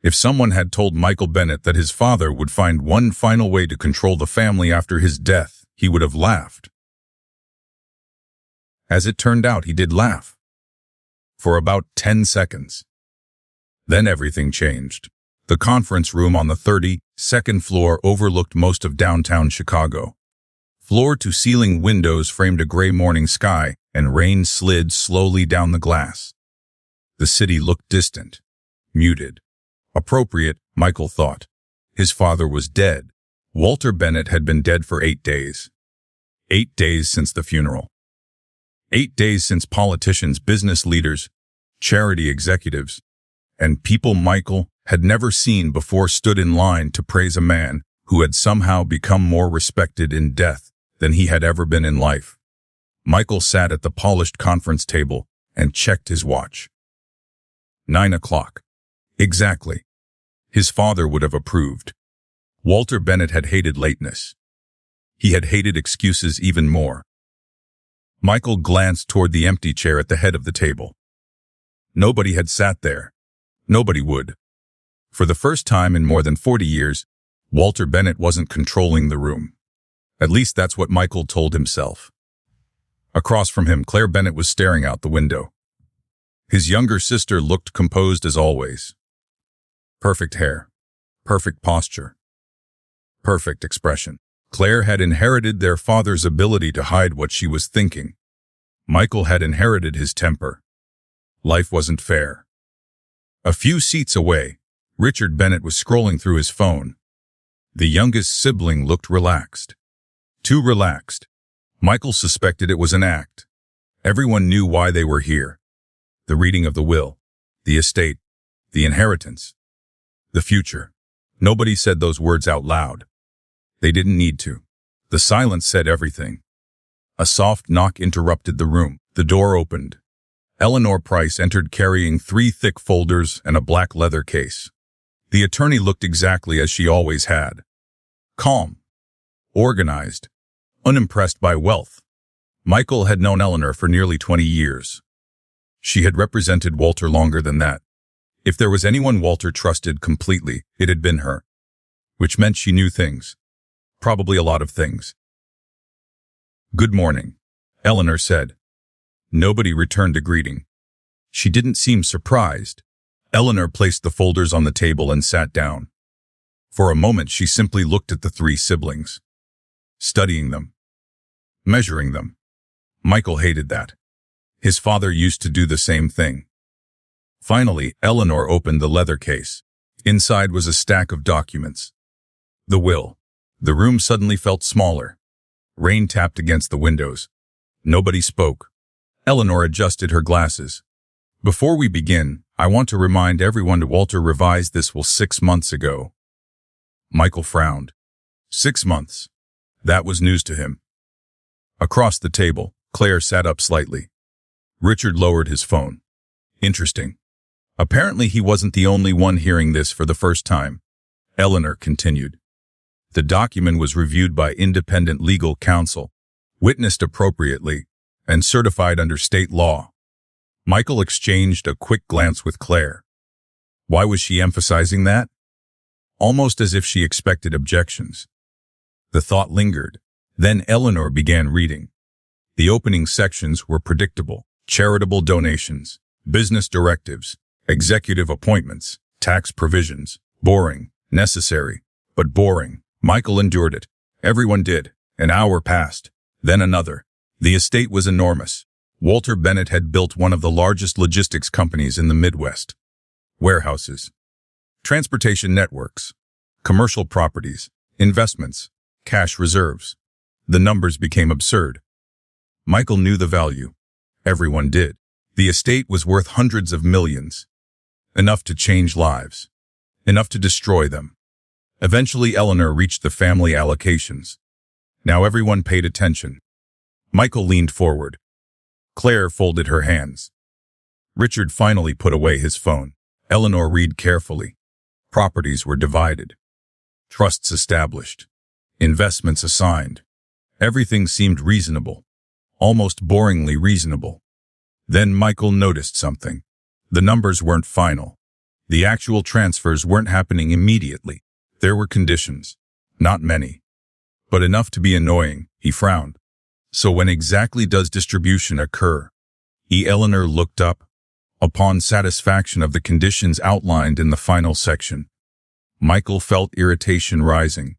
If someone had told Michael Bennett that his father would find one final way to control the family after his death, he would have laughed. As it turned out, he did laugh. For about 10 seconds. Then everything changed. The conference room on the 32nd floor overlooked most of downtown Chicago. Floor-to-ceiling windows framed a gray morning sky, and rain slid slowly down the glass. The city looked distant, muted. Appropriate, Michael thought. His father was dead. Walter Bennett had been dead for 8 days. 8 days since the funeral. 8 days since politicians, business leaders, charity executives, and people Michael had never seen before stood in line to praise a man who had somehow become more respected in death than he had ever been in life. Michael sat at the polished conference table and checked his watch. 9 o'clock. Exactly. His father would have approved. Walter Bennett had hated lateness. He had hated excuses even more. Michael glanced toward the empty chair at the head of the table. Nobody had sat there. Nobody would. For the first time in more than 40 years, Walter Bennett wasn't controlling the room. At least that's what Michael told himself. Across from him, Claire Bennett was staring out the window. His younger sister looked composed as always. Perfect hair. Perfect posture. Perfect expression. Claire had inherited their father's ability to hide what she was thinking. Michael had inherited his temper. Life wasn't fair. A few seats away, Richard Bennett was scrolling through his phone. The youngest sibling looked relaxed. Too relaxed. Michael suspected it was an act. Everyone knew why they were here. The reading of the will, the estate, the inheritance, the future. Nobody said those words out loud. They didn't need to. The silence said everything. A soft knock interrupted the room. The door opened. Eleanor Price entered carrying 3 thick folders and a black leather case. The attorney looked exactly as she always had. Calm. Organized. Unimpressed by wealth. Michael had known Eleanor for nearly 20 years. She had represented Walter longer than that. If there was anyone Walter trusted completely, it had been her. Which meant she knew things. Probably a lot of things. Good morning, Eleanor said. Nobody returned a greeting. She didn't seem surprised. Eleanor placed the folders on the table and sat down. For a moment she simply looked at the 3 siblings. Studying them. Measuring them. Michael hated that. His father used to do the same thing. Finally, Eleanor opened the leather case. Inside was a stack of documents. The will. The room suddenly felt smaller. Rain tapped against the windows. Nobody spoke. Eleanor adjusted her glasses. Before we begin, I want to remind everyone that Walter revised this will 6 months ago. Michael frowned. 6 months. That was news to him. Across the table, Claire sat up slightly. Richard lowered his phone. Interesting. Apparently he wasn't the only one hearing this for the first time. Eleanor continued. The document was reviewed by independent legal counsel, witnessed appropriately, and certified under state law. Michael exchanged a quick glance with Claire. Why was she emphasizing that? Almost as if she expected objections. The thought lingered. Then Eleanor began reading. The opening sections were predictable. Charitable donations, business directives, executive appointments, tax provisions. Boring, necessary, but boring. Michael endured it. Everyone did. An hour passed. Then another. The estate was enormous. Walter Bennett had built one of the largest logistics companies in the Midwest. Warehouses, transportation networks, commercial properties, investments, cash reserves. The numbers became absurd. Michael knew the value. Everyone did. The estate was worth hundreds of millions. Enough to change lives. Enough to destroy them. Eventually, Eleanor reached the family allocations. Now everyone paid attention. Michael leaned forward. Claire folded her hands. Richard finally put away his phone. Eleanor read carefully. Properties were divided. Trusts established. Investments assigned. Everything seemed reasonable. Almost boringly reasonable. Then Michael noticed something. The numbers weren't final. The actual transfers weren't happening immediately. There were conditions. Not many. But enough to be annoying, he frowned. So when exactly does distribution occur? Eleanor looked up. Upon satisfaction of the conditions outlined in the final section. Michael felt irritation rising.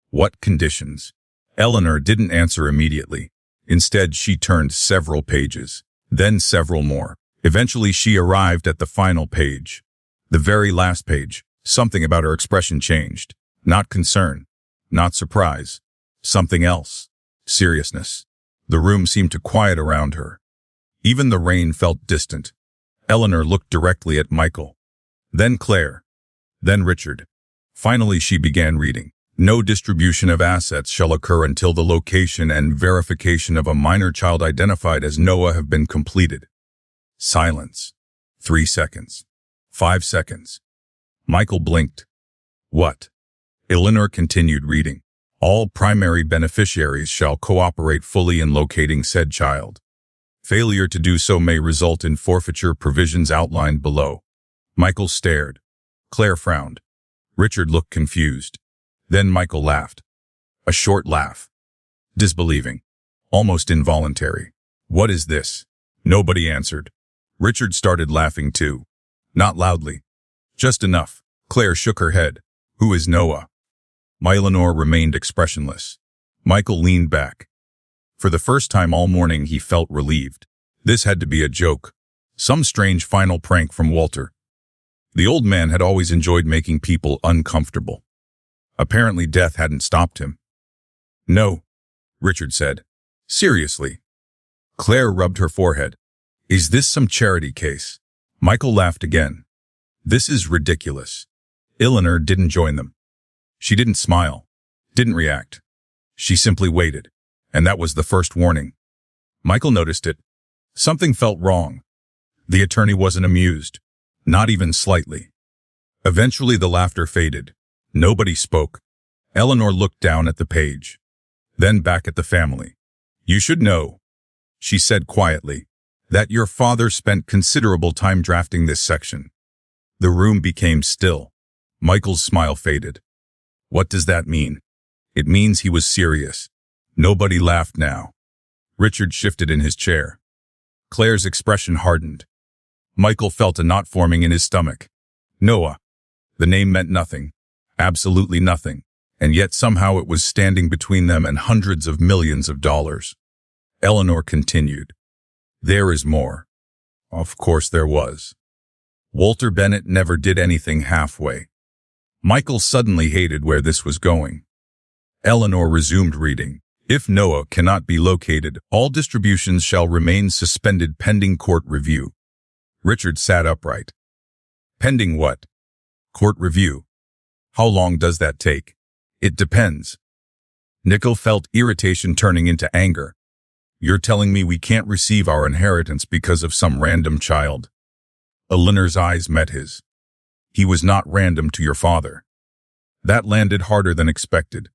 What conditions? Eleanor didn't answer immediately. Instead, she turned several pages, then several more. Eventually, she arrived at the final page. The very last page. Something about her expression changed. Not concern. Not surprise. Something else. Seriousness. The room seemed to quiet around her. Even the rain felt distant. Eleanor looked directly at Michael. Then Claire. Then Richard. Finally, she began reading. No distribution of assets shall occur until the location and verification of a minor child identified as Noah have been completed. Silence. 3 seconds. 5 seconds. Michael blinked. What? Eleanor continued reading. All primary beneficiaries shall cooperate fully in locating said child. Failure to do so may result in forfeiture provisions outlined below. Michael stared. Claire frowned. Richard looked confused. Then Michael laughed. A short laugh. Disbelieving. Almost involuntary. What is this? Nobody answered. Richard started laughing too. Not loudly. Just enough. Claire shook her head. Who is Noah? Eleanor remained expressionless. Michael leaned back. For the first time all morning he felt relieved. This had to be a joke. Some strange final prank from Walter. The old man had always enjoyed making people uncomfortable. Apparently death hadn't stopped him. No, Richard said. Seriously. Claire rubbed her forehead. Is this some charity case? Michael laughed again. This is ridiculous. Eleanor didn't join them. She didn't smile. Didn't react. She simply waited. And that was the first warning. Michael noticed it. Something felt wrong. The attorney wasn't amused. Not even slightly. Eventually the laughter faded. Nobody spoke. Eleanor looked down at the page. Then back at the family. You should know, she said quietly, that your father spent considerable time drafting this section. The room became still. Michael's smile faded. What does that mean? It means he was serious. Nobody laughed now. Richard shifted in his chair. Claire's expression hardened. Michael felt a knot forming in his stomach. Noah. The name meant nothing. Absolutely nothing. And yet somehow it was standing between them and hundreds of millions of dollars. Eleanor continued. There is more. Of course there was. Walter Bennett never did anything halfway. Michael suddenly hated where this was going. Eleanor resumed reading. If Noah cannot be located, all distributions shall remain suspended pending court review. Richard sat upright. Pending what? Court review. How long does that take? It depends. Nickel felt irritation turning into anger. You're telling me we can't receive our inheritance because of some random child? Eleanor's eyes met his. He was not random to your father. That landed harder than expected.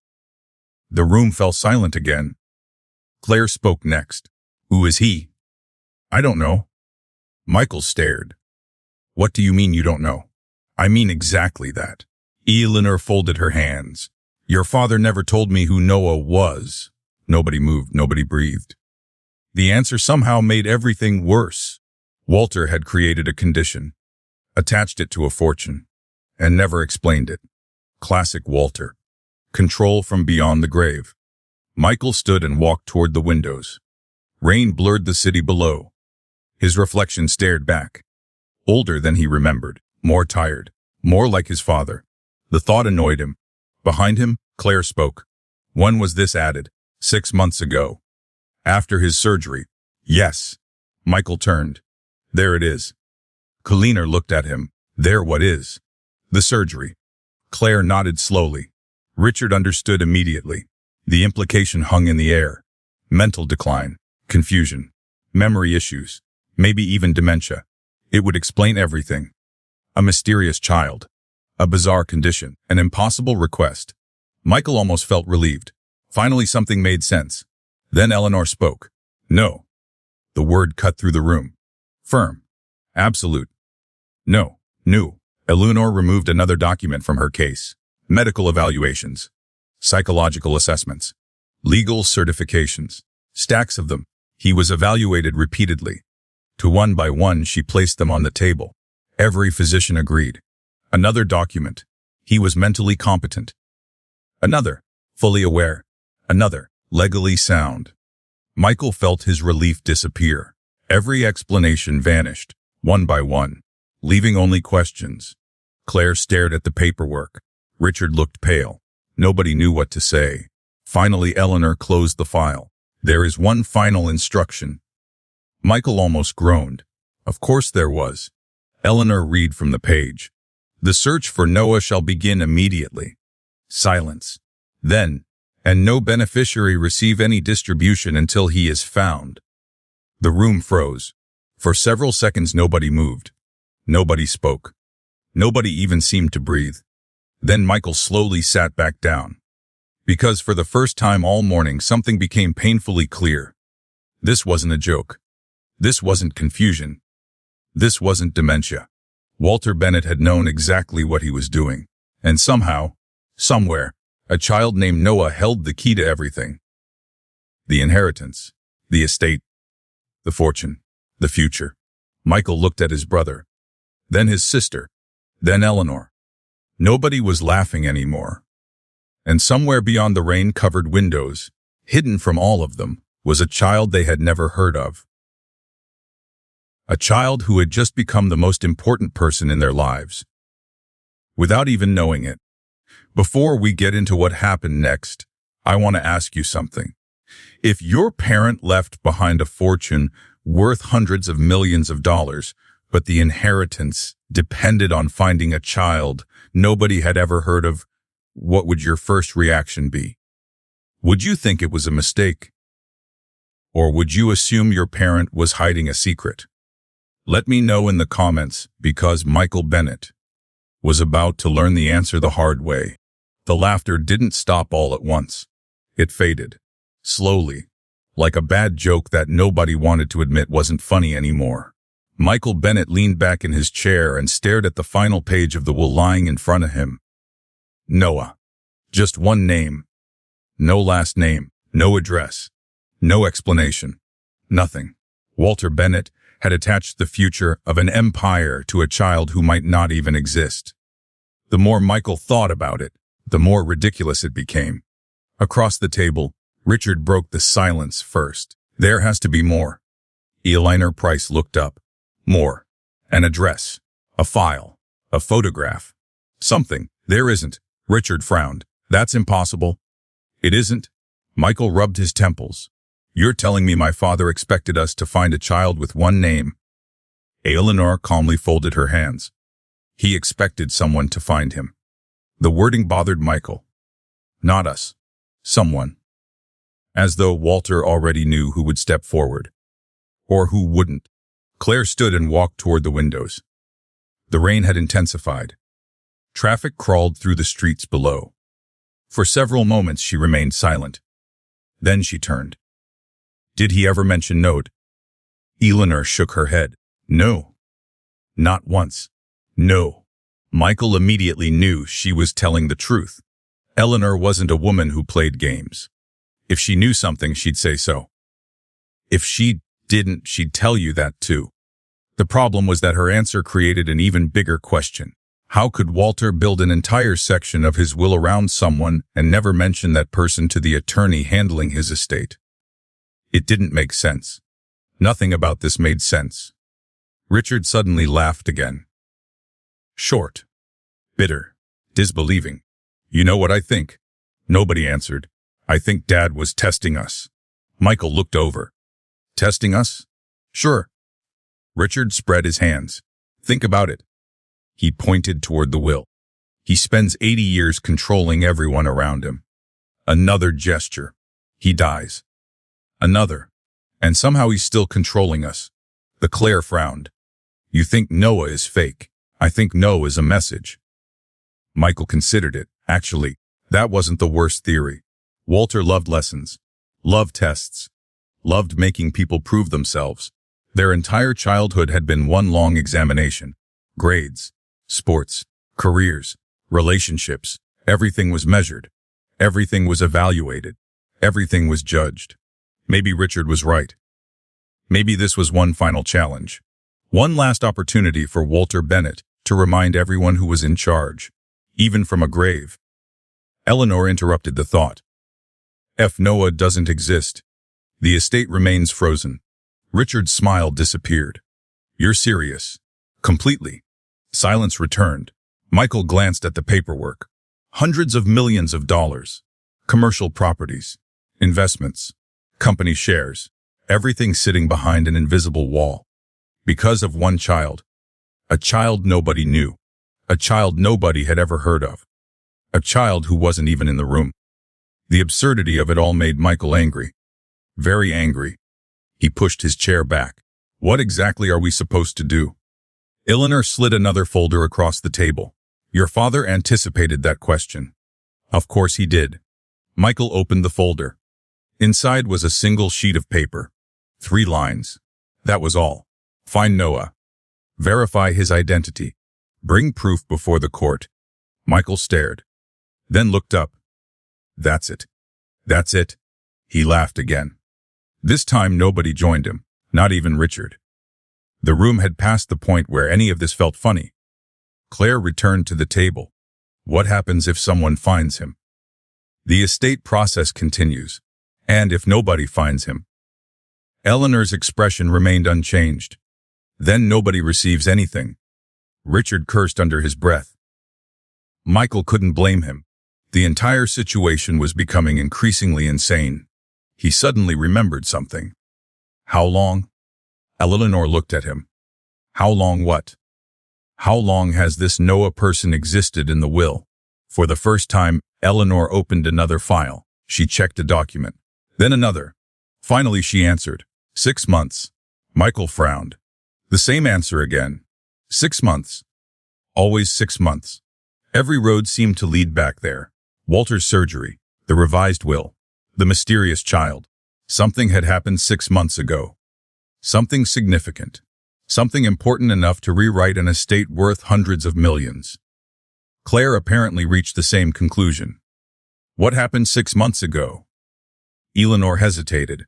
The room fell silent again. Claire spoke next. Who is he? I don't know. Michael stared. What do you mean you don't know? I mean exactly that. Eleanor folded her hands. Your father never told me who Noah was. Nobody moved, nobody breathed. The answer somehow made everything worse. Walter had created a condition, attached it to a fortune, and never explained it. Classic Walter. Control from beyond the grave. Michael stood and walked toward the windows. Rain blurred the city below. His reflection stared back. Older than he remembered, more tired, more like his father. The thought annoyed him. Behind him, Claire spoke. When was this added? 6 months ago. After his surgery. Yes. Michael turned. There it is. Kalina looked at him. There what is? The surgery. Claire nodded slowly. Richard understood immediately. The implication hung in the air. Mental decline, confusion, memory issues, maybe even dementia. It would explain everything. A mysterious child. A bizarre condition. An impossible request. Michael almost felt relieved. Finally something made sense. Then Eleanor spoke. No. The word cut through the room. Firm. Absolute. No. New. Eleanor removed another document from her case. Medical evaluations, psychological assessments, legal certifications, stacks of them. He was evaluated repeatedly. To one by one, she placed them on the table. Every physician agreed. Another document. He was mentally competent. Another, fully aware. Another, legally sound. Michael felt his relief disappear. Every explanation vanished, one by one, leaving only questions. Claire stared at the paperwork. Richard looked pale. Nobody knew what to say. Finally, Eleanor closed the file. There is one final instruction. Michael almost groaned. Of course there was. Eleanor read from the page. The search for Noah shall begin immediately. Silence. Then, and no beneficiary receive any distribution until he is found. The room froze. For several seconds nobody moved. Nobody spoke. Nobody even seemed to breathe. Then Michael slowly sat back down. Because for the first time all morning something became painfully clear. This wasn't a joke. This wasn't confusion. This wasn't dementia. Walter Bennett had known exactly what he was doing. And somehow, somewhere, a child named Noah held the key to everything. The inheritance, the estate, the fortune, the future. Michael looked at his brother, then his sister, then Eleanor. Nobody was laughing anymore. And somewhere beyond the rain-covered windows, hidden from all of them, was a child they had never heard of. A child who had just become the most important person in their lives. Without even knowing it. Before we get into what happened next, I want to ask you something. If your parent left behind a fortune worth hundreds of millions of dollars, but the inheritance depended on finding a child nobody had ever heard of, what would your first reaction be? Would you think it was a mistake? Or would you assume your parent was hiding a secret? Let me know in the comments, because Michael Bennett was about to learn the answer the hard way. The laughter didn't stop all at once. It faded, slowly, like a bad joke that nobody wanted to admit wasn't funny anymore. Michael Bennett leaned back in his chair and stared at the final page of the will lying in front of him. Noah. Just one name. No last name, no address, no explanation, nothing. Walter Bennett had attached the future of an empire to a child who might not even exist. The more Michael thought about it, the more ridiculous it became. Across the table, Richard broke the silence first. There has to be more. Eleanor Price looked up. More. An address. A file. A photograph. Something. There isn't. Richard frowned. That's impossible. It isn't. Michael rubbed his temples. You're telling me my father expected us to find a child with one name? Eleanor calmly folded her hands. He expected someone to find him. The wording bothered Michael. Not us. Someone. As though Walter already knew who would step forward. Or who wouldn't. Claire stood and walked toward the windows. The rain had intensified. Traffic crawled through the streets below. For several moments she remained silent. Then she turned. Did he ever mention Node? Eleanor shook her head. No. Not once. No. Michael immediately knew she was telling the truth. Eleanor wasn't a woman who played games. If she knew something, she'd say so. If she didn't, she'd tell you that too. The problem was that her answer created an even bigger question. How could Walter build an entire section of his will around someone and never mention that person to the attorney handling his estate? It didn't make sense. Nothing about this made sense. Richard suddenly laughed again. Short. Bitter. Disbelieving. You know what I think? Nobody answered. I think Dad was testing us. Michael looked over. Testing us? Sure. Richard spread his hands. Think about it. He pointed toward the will. He spends 80 years controlling everyone around him. Another gesture. He dies. Another. And somehow he's still controlling us. The Claire frowned. You think Noah is fake. I think Noah is a message. Michael considered it. Actually, that wasn't the worst theory. Walter loved lessons. Loved tests. Loved making people prove themselves. Their entire childhood had been one long examination. Grades. Sports, careers, relationships, everything was measured. Everything was evaluated. Everything was judged. Maybe Richard was right. Maybe this was one final challenge. One last opportunity for Walter Bennett to remind everyone who was in charge, even from a grave. Eleanor interrupted the thought. If Noah doesn't exist, the estate remains frozen. Richard's smile disappeared. You're serious? Completely. Silence returned. Michael glanced at the paperwork. Hundreds of millions of dollars. Commercial properties. Investments. Company shares. Everything sitting behind an invisible wall. Because of one child. A child nobody knew. A child nobody had ever heard of. A child who wasn't even in the room. The absurdity of it all made Michael angry. Very angry. He pushed his chair back. What exactly are we supposed to do? Eleanor slid another folder across the table. Your father anticipated that question. Of course he did. Michael opened the folder. Inside was a single sheet of paper. 3 lines. That was all. Find Noah. Verify his identity. Bring proof before the court. Michael stared. Then looked up. That's it. That's it. He laughed again. This time nobody joined him, not even Richard. The room had passed the point where any of this felt funny. Claire returned to the table. What happens if someone finds him? The estate process continues. And if nobody finds him? Eleanor's expression remained unchanged. Then nobody receives anything. Richard cursed under his breath. Michael couldn't blame him. The entire situation was becoming increasingly insane. He suddenly remembered something. How long? Eleanor looked at him. How long what? How long has this Noah person existed in the will? For the first time, Eleanor opened another file. She checked a document. Then another. Finally she answered. 6 months. Michael frowned. The same answer again. 6 months. Always 6 months. Every road seemed to lead back there. Walter's surgery. The revised will. The mysterious child. Something had happened 6 months ago. Something significant. Something important enough to rewrite an estate worth hundreds of millions. Claire apparently reached the same conclusion. What happened 6 months ago? Eleanor hesitated.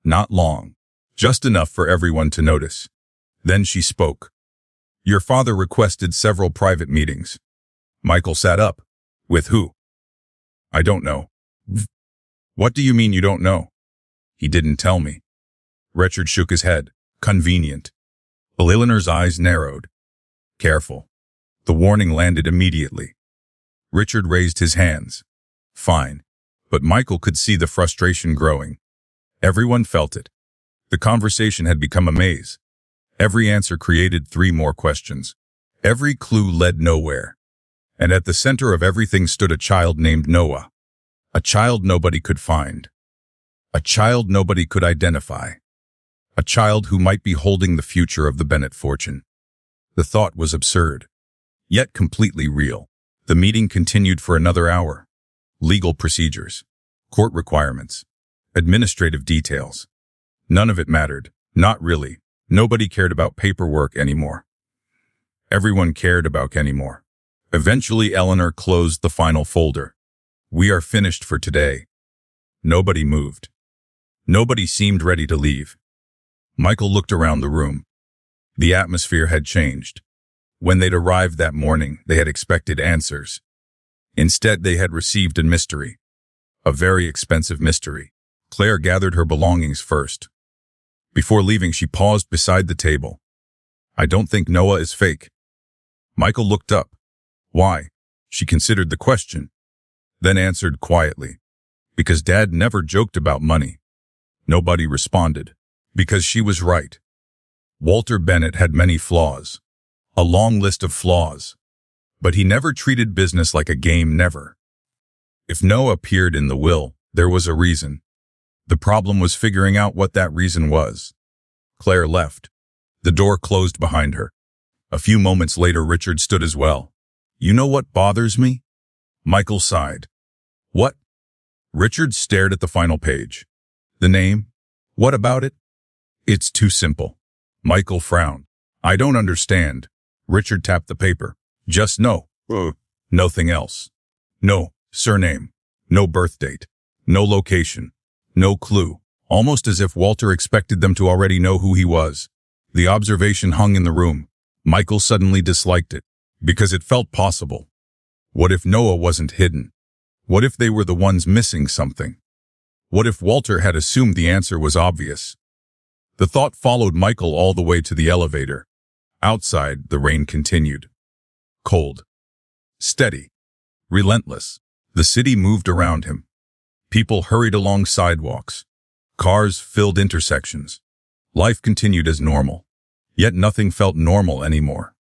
Not long. Just enough for everyone to notice. Then she spoke. Your father requested several private meetings. Michael sat up. With who? I don't know. What do you mean you don't know? He didn't tell me. Richard shook his head. Convenient. Eleanor's eyes narrowed. Careful. The warning landed immediately. Richard raised his hands. Fine. But Michael could see the frustration growing. Everyone felt it. The conversation had become a maze. Every answer created 3 more questions. Every clue led nowhere. And at the center of everything stood a child named Noah. A child nobody could find. A child nobody could identify. A child who might be holding the future of the Bennett fortune. The thought was absurd, yet completely real. The meeting continued for another hour. Legal procedures, court requirements, administrative details. None of it mattered. Not really. Nobody cared about paperwork anymore. Everyone cared about Kenny more. Eventually, Eleanor closed the final folder. We are finished for today. Nobody moved. Nobody seemed ready to leave. Michael looked around the room. The atmosphere had changed. When they'd arrived that morning, they had expected answers. Instead, they had received a mystery. A very expensive mystery. Claire gathered her belongings first. Before leaving, she paused beside the table. I don't think Noah is fake. Michael looked up. Why? She considered the question, then answered quietly. Because Dad never joked about money. Nobody responded. Because she was right. Walter Bennett had many flaws. A long list of flaws. But he never treated business like a game, never. If Noah appeared in the will, there was a reason. The problem was figuring out what that reason was. Claire left. The door closed behind her. A few moments later, Richard stood as well. You know what bothers me? Michael sighed. What? Richard stared at the final page. The name? What about it? It's too simple. Michael frowned. I don't understand. Richard tapped the paper. Just no. Nothing else. No surname. No birth date. No location. No clue. Almost as if Walter expected them to already know who he was. The observation hung in the room. Michael suddenly disliked it, because it felt possible. What if Noah wasn't hidden? What if they were the ones missing something? What if Walter had assumed the answer was obvious? The thought followed Michael all the way to the elevator. Outside, the rain continued. Cold. Steady. Relentless. The city moved around him. People hurried along sidewalks. Cars filled intersections. Life continued as normal. Yet nothing felt normal anymore.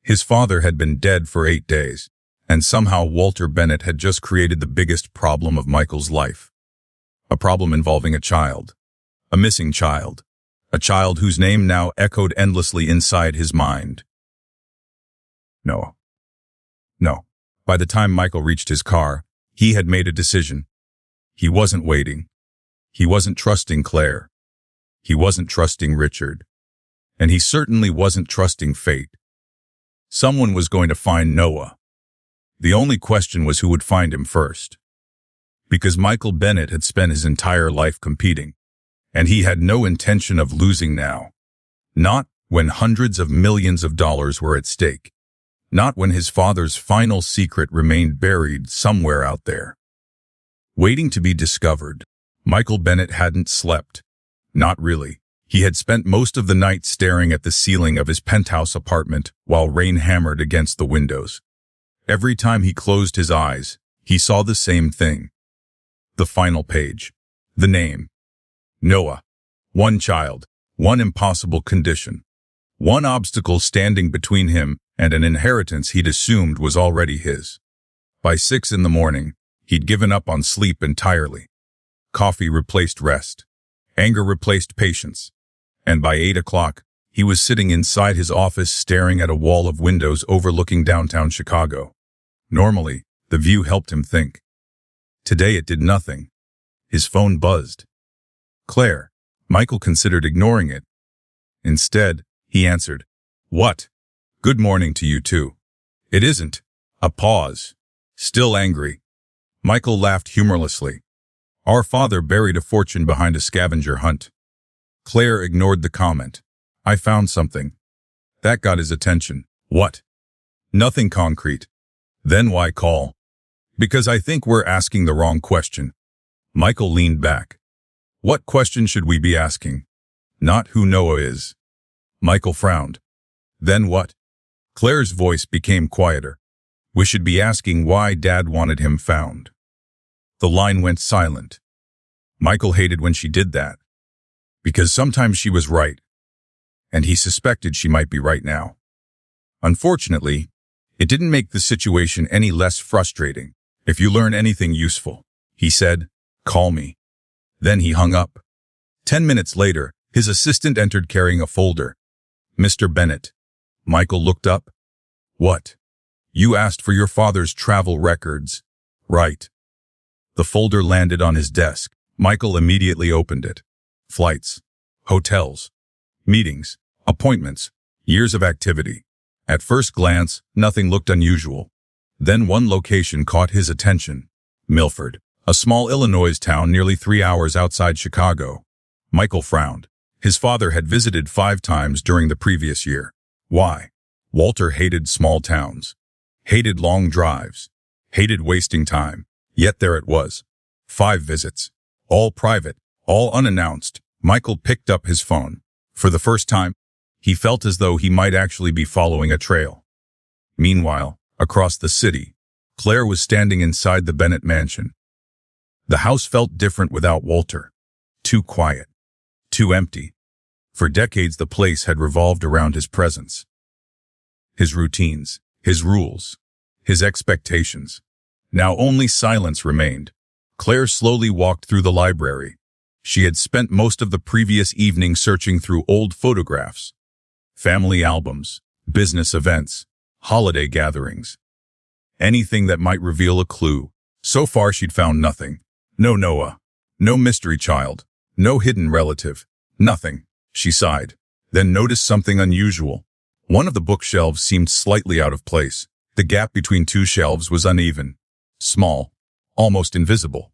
His father had been dead for 8 days, and somehow Walter Bennett had just created the biggest problem of Michael's life. A problem involving a child. A missing child. A child whose name now echoed endlessly inside his mind. No. By the time Michael reached his car, he had made a decision. He wasn't waiting. He wasn't trusting Claire. He wasn't trusting Richard. And he certainly wasn't trusting fate. Someone was going to find Noah. The only question was who would find him first. Because Michael Bennett had spent his entire life competing, and he had no intention of losing now. Not when hundreds of millions of dollars were at stake. Not when his father's final secret remained buried somewhere out there. Waiting to be discovered, Michael Bennett hadn't slept. Not really. He had spent most of the night staring at the ceiling of his penthouse apartment while rain hammered against the windows. Every time he closed his eyes, he saw the same thing. The final page. The name. Noah. One child. One impossible condition. One obstacle standing between him and an inheritance he'd assumed was already his. By 6 in the morning, he'd given up on sleep entirely. Coffee replaced rest. Anger replaced patience. And by 8 o'clock, he was sitting inside his office staring at a wall of windows overlooking downtown Chicago. Normally, the view helped him think. Today it did nothing. His phone buzzed. Claire. Michael considered ignoring it. Instead, he answered, "What? Good morning to you too." It isn't. A pause. Still angry. Michael laughed humorlessly. Our father buried a fortune behind a scavenger hunt. Claire ignored the comment. I found something. That got his attention. What? Nothing concrete. Then why call? Because I think we're asking the wrong question. Michael leaned back. What question should we be asking? Not who Noah is. Michael frowned. Then what? Claire's voice became quieter. We should be asking why Dad wanted him found. The line went silent. Michael hated when she did that. Because sometimes she was right. And he suspected she might be right now. Unfortunately, it didn't make the situation any less frustrating. If you learn anything useful, he said, call me. Then he hung up. 10 minutes later, his assistant entered carrying a folder. Mr. Bennett. Michael looked up. What? You asked for your father's travel records. Right. The folder landed on his desk. Michael immediately opened it. Flights. Hotels. Meetings. Appointments. Years of activity. At first glance, nothing looked unusual. Then one location caught his attention. Milford, a small Illinois town nearly 3 hours outside Chicago. Michael frowned. His father had visited 5 times during the previous year. Why? Walter hated small towns. Hated long drives. Hated wasting time. Yet there it was. 5 visits. All private. All unannounced. Michael picked up his phone. For the first time, he felt as though he might actually be following a trail. Meanwhile, across the city, Claire was standing inside the Bennett mansion. The house felt different without Walter. Too quiet. Too empty. For decades the place had revolved around his presence. His routines, his rules, his expectations. Now only silence remained. Claire slowly walked through the library. She had spent most of the previous evening searching through old photographs, family albums, business events, holiday gatherings. Anything that might reveal a clue. So far she'd found nothing. No Noah. No mystery child. No hidden relative. Nothing. She sighed. Then noticed something unusual. One of the bookshelves seemed slightly out of place. The gap between two shelves was uneven, small, almost invisible.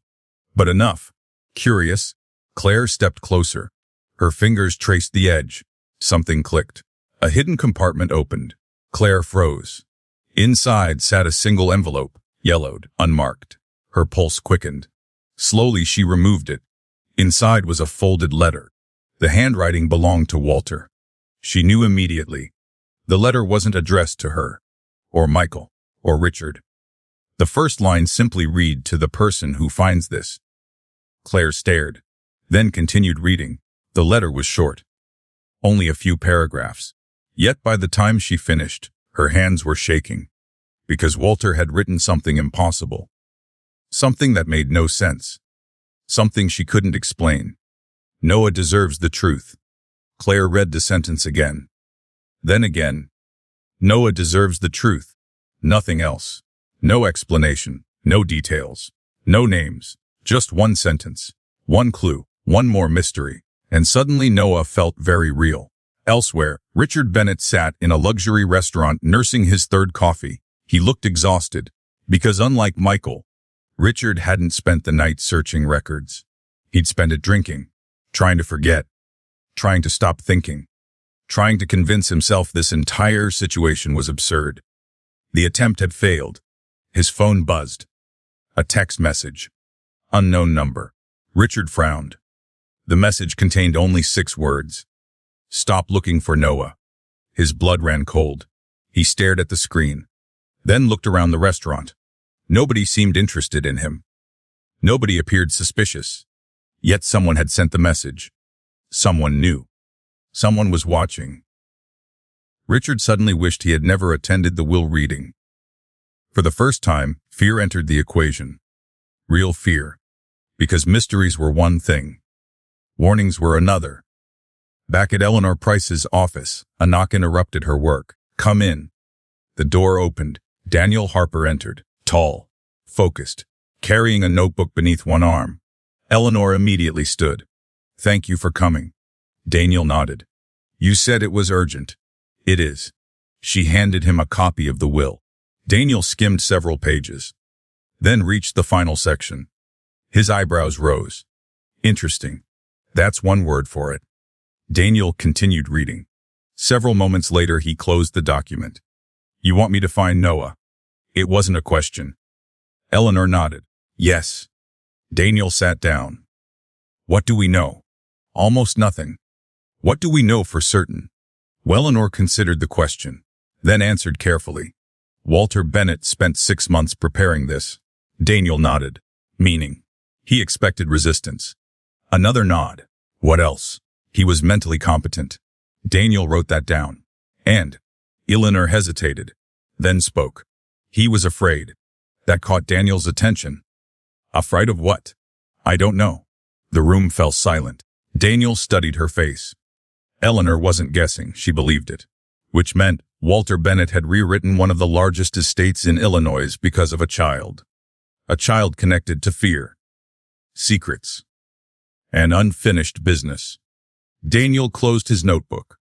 But enough. Curious, Claire stepped closer. Her fingers traced the edge. Something clicked. A hidden compartment opened. Claire froze. Inside sat a single envelope, yellowed, unmarked. Her pulse quickened. Slowly she removed it. Inside was a folded letter. The handwriting belonged to Walter. She knew immediately. The letter wasn't addressed to her, or Michael, or Richard. The first line simply read, "To the person who finds this." Claire stared, then continued reading. The letter was short. Only a few paragraphs. Yet by the time she finished, her hands were shaking. Because Walter had written something impossible. Something that made no sense. Something she couldn't explain. "Noah deserves the truth." Claire read the sentence again. Then again. Noah deserves the truth. Nothing else. No explanation. No details. No names. Just one sentence. One clue. One more mystery. And suddenly Noah felt very real. Elsewhere, Richard Bennett sat in a luxury restaurant nursing his third coffee. He looked exhausted. Because unlike Michael, Richard hadn't spent the night searching records. He'd spent it drinking. Trying to forget. Trying to stop thinking. Trying to convince himself this entire situation was absurd. The attempt had failed. His phone buzzed. A text message. Unknown number. Richard frowned. The message contained only 6 words. "Stop looking for Noah." His blood ran cold. He stared at the screen. Then looked around the restaurant. Nobody seemed interested in him. Nobody appeared suspicious. Yet someone had sent the message. Someone knew. Someone was watching. Richard suddenly wished he had never attended the will reading. For the first time, fear entered the equation. Real fear. Because mysteries were one thing. Warnings were another. Back at Eleanor Price's office, a knock interrupted her work. "Come in." The door opened. Daniel Harper entered, tall, focused, carrying a notebook beneath one arm. Eleanor immediately stood. "Thank you for coming." Daniel nodded. "You said it was urgent." "It is." She handed him a copy of the will. Daniel skimmed several pages, then reached the final section. His eyebrows rose. "Interesting. That's one word for it." Daniel continued reading. Several moments later, he closed the document. "You want me to find Noah?" It wasn't a question. Eleanor nodded. "Yes." Daniel sat down. "What do we know?" "Almost nothing." "What do we know for certain?" Eleanor considered the question, then answered carefully. "Walter Bennett spent 6 months preparing this." Daniel nodded. "Meaning?" He expected resistance. Another nod. "What else?" "He was mentally competent." Daniel wrote that down. "And?" Eleanor hesitated, then spoke. "He was afraid." That caught Daniel's attention. "Afraid of what?" "I don't know." The room fell silent. Daniel studied her face. Eleanor wasn't guessing, she believed it. Which meant Walter Bennett had rewritten one of the largest estates in Illinois because of a child. A child connected to fear, secrets, and unfinished business. Daniel closed his notebook.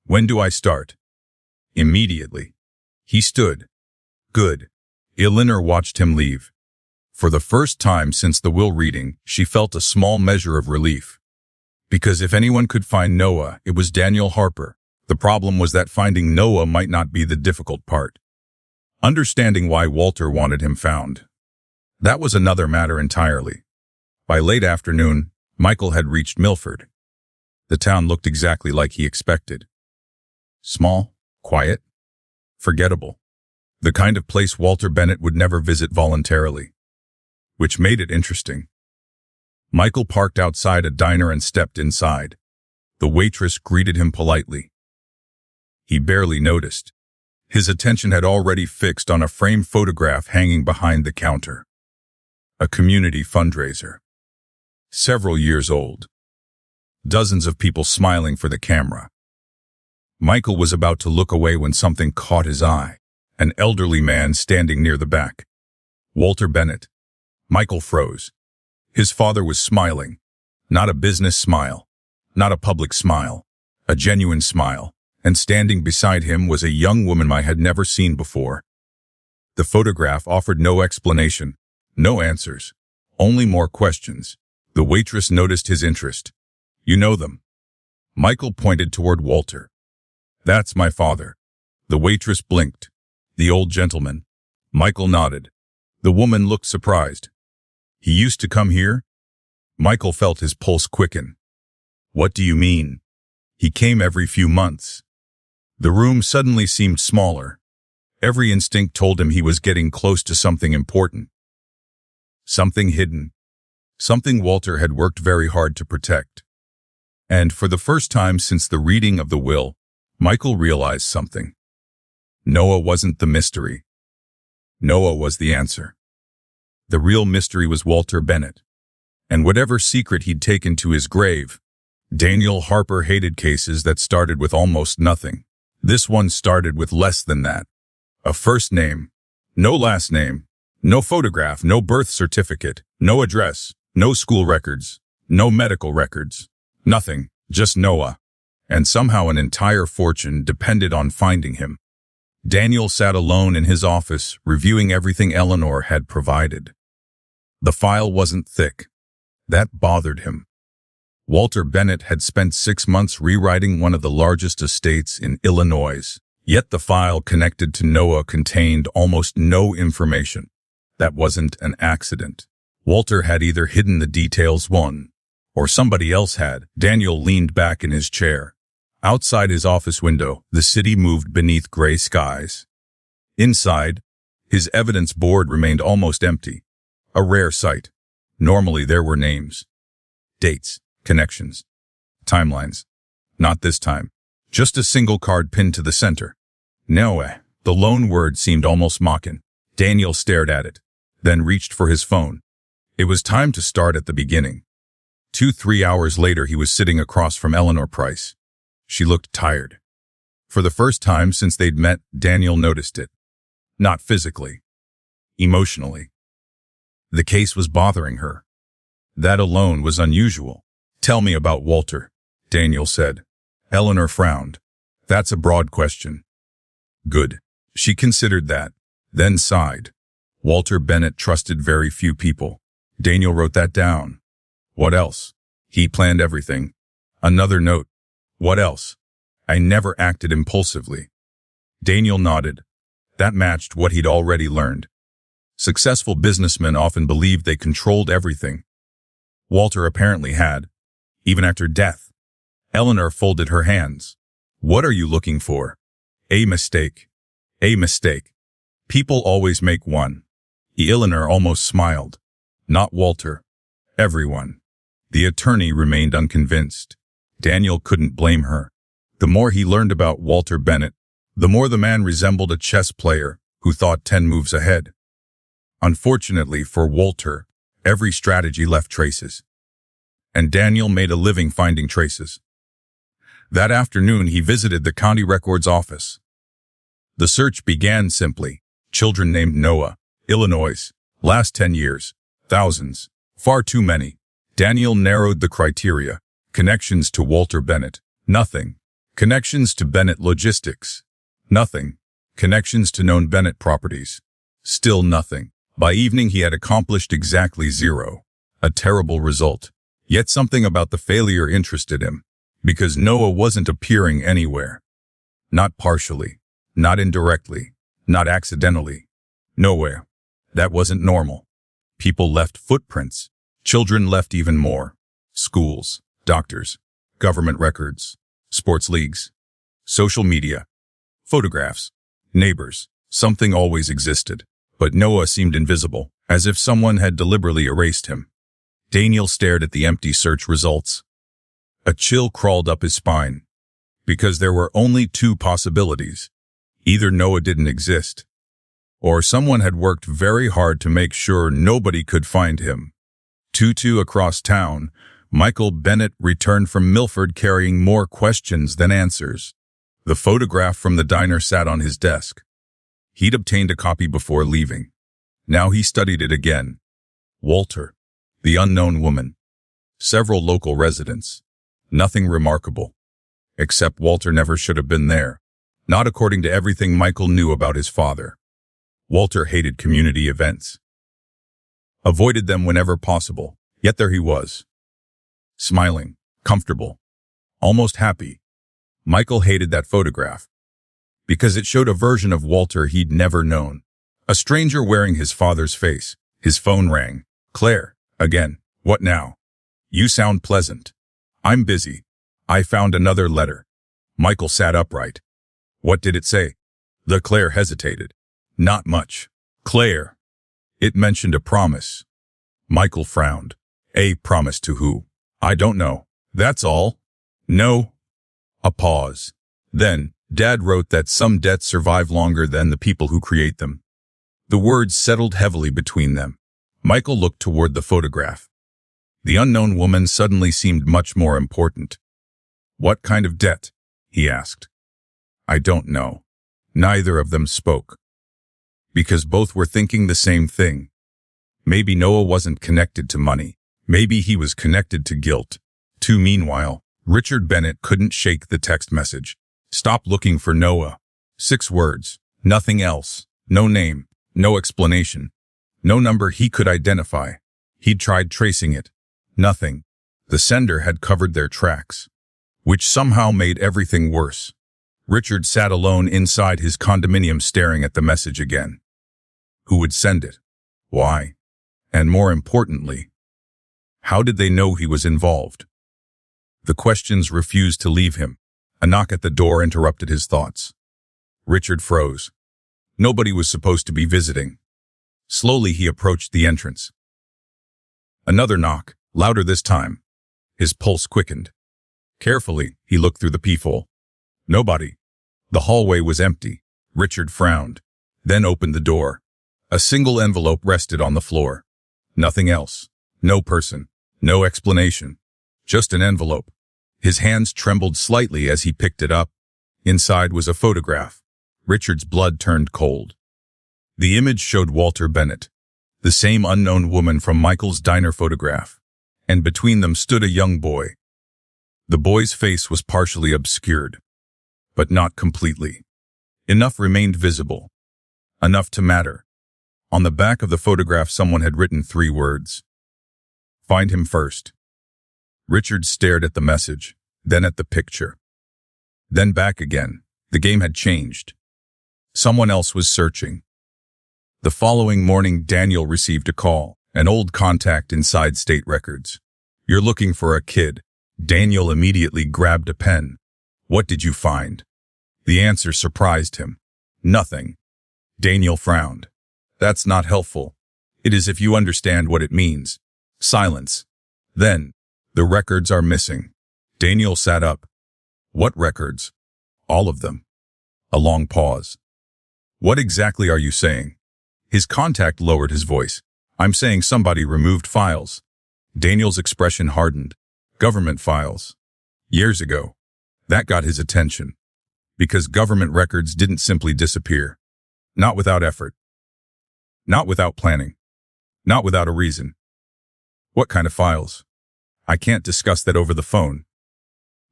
"When do I start?" "Immediately." He stood. "Good." Eleanor watched him leave. For the first time since the will reading, she felt a small measure of relief. Because if anyone could find Noah, it was Daniel Harper. The problem was that finding Noah might not be the difficult part. Understanding why Walter wanted him found. That was another matter entirely. By late afternoon, Michael had reached Milford. The town looked exactly like he expected. Small, quiet, forgettable. The kind of place Walter Bennett would never visit voluntarily. Which made it interesting. Michael parked outside a diner and stepped inside. The waitress greeted him politely. He barely noticed. His attention had already fixed on a framed photograph hanging behind the counter. A community fundraiser. Several years old. Dozens of people smiling for the camera. Michael was about to look away when something caught his eye. An elderly man standing near the back. Walter Bennett. Michael froze. His father was smiling. Not a business smile. Not a public smile. A genuine smile. and standing beside him was a young woman I had never seen before. The photograph offered no explanation, no answers, only more questions. The waitress noticed his interest. "You know them?" Michael pointed toward Walter. "That's my father." The waitress blinked. "The old gentleman?" Michael nodded. The woman looked surprised. "He used to come here?" Michael felt his pulse quicken. "What do you mean?" "He came every few months." The room suddenly seemed smaller. Every instinct told him he was getting close to something important. Something hidden. Something Walter had worked very hard to protect. And for the first time since the reading of the will, Michael realized something. Noah wasn't the mystery. Noah was the answer. The real mystery was Walter Bennett. And whatever secret he'd taken to his grave, Daniel Harper hated cases that started with almost nothing. This one started with less than that. A first name, no last name, no photograph, no birth certificate, no address, no school records, no medical records. Nothing, just Noah. And somehow an entire fortune depended on finding him. Daniel sat alone in his office, reviewing everything Eleanor had provided. The file wasn't thick. That bothered him. Walter Bennett had spent 6 months rewriting one of the largest estates in Illinois, yet the file connected to Noah contained almost no information. That wasn't an accident. Walter had either hidden the details or somebody else had. Daniel leaned back in his chair. Outside his office window, the city moved beneath gray skies. Inside, his evidence board remained almost empty. A rare sight. Normally there were names, dates, connections, timelines. Not this time. Just a single card pinned to the center. Noah. The lone word seemed almost mocking. Daniel stared at it, then reached for his phone. It was time to start at the beginning. 2-3 hours later, he was sitting across from Eleanor Price. She looked tired. For the first time since they'd met, Daniel noticed it. Not physically. Emotionally. The case was bothering her. That alone was unusual. "Tell me about Walter," Daniel said. Eleanor frowned. "That's a broad question." "Good." She considered that, then sighed. Walter Bennett trusted very few people. Daniel wrote that down. "What else?" "He planned everything." Another note. "What else?" "I never acted impulsively." Daniel nodded. That matched what he'd already learned. Successful businessmen often believed they controlled everything. Walter apparently had, even after death. Eleanor folded her hands. "What are you looking for?" "A mistake. A mistake. People always make one." Eleanor almost smiled. "Not Walter. Everyone." The attorney remained unconvinced. Daniel couldn't blame her. The more he learned about Walter Bennett, the more the man resembled a chess player who thought 10 moves ahead. Unfortunately for Walter, every strategy left traces. And Daniel made a living finding traces. That afternoon, he visited the county records office. The search began simply. Children named Noah, Illinois. Last 10 years. Thousands. Far too many. Daniel narrowed the criteria. Connections to Walter Bennett. Nothing. Connections to Bennett Logistics. Nothing. Connections to known Bennett properties. Still nothing. By evening, he had accomplished exactly 0. A terrible result. Yet something about the failure interested him. Because Noah wasn't appearing anywhere. Not partially. Not indirectly. Not accidentally. Nowhere. That wasn't normal. People left footprints. Children left even more. Schools, doctors, government records, sports leagues, social media, photographs, neighbors. Something always existed. But Noah seemed invisible, as if someone had deliberately erased him. Daniel stared at the empty search results. A chill crawled up his spine. Because there were only 2 possibilities. Either Noah didn't exist, or someone had worked very hard to make sure nobody could find him. 2-2 across town, Michael Bennett returned from Milford carrying more questions than answers. The photograph from the diner sat on his desk. He'd obtained a copy before leaving. Now he studied it again. Walter, the unknown woman, several local residents. Nothing remarkable. Except Walter never should have been there. Not according to everything Michael knew about his father. Walter hated community events. Avoided them whenever possible, yet there he was. Smiling, comfortable, almost happy. Michael hated that photograph because it showed a version of Walter he'd never known. A stranger wearing his father's face. His phone rang. Claire, again. What now? You sound pleasant. I'm busy. I found another letter. Michael sat upright. What did it say? Claire hesitated. Not much. Claire. It mentioned a promise. Michael frowned. A promise to who? I don't know. That's all. No. A pause. Then, Dad wrote that some debts survive longer than the people who create them. The words settled heavily between them. Michael looked toward the photograph. The unknown woman suddenly seemed much more important. What kind of debt? He asked. I don't know. Neither of them spoke. Because both were thinking the same thing. Maybe Noah wasn't connected to money. Maybe he was connected to guilt. Meanwhile, Richard Bennett couldn't shake the text message. Stop looking for Noah. 6 words. Nothing else. No name. No explanation. No number he could identify. He'd tried tracing it. Nothing. The sender had covered their tracks, which somehow made everything worse. Richard sat alone inside his condominium staring at the message again. Who would send it? Why? And more importantly, how did they know he was involved? The questions refused to leave him. A knock at the door interrupted his thoughts. Richard froze. Nobody was supposed to be visiting. Slowly he approached the entrance. Another knock, louder this time. His pulse quickened. Carefully, he looked through the peephole. Nobody. The hallway was empty. Richard frowned, then opened the door. A single envelope rested on the floor. Nothing else. No person. No explanation. Just an envelope. His hands trembled slightly as he picked it up. Inside was a photograph. Richard's blood turned cold. The image showed Walter Bennett, the same unknown woman from Michael's diner photograph, and between them stood a young boy. The boy's face was partially obscured, but not completely. Enough remained visible. Enough to matter. On the back of the photograph someone had written 3 words. Find him first. Richard stared at the message, then at the picture. Then back again. The game had changed. Someone else was searching. The following morning, Daniel received a call, an old contact inside state records. You're looking for a kid. Daniel immediately grabbed a pen. What did you find? The answer surprised him. Nothing. Daniel frowned. That's not helpful. It is if you understand what it means. Silence. Then, the records are missing. Daniel sat up. What records? All of them. A long pause. What exactly are you saying? His contact lowered his voice. I'm saying somebody removed files. Daniel's expression hardened. Government files. Years ago. That got his attention. Because government records didn't simply disappear. Not without effort. Not without planning. Not without a reason. What kind of files? I can't discuss that over the phone.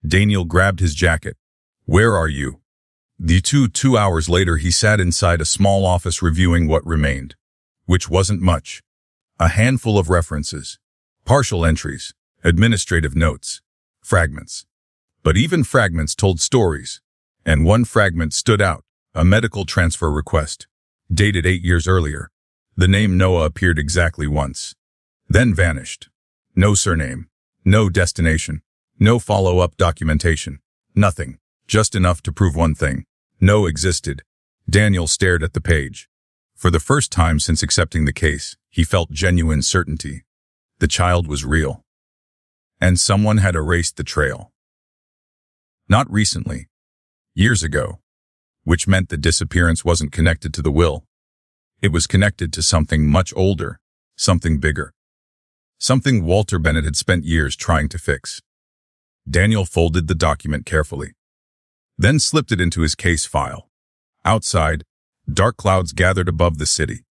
Daniel grabbed his jacket. Where are you? The 2 hours later he sat inside a small office reviewing what remained. Which wasn't much. A handful of references. Partial entries. Administrative notes. Fragments. But even fragments told stories. And one fragment stood out. A medical transfer request. Dated 8 years earlier. The name Noah appeared exactly once. Then vanished. No surname. No destination. No follow-up documentation. Nothing. Just enough to prove one thing. Noah existed. Daniel stared at the page. For the first time since accepting the case, he felt genuine certainty. The child was real. And someone had erased the trail. Not recently. Years ago. Which meant the disappearance wasn't connected to the will. It was connected to something much older. Something bigger. Something Walter Bennett had spent years trying to fix. Daniel folded the document carefully. Then slipped it into his case file. Outside, dark clouds gathered above the city.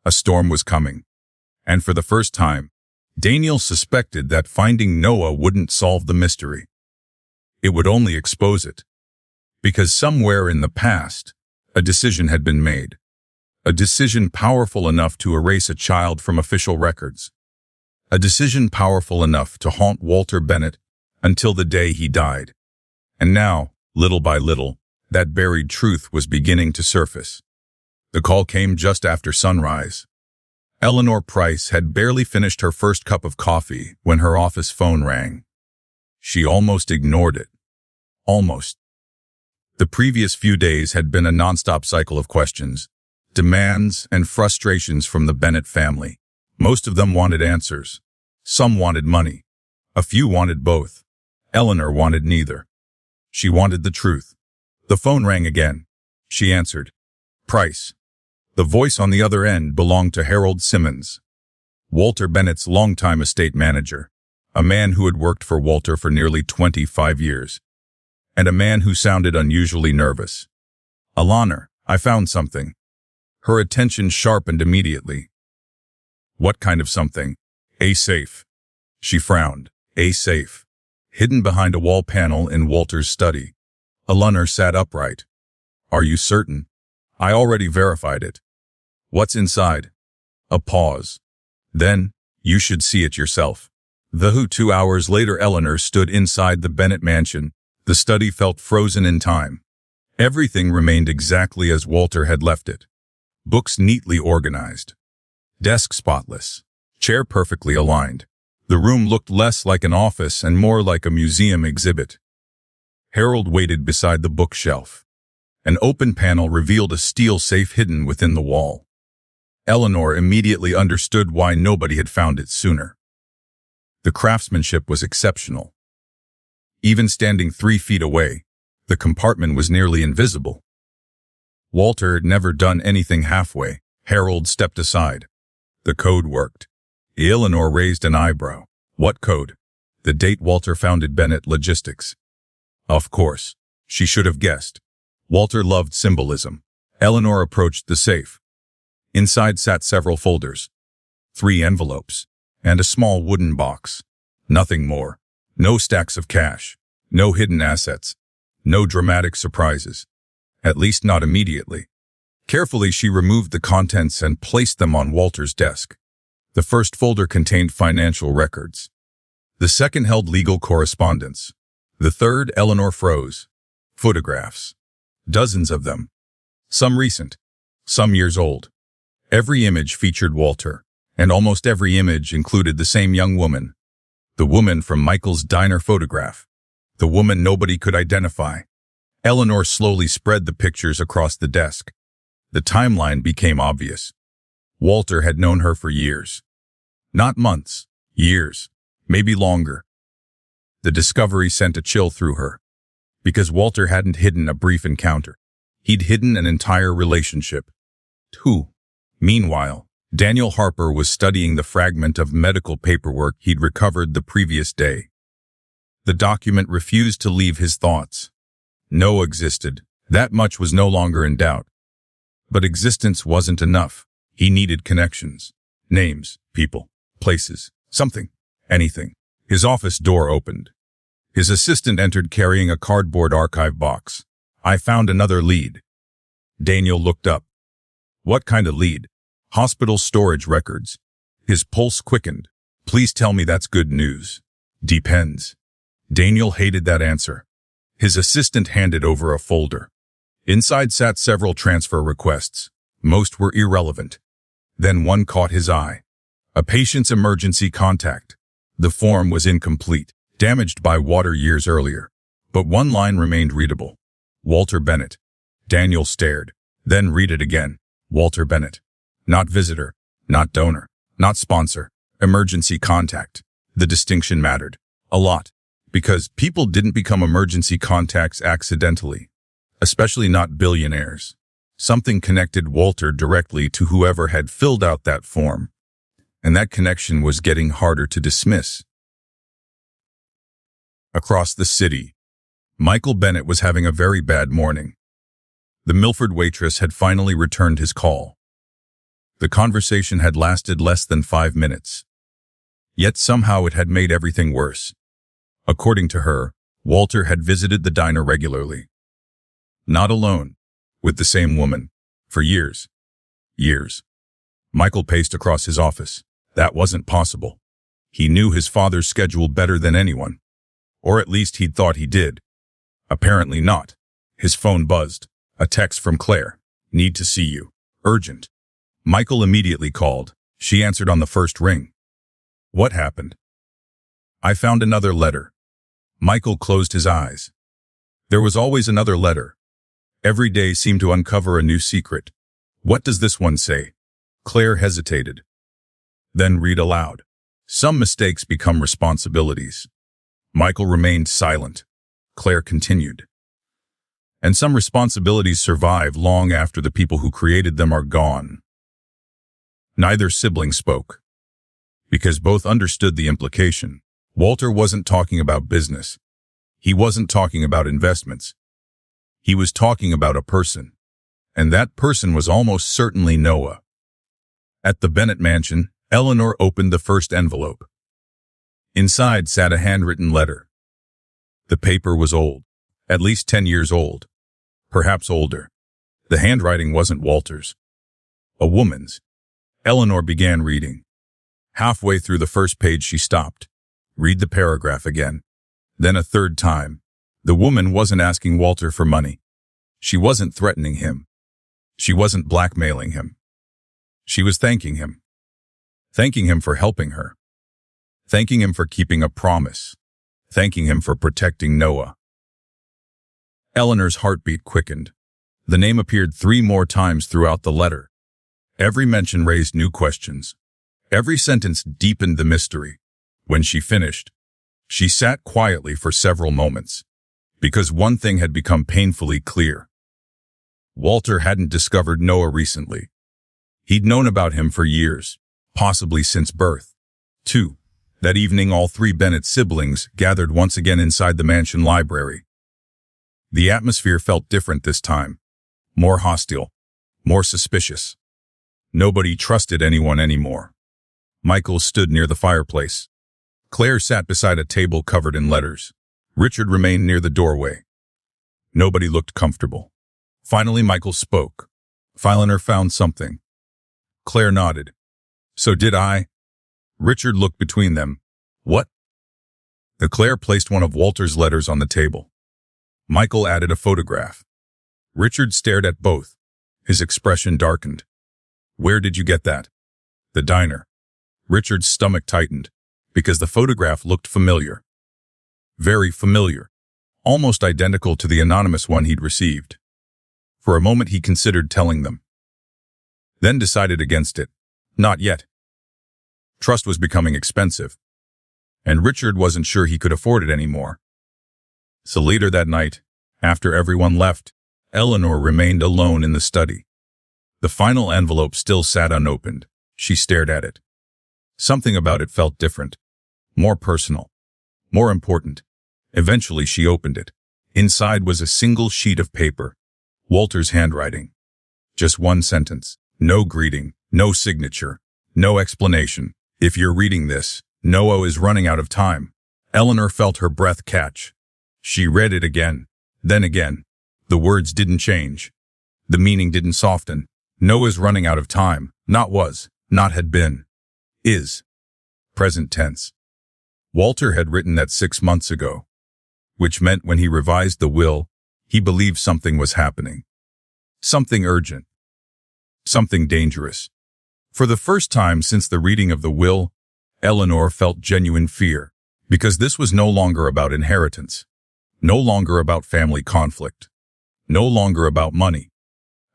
A storm was coming. And for the first time, Daniel suspected that finding Noah wouldn't solve the mystery. It would only expose it. Because somewhere in the past, a decision had been made. A decision powerful enough to erase a child from official records. A decision powerful enough to haunt Walter Bennett until the day he died. And now, little by little, that buried truth was beginning to surface. The call came just after sunrise. Eleanor Price had barely finished her first cup of coffee when her office phone rang. She almost ignored it. Almost. The previous few days had been a nonstop cycle of questions, demands, and frustrations from the Bennett family. Most of them wanted answers. Some wanted money. A few wanted both. Eleanor wanted neither. She wanted the truth. The phone rang again. She answered. Price. The voice on the other end belonged to Harold Simmons, Walter Bennett's longtime estate manager, a man who had worked for Walter for nearly 25 years, and a man who sounded unusually nervous. Eleanor, I found something. Her attention sharpened immediately. What kind of something? A safe. She frowned. A safe. Hidden behind a wall panel in Walter's study. Eleanor sat upright. Are you certain? I already verified it. What's inside? A pause. Then, you should see it yourself. 2 hours later, Eleanor stood inside the Bennett mansion. The study felt frozen in time. Everything remained exactly as Walter had left it. Books neatly organized. Desk spotless. Chair perfectly aligned. The room looked less like an office and more like a museum exhibit. Harold waited beside the bookshelf. An open panel revealed a steel safe hidden within the wall. Eleanor immediately understood why nobody had found it sooner. The craftsmanship was exceptional. Even standing 3 feet away, the compartment was nearly invisible. Walter had never done anything halfway. Harold stepped aside. The code worked. Eleanor raised an eyebrow. What code? The date Walter founded Bennett Logistics. Of course, she should have guessed. Walter loved symbolism. Eleanor approached the safe. Inside sat several folders, 3 envelopes, and a small wooden box. Nothing more. No stacks of cash. No hidden assets. No dramatic surprises. At least not immediately. Carefully, she removed the contents and placed them on Walter's desk. The first folder contained financial records. The second held legal correspondence. The third, Eleanor froze. Photographs. Dozens of them. Some recent. Some years old. Every image featured Walter, and almost every image included the same young woman. The woman from Michael's diner photograph. The woman nobody could identify. Eleanor slowly spread the pictures across the desk. The timeline became obvious. Walter had known her for years. Not months, years, maybe longer. The discovery sent a chill through her. Because Walter hadn't hidden a brief encounter. He'd hidden an entire relationship. 2. Meanwhile, Daniel Harper was studying the fragment of medical paperwork he'd recovered the previous day. The document refused to leave his thoughts. No existed. That much was no longer in doubt. But existence wasn't enough. He needed connections. Names, people, places, something, anything. His office door opened. His assistant entered carrying a cardboard archive box. I found another lead. Daniel looked up. What kind of lead? Hospital storage records. His pulse quickened. Please tell me that's good news. Depends. Daniel hated that answer. His assistant handed over a folder. Inside sat several transfer requests. Most were irrelevant. Then one caught his eye. A patient's emergency contact. The form was incomplete, damaged by water years earlier. But one line remained readable. Walter Bennett. Daniel stared. Then read it again. Walter Bennett. Not visitor, not donor, not sponsor, emergency contact. The distinction mattered. A lot. Because people didn't become emergency contacts accidentally. Especially not billionaires. Something connected Walter directly to whoever had filled out that form. And that connection was getting harder to dismiss. Across the city, Michael Bennett was having a very bad morning. The Milford waitress had finally returned his call. The conversation had lasted less than 5 minutes. Yet somehow it had made everything worse. According to her, Walter had visited the diner regularly. Not alone, with the same woman, for years. Years. Michael paced across his office. That wasn't possible. He knew his father's schedule better than anyone. Or at least he'd thought he did. Apparently not. His phone buzzed. A text from Claire. Need to see you. Urgent. Michael immediately called. She answered on the first ring. What happened? I found another letter. Michael closed his eyes. There was always another letter. Every day seemed to uncover a new secret. What does this one say? Claire hesitated. Then read aloud. Some mistakes become responsibilities. Michael remained silent. Claire continued. And some responsibilities survive long after the people who created them are gone. Neither sibling spoke. Because both understood the implication. Walter wasn't talking about business. He wasn't talking about investments. He was talking about a person. And that person was almost certainly Noah. At the Bennett mansion, Eleanor opened the first envelope. Inside sat a handwritten letter. The paper was old, at least 10 years old, perhaps older. The handwriting wasn't Walter's. A woman's. Eleanor began reading. Halfway through the first page she stopped. Read the paragraph again. Then a third time. The woman wasn't asking Walter for money. She wasn't threatening him. She wasn't blackmailing him. She was thanking him. Thanking him for helping her. Thanking him for keeping a promise. Thanking him for protecting Noah. Eleanor's heartbeat quickened. The name appeared 3 more times throughout the letter. Every mention raised new questions. Every sentence deepened the mystery. When she finished, she sat quietly for several moments. Because one thing had become painfully clear. Walter hadn't discovered Noah recently. He'd known about him for years, possibly since birth. 2. That evening all 3 Bennett siblings gathered once again inside the mansion library. The atmosphere felt different this time. More hostile. More suspicious. Nobody trusted anyone anymore. Michael stood near the fireplace. Claire sat beside a table covered in letters. Richard remained near the doorway. Nobody looked comfortable. Finally, Michael spoke. Eleanor found something. Claire nodded. So did I. Richard looked between them. What? Claire placed one of Walter's letters on the table. Michael added a photograph. Richard stared at both. His expression darkened. Where did you get that? The diner. Richard's stomach tightened, because the photograph looked familiar. Very familiar. Almost identical to the anonymous one he'd received. For a moment he considered telling them. Then decided against it. Not yet. Trust was becoming expensive. And Richard wasn't sure he could afford it anymore. So later that night, after everyone left, Eleanor remained alone in the study. The final envelope still sat unopened. She stared at it. Something about it felt different. More personal. More important. Eventually she opened it. Inside was a single sheet of paper. Walter's handwriting. Just one sentence. No greeting. No signature. No explanation. If you're reading this, Noah is running out of time. Eleanor felt her breath catch. She read it again. Then again. The words didn't change. The meaning didn't soften. Noah's running out of time. Not was. Not had been. Is. Present tense. Walter had written that 6 months ago. Which meant when he revised the will, he believed something was happening. Something urgent. Something dangerous. For the first time since the reading of the will, Eleanor felt genuine fear, because this was no longer about inheritance. No longer about family conflict. No longer about money.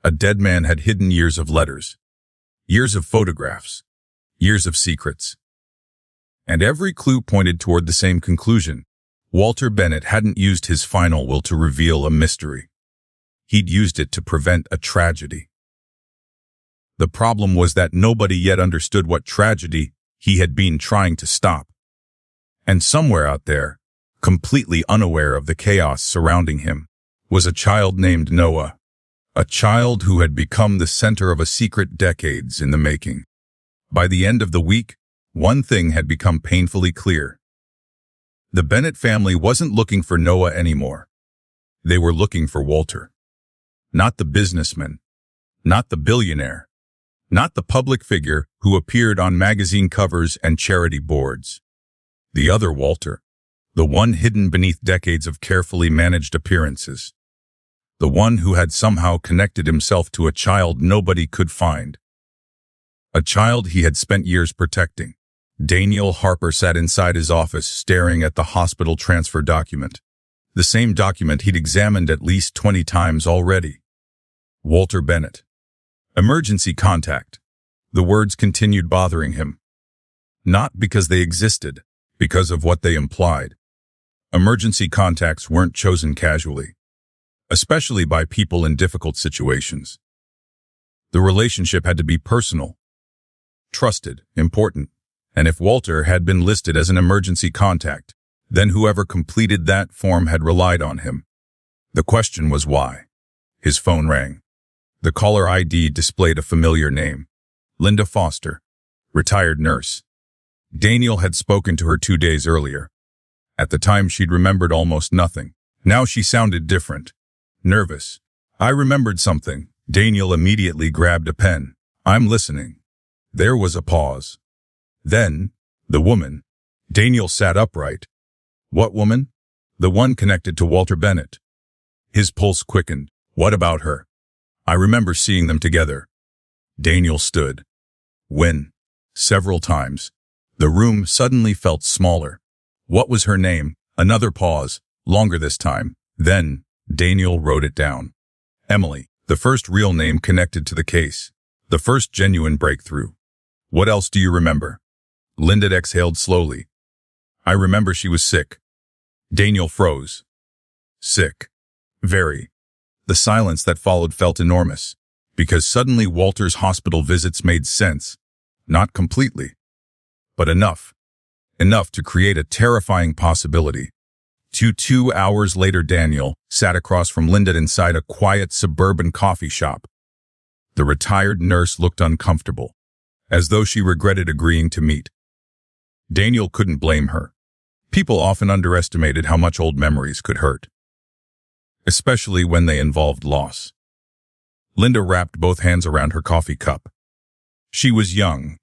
A dead man had hidden years of letters. Years of photographs. Years of secrets. And every clue pointed toward the same conclusion. Walter Bennett hadn't used his final will to reveal a mystery. He'd used it to prevent a tragedy. The problem was that nobody yet understood what tragedy he had been trying to stop. And somewhere out there, completely unaware of the chaos surrounding him, was a child named Noah. A child who had become the center of a secret decades in the making. By the end of the week, one thing had become painfully clear. The Bennett family wasn't looking for Noah anymore. They were looking for Walter. Not the businessman, not the billionaire, not the public figure who appeared on magazine covers and charity boards. The other Walter, the one hidden beneath decades of carefully managed appearances. The one who had somehow connected himself to a child nobody could find. A child he had spent years protecting. Daniel Harper sat inside his office staring at the hospital transfer document. The same document he'd examined at least 20 times already. Walter Bennett. Emergency contact. The words continued bothering him. Not because they existed, because of what they implied. Emergency contacts weren't chosen casually, especially by people in difficult situations. The relationship had to be personal, trusted, important, and if Walter had been listed as an emergency contact, then whoever completed that form had relied on him. The question was why. His phone rang. The caller ID displayed a familiar name. Linda Foster, retired nurse. Daniel had spoken to her 2 days earlier. At the time she'd remembered almost nothing. Now she sounded different. Nervous. I remembered something. Daniel immediately grabbed a pen. I'm listening. There was a pause. Then, the woman. Daniel sat upright. What woman? The one connected to Walter Bennett. His pulse quickened. What about her? I remember seeing them together. Daniel stood. When? Several times. The room suddenly felt smaller. What was her name? Another pause, longer this time. Then, Daniel wrote it down. Emily, the first real name connected to the case. The first genuine breakthrough. What else do you remember? Linda exhaled slowly. I remember she was sick. Daniel froze. Sick. Very. The silence that followed felt enormous, because suddenly Walter's hospital visits made sense. Not completely, but enough. Enough to create a terrifying possibility. 2 hours later, Daniel sat across from Linda inside a quiet suburban coffee shop. The retired nurse looked uncomfortable, as though she regretted agreeing to meet. Daniel couldn't blame her. People often underestimated how much old memories could hurt, especially when they involved loss. Linda wrapped both hands around her coffee cup. She was young.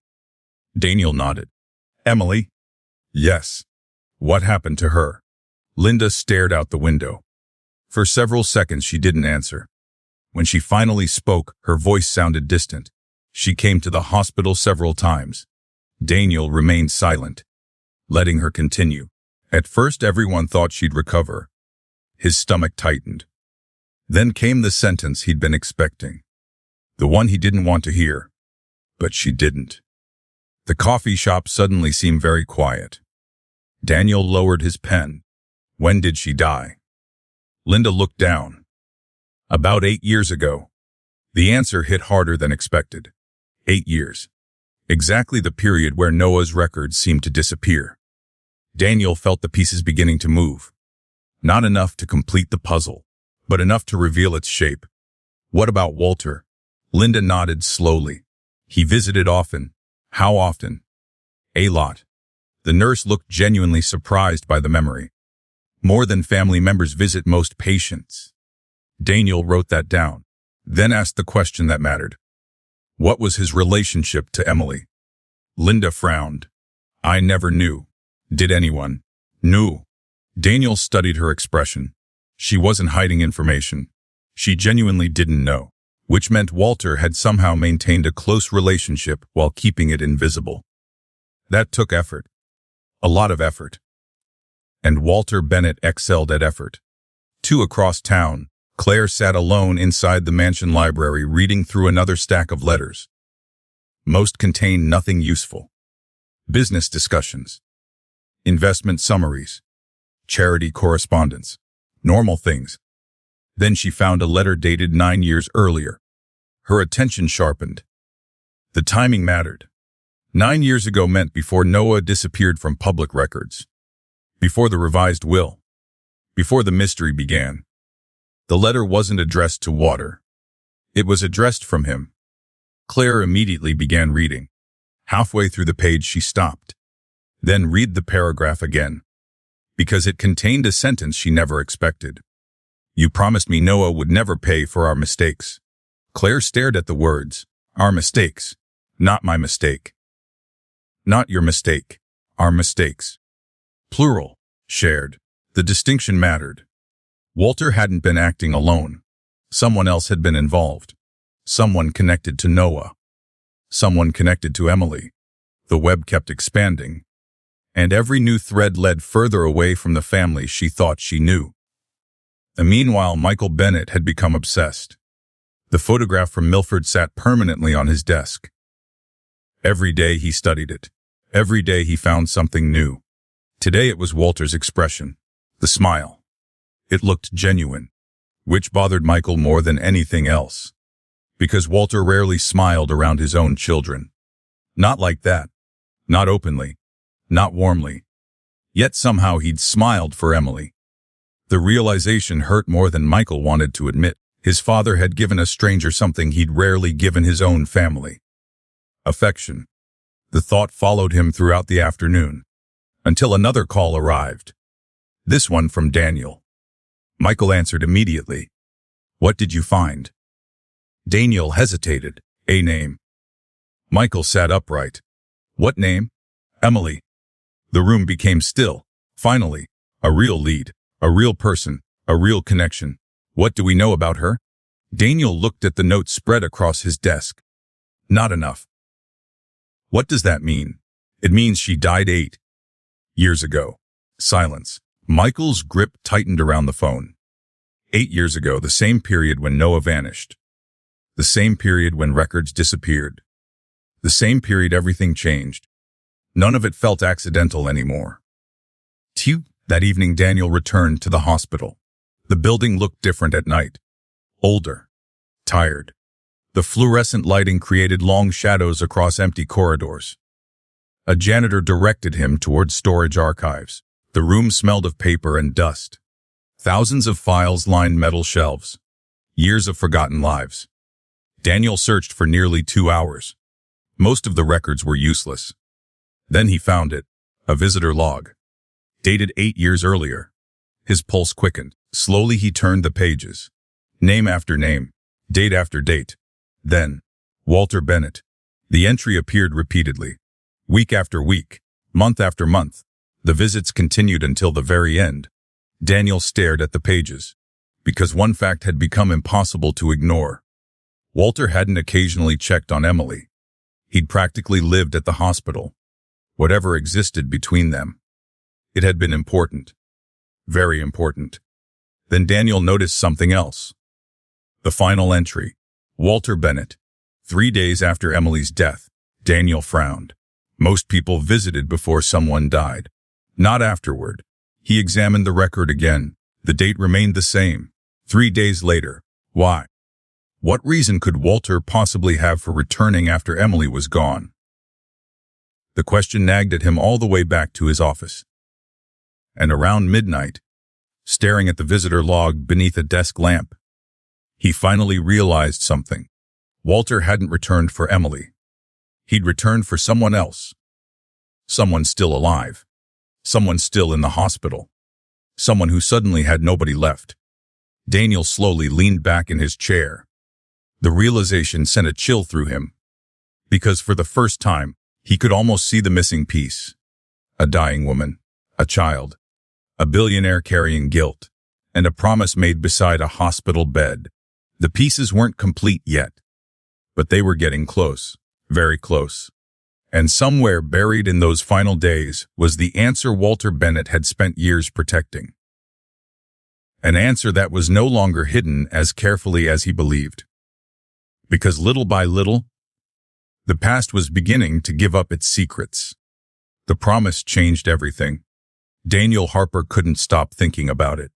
Daniel nodded. Emily? Yes. What happened to her? Linda stared out the window. For several seconds she didn't answer. When she finally spoke, her voice sounded distant. She came to the hospital several times. Daniel remained silent, letting her continue. At first everyone thought she'd recover. His stomach tightened. Then came the sentence he'd been expecting. The one he didn't want to hear. But she didn't. The coffee shop suddenly seemed very quiet. Daniel lowered his pen. When did she die? Linda looked down. About 8 years ago. The answer hit harder than expected. 8 years. Exactly the period where Noah's records seemed to disappear. Daniel felt the pieces beginning to move. Not enough to complete the puzzle, but enough to reveal its shape. What about Walter? Linda nodded slowly. He visited often. How often? A lot. The nurse looked genuinely surprised by the memory. More than family members visit most patients. Daniel wrote that down, then asked the question that mattered. What was his relationship to Emily? Linda frowned. I never knew. Did anyone? Knew. Daniel studied her expression. She wasn't hiding information. She genuinely didn't know, which meant Walter had somehow maintained a close relationship while keeping it invisible. That took effort. A lot of effort. And Walter Bennett excelled at effort. 2 across town, Claire sat alone inside the mansion library reading through another stack of letters. Most contained nothing useful. Business discussions. Investment summaries. Charity correspondence. Normal things. Then she found a letter dated 9 years earlier. Her attention sharpened. The timing mattered. 9 years ago meant before Noah disappeared from public records. Before the revised will. Before the mystery began. The letter wasn't addressed to Walter. It was addressed from him. Claire immediately began reading. Halfway through the page she stopped. Then read the paragraph again. because it contained a sentence she never expected. "You promised me Noah would never pay for our mistakes." Claire stared at the words. "Our mistakes. Not my mistake. Not your mistake. Our mistakes." Plural. Shared. The distinction mattered. Walter hadn't been acting alone. Someone else had been involved. Someone connected to Noah. Someone connected to Emily. The web kept expanding, and every new thread led further away from the family she thought she knew. And meanwhile, Michael Bennett had become obsessed. The photograph from Milford sat permanently on his desk. Every day he studied it. Every day he found something new. Today it was Walter's expression, the smile. It looked genuine, which bothered Michael more than anything else, because Walter rarely smiled around his own children. Not like that. Not openly. Not warmly. Yet somehow he'd smiled for Emily. The realization hurt more than Michael wanted to admit. His father had given a stranger something he'd rarely given his own family. Affection. The thought followed him throughout the afternoon, until another call arrived. This one from Daniel. Michael answered immediately. "What did you find?" Daniel hesitated. "A name." Michael sat upright. "What name?" "Emily." The room became still. Finally, a real lead, a real person, a real connection. "What do we know about her?" Daniel looked at the note spread across his desk. "Not enough." "What does that mean?" "It means she died 8 years ago." Silence. Michael's grip tightened around the phone. 8 years ago, the same period when Noah vanished. The same period when records disappeared. The same period everything changed. None of it felt accidental anymore. That evening Daniel returned to the hospital. The building looked different at night. Older. Tired. The fluorescent lighting created long shadows across empty corridors. A janitor directed him toward storage archives. The room smelled of paper and dust. Thousands of files lined metal shelves. Years of forgotten lives. Daniel searched for nearly 2 hours. Most of the records were useless. Then he found it. A visitor log. Dated 8 years earlier. His pulse quickened. Slowly he turned the pages. Name after name. Date after date. Then, Walter Bennett. The entry appeared repeatedly. Week after week. Month after month. The visits continued until the very end. Daniel stared at the pages, because one fact had become impossible to ignore. Walter hadn't occasionally checked on Emily. He'd practically lived at the hospital. Whatever existed between them, it had been important. Very important. Then Daniel noticed something else. The final entry. Walter Bennett. 3 days after Emily's death. Daniel frowned. Most people visited before someone died. Not afterward. He examined the record again. The date remained the same. 3 days later. Why? What reason could Walter possibly have for returning after Emily was gone? The question nagged at him all the way back to his office. And around midnight, staring at the visitor log beneath a desk lamp, he finally realized something. Walter hadn't returned for Emily. He'd returned for someone else. Someone still alive. Someone still in the hospital. Someone who suddenly had nobody left. Daniel slowly leaned back in his chair. The realization sent a chill through him, because for the first time, he could almost see the missing piece. A dying woman, a child, a billionaire carrying guilt, and a promise made beside a hospital bed. The pieces weren't complete yet, but they were getting close, very close. And somewhere buried in those final days was the answer Walter Bennett had spent years protecting. An answer that was no longer hidden as carefully as he believed. Because little by little, the past was beginning to give up its secrets. The promise changed everything. Daniel Harper couldn't stop thinking about it.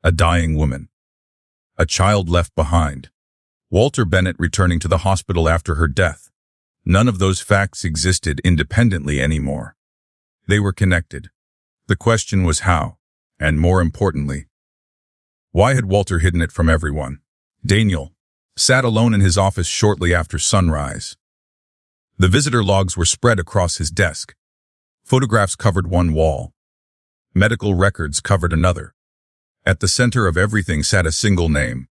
A dying woman. A child left behind. Walter Bennett returning to the hospital after her death. None of those facts existed independently anymore. They were connected. The question was how, and more importantly, why had Walter hidden it from everyone? Daniel sat alone in his office shortly after sunrise. The visitor logs were spread across his desk. Photographs covered one wall. Medical records covered another. At the center of everything sat a single name.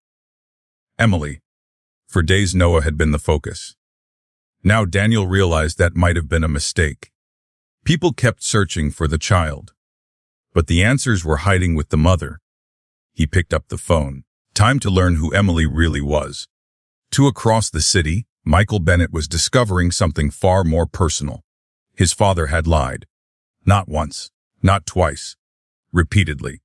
Emily. For days Noah had been the focus. Now Daniel realized that might have been a mistake. People kept searching for the child. But the answers were hiding with the mother. He picked up the phone. Time to learn who Emily really was. Across the city, Michael Bennett was discovering something far more personal. His father had lied. Not once, not twice. Repeatedly.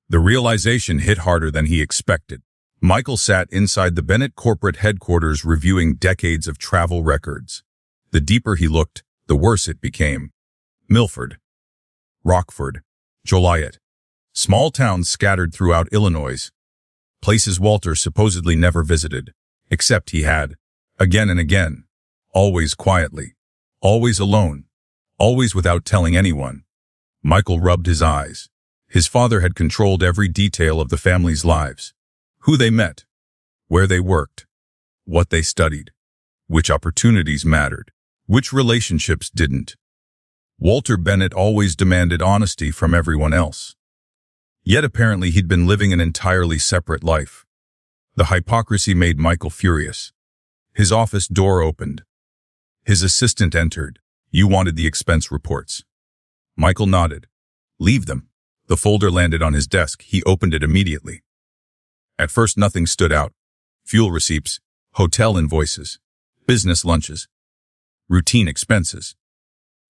The realization hit harder than he expected. Michael sat inside the Bennett corporate headquarters reviewing decades of travel records. The deeper he looked, the worse it became. Milford, Rockford, Joliet. Small towns scattered throughout Illinois. Places Walter supposedly never visited, except he had. Again and again. Always quietly. Always alone. Always without telling anyone. Michael rubbed his eyes. His father had controlled every detail of the family's lives. Who they met. Where they worked. What they studied. Which opportunities mattered. Which relationships didn't. Walter Bennett always demanded honesty from everyone else. Yet apparently he'd been living an entirely separate life. The hypocrisy made Michael furious. His office door opened. His assistant entered. "You wanted the expense reports." Michael nodded. "Leave them." The folder landed on his desk. He opened it immediately. At first nothing stood out. Fuel receipts, hotel invoices, business lunches, routine expenses.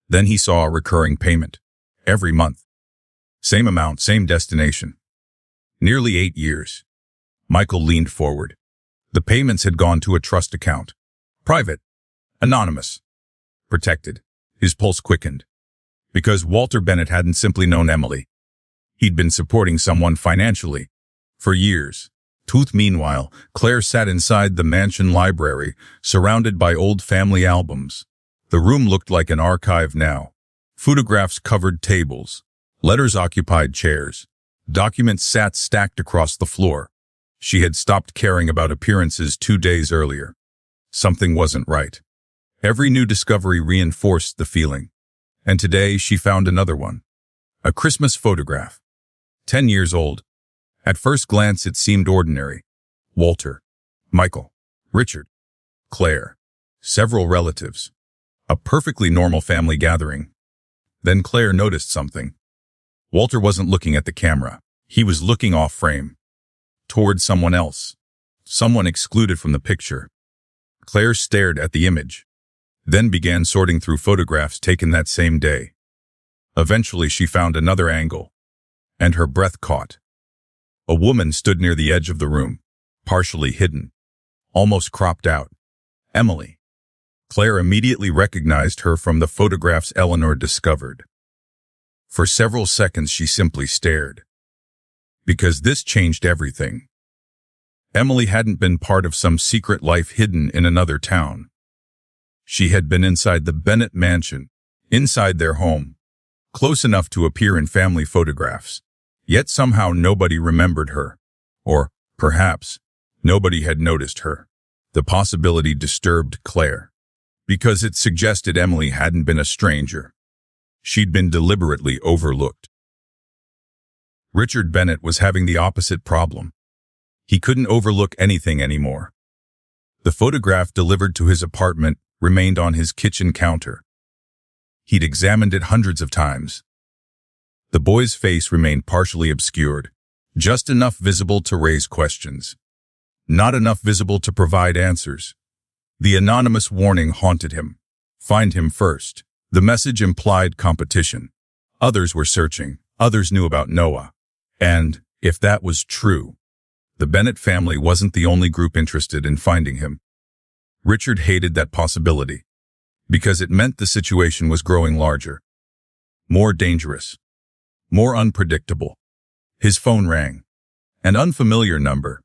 Then he saw a recurring payment. Every month. Same amount, same destination. Nearly 8 years. Michael leaned forward. The payments had gone to a trust account. Private. Anonymous. Protected. His pulse quickened. Because Walter Bennett hadn't simply known Emily. He'd been supporting someone financially. For years. Meanwhile, Claire sat inside the mansion library, surrounded by old family albums. The room looked like an archive now. Photographs covered tables. Letters occupied chairs. Documents sat stacked across the floor. She had stopped caring about appearances 2 days earlier. Something wasn't right. Every new discovery reinforced the feeling. And today she found another one. A Christmas photograph. 10 years old. At first glance it seemed ordinary. Walter. Michael. Richard. Claire. Several relatives. A perfectly normal family gathering. Then Claire noticed something. Walter wasn't looking at the camera. He was looking off frame. Toward someone else. Someone excluded from the picture. Claire stared at the image. Then began sorting through photographs taken that same day. Eventually she found another angle. And her breath caught. A woman stood near the edge of the room. Partially hidden. Almost cropped out. Emily. Claire immediately recognized her from the photographs Eleanor discovered. For several seconds she simply stared. Because this changed everything. Emily hadn't been part of some secret life hidden in another town. She had been inside the Bennett mansion, inside their home, close enough to appear in family photographs. Yet somehow nobody remembered her. Or, perhaps, nobody had noticed her. The possibility disturbed Claire. Because it suggested Emily hadn't been a stranger. She'd been deliberately overlooked. Richard Bennett was having the opposite problem. He couldn't overlook anything anymore. The photograph delivered to his apartment remained on his kitchen counter. He'd examined it hundreds of times. The boy's face remained partially obscured, just enough visible to raise questions. Not enough visible to provide answers. The anonymous warning haunted him. Find him first. The message implied competition. Others were searching. Others knew about Noah. And, if that was true, the Bennett family wasn't the only group interested in finding him. Richard hated that possibility. Because it meant the situation was growing larger. More dangerous. More unpredictable. His phone rang. An unfamiliar number.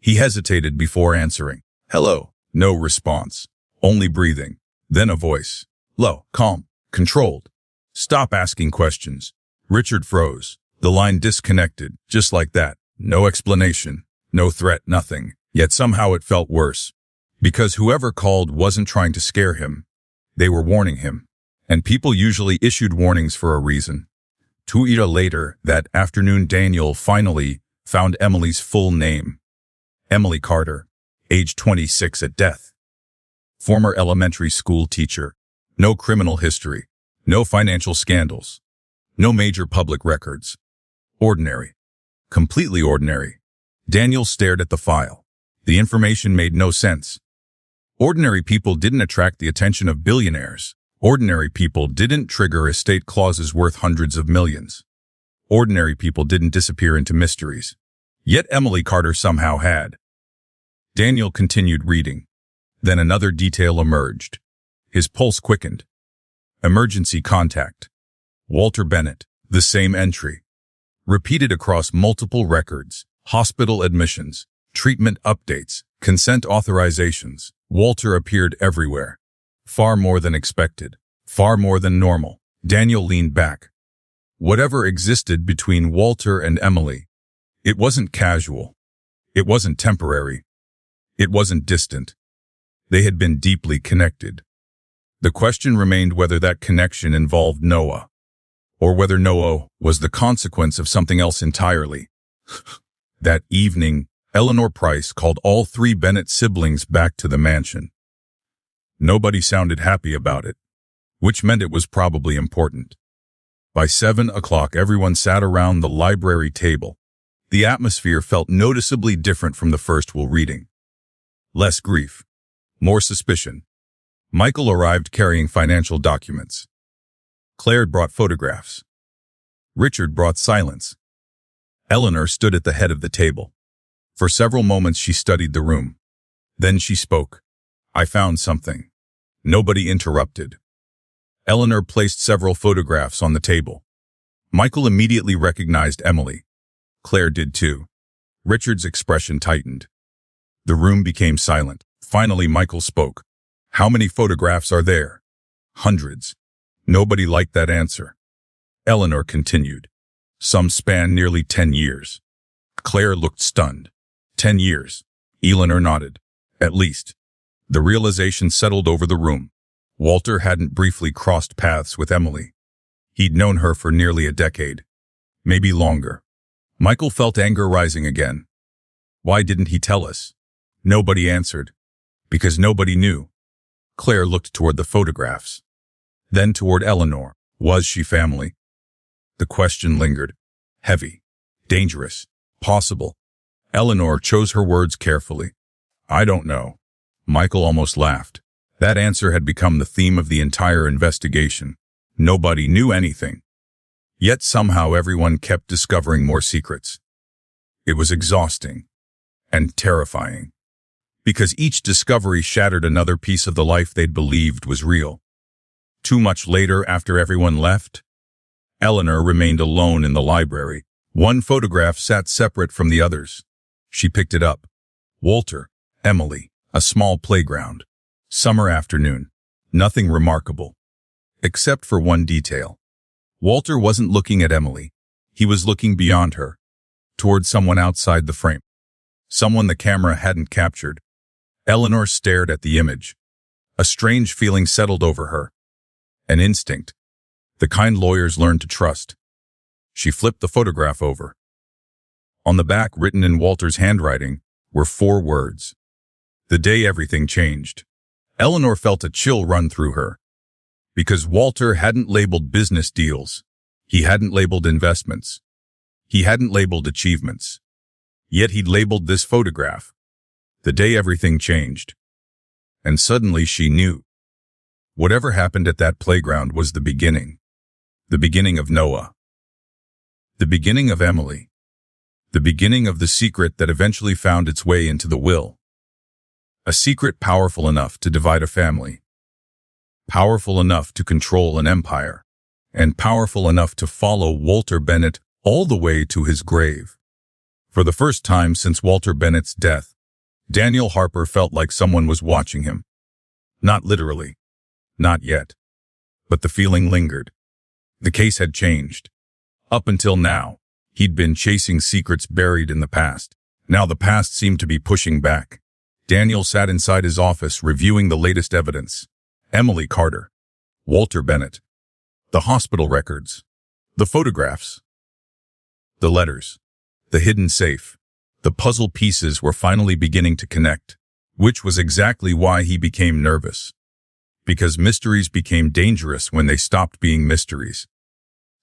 He hesitated before answering. Hello. No response. Only breathing. Then a voice. Low, calm, controlled. Stop asking questions. Richard froze. The line disconnected, just like that. No explanation. No threat, nothing. Yet somehow it felt worse. Because whoever called wasn't trying to scare him. They were warning him. And people usually issued warnings for a reason. 2 years later, that afternoon, Daniel finally found Emily's full name. Emily Carter, age 26 at death. Former elementary school teacher. No criminal history. No financial scandals. No major public records. Ordinary. Completely ordinary. Daniel stared at the file. The information made no sense. Ordinary people didn't attract the attention of billionaires. Ordinary people didn't trigger estate clauses worth hundreds of millions. Ordinary people didn't disappear into mysteries. Yet Emily Carter somehow had. Daniel continued reading. Then another detail emerged. His pulse quickened. Emergency contact. Walter Bennett. The same entry. Repeated across multiple records, hospital admissions, treatment updates, consent authorizations. Walter appeared everywhere. Far more than expected. Far more than normal. Daniel leaned back. Whatever existed between Walter and Emily, it wasn't casual. It wasn't temporary. It wasn't distant. They had been deeply connected. The question remained whether that connection involved Noah, or whether Noah was the consequence of something else entirely. That evening, Eleanor Price called all 3 Bennett siblings back to the mansion. Nobody sounded happy about it, which meant it was probably important. By 7 o'clock, everyone sat around the library table. The atmosphere felt noticeably different from the first reading. Less grief. More suspicion. Michael arrived carrying financial documents. Claire brought photographs. Richard brought silence. Eleanor stood at the head of the table. For several moments she studied the room. Then she spoke. I found something. Nobody interrupted. Eleanor placed several photographs on the table. Michael immediately recognized Emily. Claire did too. Richard's expression tightened. The room became silent. Finally, Michael spoke. How many photographs are there? Hundreds. Nobody liked that answer. Eleanor continued. Some span nearly 10 years. Claire looked stunned. 10 years. Eleanor nodded. At least. The realization settled over the room. Walter hadn't briefly crossed paths with Emily. He'd known her for nearly a decade. Maybe longer. Michael felt anger rising again. Why didn't he tell us? Nobody answered. Because nobody knew. Claire looked toward the photographs. Then toward Eleanor. Was she family? The question lingered. Heavy. Dangerous. Possible. Eleanor chose her words carefully. I don't know. Michael almost laughed. That answer had become the theme of the entire investigation. Nobody knew anything. Yet somehow everyone kept discovering more secrets. It was exhausting and terrifying, because each discovery shattered another piece of the life they'd believed was real. Too much later, after everyone left, Eleanor remained alone in the library. One photograph sat separate from the others. She picked it up. Walter, Emily, a small playground. Summer afternoon. Nothing remarkable. Except for one detail. Walter wasn't looking at Emily. He was looking beyond her, toward someone outside the frame. Someone the camera hadn't captured. Eleanor stared at the image. A strange feeling settled over her. An instinct. The kind lawyers learn to trust. She flipped the photograph over. On the back, written in Walter's handwriting, were 4 words. The day everything changed. Eleanor felt a chill run through her. Because Walter hadn't labeled business deals. He hadn't labeled investments. He hadn't labeled achievements. Yet he'd labeled this photograph. The day everything changed. And suddenly she knew. Whatever happened at that playground was the beginning. The beginning of Noah. The beginning of Emily. The beginning of the secret that eventually found its way into the will. A secret powerful enough to divide a family. Powerful enough to control an empire. And powerful enough to follow Walter Bennett all the way to his grave. For the first time since Walter Bennett's death, Daniel Harper felt like someone was watching him. Not literally. Not yet. But the feeling lingered. The case had changed. Up until now, he'd been chasing secrets buried in the past. Now the past seemed to be pushing back. Daniel sat inside his office reviewing the latest evidence. Emily Carter. Walter Bennett. The hospital records. The photographs, the letters, the hidden safe, the puzzle pieces were finally beginning to connect, which was exactly why he became nervous. Because mysteries became dangerous when they stopped being mysteries.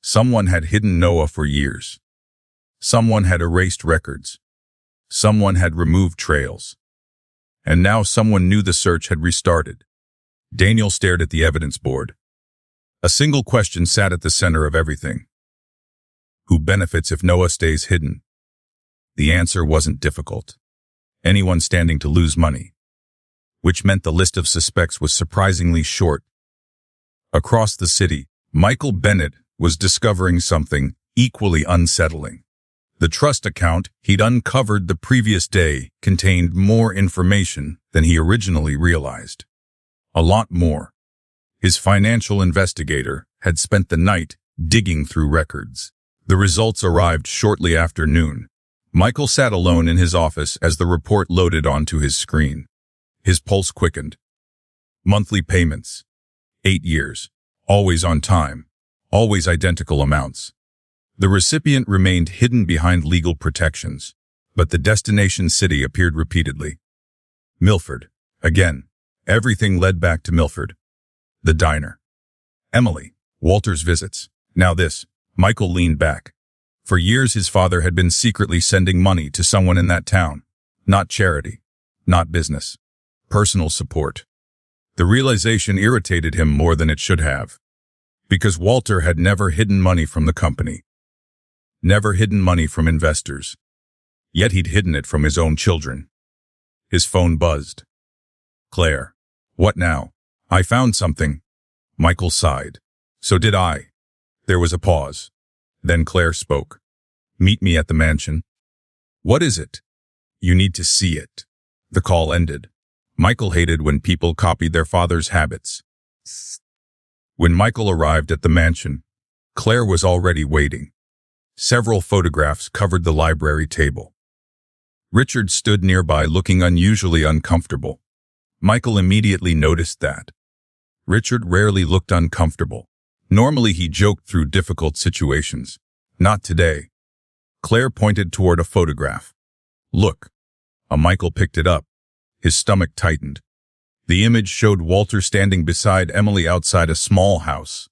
Someone had hidden Noah for years. Someone had erased records. Someone had removed trails. And now someone knew the search had restarted. Daniel stared at the evidence board. A single question sat at the center of everything. Who benefits if Noah stays hidden? The answer wasn't difficult. Anyone standing to lose money. Which meant the list of suspects was surprisingly short. Across the city, Michael Bennett was discovering something equally unsettling. The trust account he'd uncovered the previous day contained more information than he originally realized. A lot more. His financial investigator had spent the night digging through records. The results arrived shortly after noon. Michael sat alone in his office as the report loaded onto his screen. His pulse quickened. Monthly payments. 8 years. Always on time. Always identical amounts. The recipient remained hidden behind legal protections, but the destination city appeared repeatedly. Milford. Again. Everything led back to Milford. The diner. Emily. Walter's visits. Now this. Michael leaned back. For years his father had been secretly sending money to someone in that town. Not charity. Not business. Personal support. The realization irritated him more than it should have. Because Walter had never hidden money from the company. Never hidden money from investors. Yet he'd hidden it from his own children. His phone buzzed. Claire. What now? I found something. Michael sighed. So did I. There was a pause. Then Claire spoke. Meet me at the mansion. What is it? You need to see it. The call ended. Michael hated when people copied their father's habits. When Michael arrived at the mansion, Claire was already waiting. Several photographs covered the library table. Richard stood nearby looking unusually uncomfortable. Michael immediately noticed that. Richard rarely looked uncomfortable. Normally he joked through difficult situations. Not today. Claire pointed toward a photograph. Look. Michael picked it up. His stomach tightened. The image showed Walter standing beside Emily outside a small house.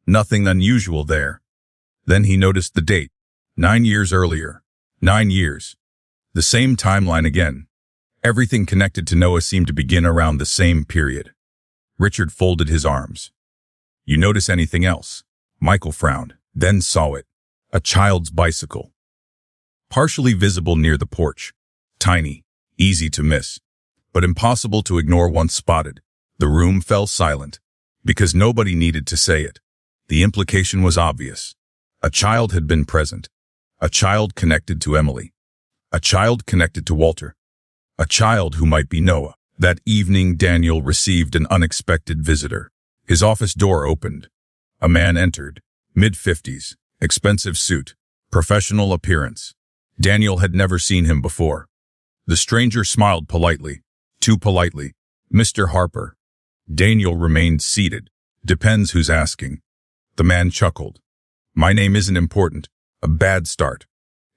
Nothing unusual there. Then he noticed the date. 9 years earlier. 9 years. The same timeline again. Everything connected to Noah seemed to begin around the same period. Richard folded his arms. You notice anything else? Michael frowned, then saw it. A child's bicycle. Partially visible near the porch. Tiny. Easy to miss. But impossible to ignore once spotted. The room fell silent. Because nobody needed to say it. The implication was obvious. A child had been present. A child connected to Emily. A child connected to Walter. A child who might be Noah. That evening, Daniel received an unexpected visitor. His office door opened. A man entered. Mid-50s. Expensive suit. Professional appearance. Daniel had never seen him before. The stranger smiled politely. Too politely. Mr. Harper. Daniel remained seated. Depends who's asking. The man chuckled. My name isn't important. A bad start.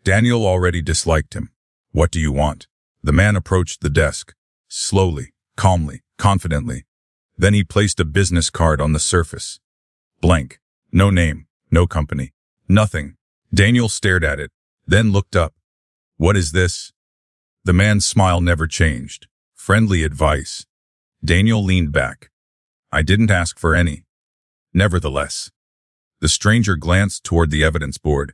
Daniel already disliked him. What do you want? The man approached the desk. Slowly, calmly, confidently. Then he placed a business card on the surface. Blank. No name, no company. Nothing. Daniel stared at it, then looked up. What is this? The man's smile never changed. Friendly advice. Daniel leaned back. I didn't ask for any. Nevertheless. The stranger glanced toward the evidence board.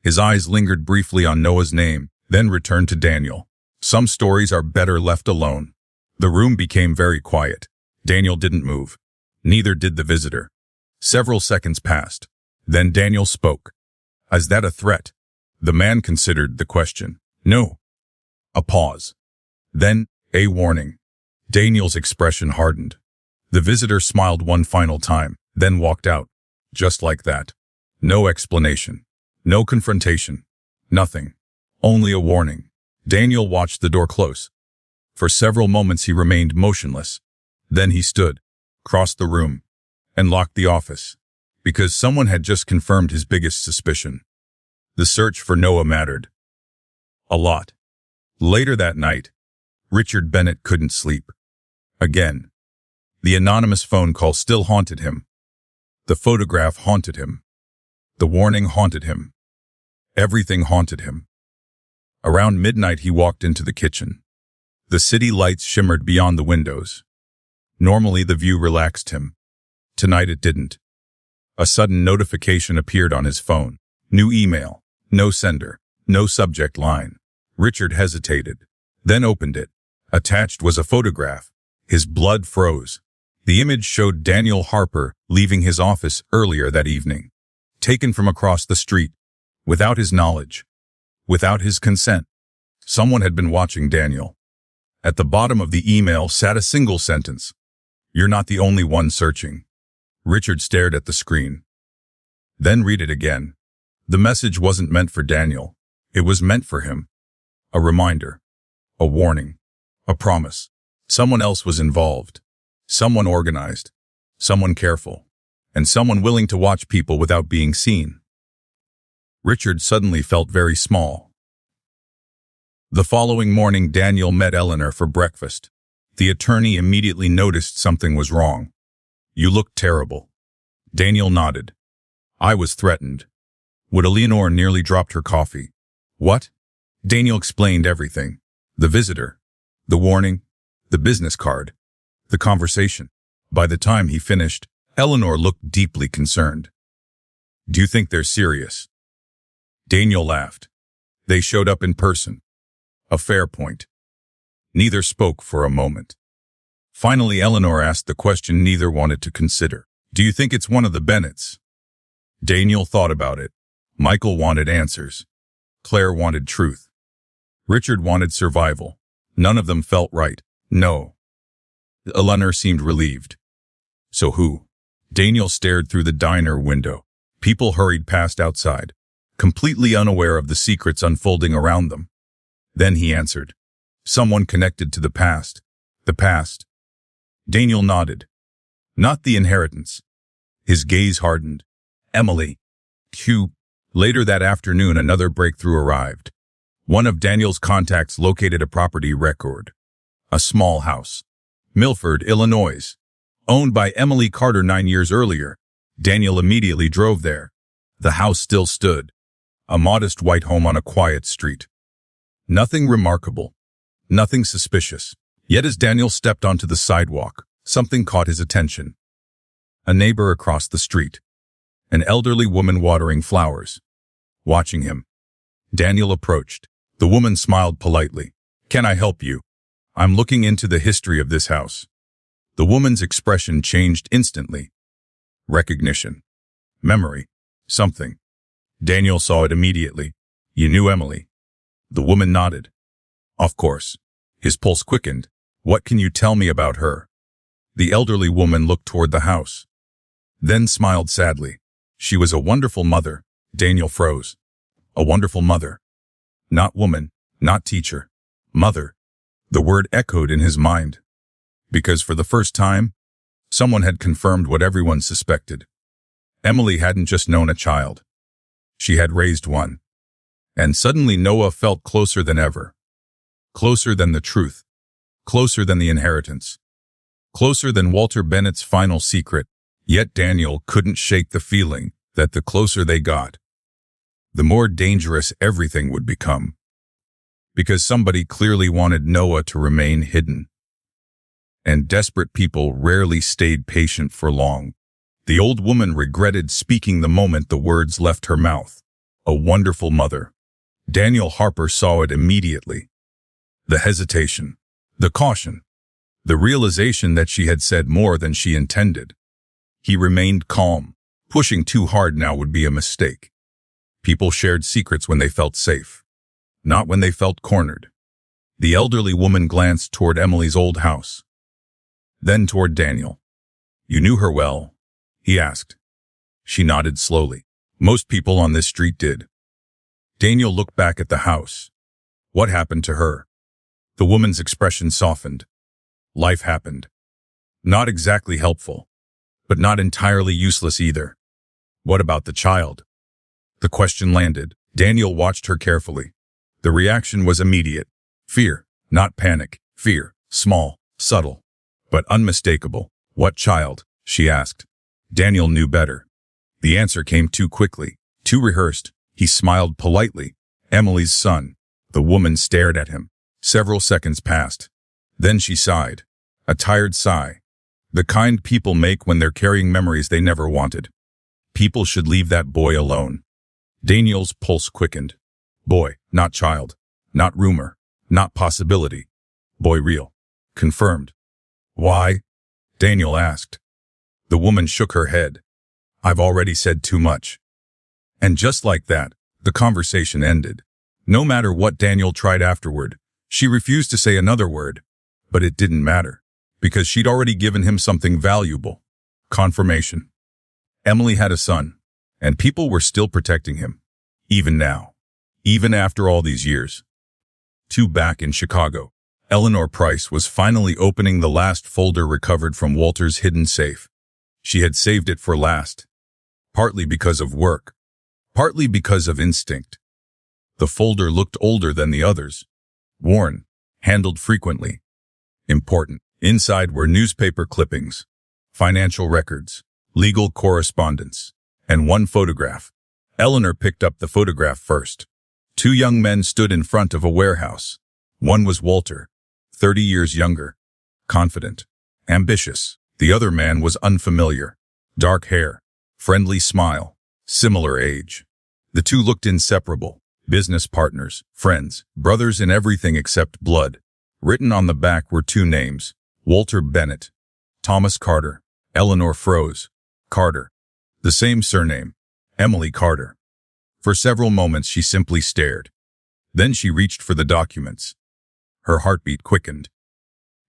His eyes lingered briefly on Noah's name, then returned to Daniel. Some stories are better left alone. The room became very quiet. Daniel didn't move. Neither did the visitor. Several seconds passed. Then Daniel spoke. Is that a threat? The man considered the question. No. A pause. Then, a warning. Daniel's expression hardened. The visitor smiled one final time, then walked out. Just like that. No explanation. No confrontation. Nothing. Only a warning. Daniel watched the door close. For several moments he remained motionless. Then he stood, crossed the room, and locked the office. Because someone had just confirmed his biggest suspicion. The search for Noah mattered. A lot. Later that night, Richard Bennett couldn't sleep. Again. The anonymous phone call still haunted him. The photograph haunted him. The warning haunted him. Everything haunted him. Around midnight he walked into the kitchen. The city lights shimmered beyond the windows. Normally the view relaxed him. Tonight it didn't. A sudden notification appeared on his phone. New email. No sender. No subject line. Richard hesitated, then opened it. Attached was a photograph. His blood froze. The image showed Daniel Harper leaving his office earlier that evening. Taken from across the street. Without his knowledge. Without his consent. Someone had been watching Daniel. At the bottom of the email sat a single sentence. "You're not the only one searching." Richard stared at the screen. Then read it again. The message wasn't meant for Daniel. It was meant for him. A reminder. A warning. A promise. Someone else was involved. Someone organized. Someone careful. And someone willing to watch people without being seen. Richard suddenly felt very small. The following morning, Daniel met Eleanor for breakfast. The attorney immediately noticed something was wrong. "You look terrible." Daniel nodded. "I was threatened." Would Eleanor nearly dropped her coffee. "What?" Daniel explained everything. The visitor. The warning. The business card. The conversation. By the time he finished, Eleanor looked deeply concerned. "Do you think they're serious?" Daniel laughed. "They showed up in person." A fair point. Neither spoke for a moment. Finally, Eleanor asked the question neither wanted to consider. "Do you think it's one of the Bennetts?" Daniel thought about it. Michael wanted answers. Claire wanted truth. Richard wanted survival. None of them felt right. No. Eleanor seemed relieved. "So who?" Daniel stared through the diner window. People hurried past outside, completely unaware of the secrets unfolding around them. Then he answered. "Someone connected to the past." "The past?" Daniel nodded. "Not the inheritance." His gaze hardened. "Emily." Q. Later that afternoon, another breakthrough arrived. One of Daniel's contacts located a property record. A small house. Milford, Illinois. Owned by Emily Carter 9 years earlier. Daniel immediately drove there. The house still stood. A modest white home on a quiet street. Nothing remarkable. Nothing suspicious. Yet as Daniel stepped onto the sidewalk, something caught his attention. A neighbor across the street. An elderly woman watering flowers. Watching him. Daniel approached. The woman smiled politely. "Can I help you? I'm looking into the history of this house." The woman's expression changed instantly. Recognition. Memory. Something. Daniel saw it immediately. "You knew Emily?" The woman nodded. "Of course." His pulse quickened. "What can you tell me about her?" The elderly woman looked toward the house. Then smiled sadly. "She was a wonderful mother." Daniel froze. A wonderful mother. Not woman, not teacher. Mother. The word echoed in his mind. Because for the first time, someone had confirmed what everyone suspected. Emily hadn't just known a child. She had raised one. And suddenly Noah felt closer than ever. Closer than the truth. Closer than the inheritance. Closer than Walter Bennett's final secret. Yet Daniel couldn't shake the feeling that the closer they got, the more dangerous everything would become. Because somebody clearly wanted Noah to remain hidden. And desperate people rarely stayed patient for long. The old woman regretted speaking the moment the words left her mouth. A wonderful mother. Daniel Harper saw it immediately. The hesitation. The caution. The realization that she had said more than she intended. He remained calm. Pushing too hard now would be a mistake. People shared secrets when they felt safe. Not when they felt cornered. The elderly woman glanced toward Emily's old house. Then toward Daniel. "You knew her well?" he asked. She nodded slowly. "Most people on this street did." Daniel looked back at the house. What happened to her? The woman's expression softened. Life happened. Not exactly helpful, but not entirely useless either. What about the child? The question landed. Daniel watched her carefully. The reaction was immediate. Fear, not panic. Fear, small, subtle, but unmistakable. What child? She asked. Daniel knew better. The answer came too quickly, too rehearsed. He smiled politely. Emily's son. The woman stared at him. Several seconds passed. Then she sighed. A tired sigh. The kind people make when they're carrying memories they never wanted. People should leave that boy alone. Daniel's pulse quickened. Boy, not child. Not rumor. Not possibility. Boy real. Confirmed. Why? Daniel asked. The woman shook her head. I've already said too much. And just like that, the conversation ended. No matter what Daniel tried afterward, she refused to say another word. But it didn't matter, because she'd already given him something valuable. Confirmation. Emily had a son, and people were still protecting him. Even now. Even after all these years. Back in Chicago, Eleanor Price was finally opening the last folder recovered from Walter's hidden safe. She had saved it for last. Partly because of work. Partly because of instinct. The folder looked older than the others. Worn. Handled frequently. Important. Inside were newspaper clippings, financial records, legal correspondence, and one photograph. Eleanor picked up the photograph first. Two young men stood in front of a warehouse. One was Walter, 30 years younger, confident, ambitious. The other man was unfamiliar, dark hair, friendly smile, similar age. The two looked inseparable, business partners, friends, brothers in everything except blood. Written on the back were two names, Walter Bennett, Thomas Carter. Eleanor froze. Carter. The same surname, Emily Carter. For several moments she simply stared. Then she reached for the documents. Her heartbeat quickened.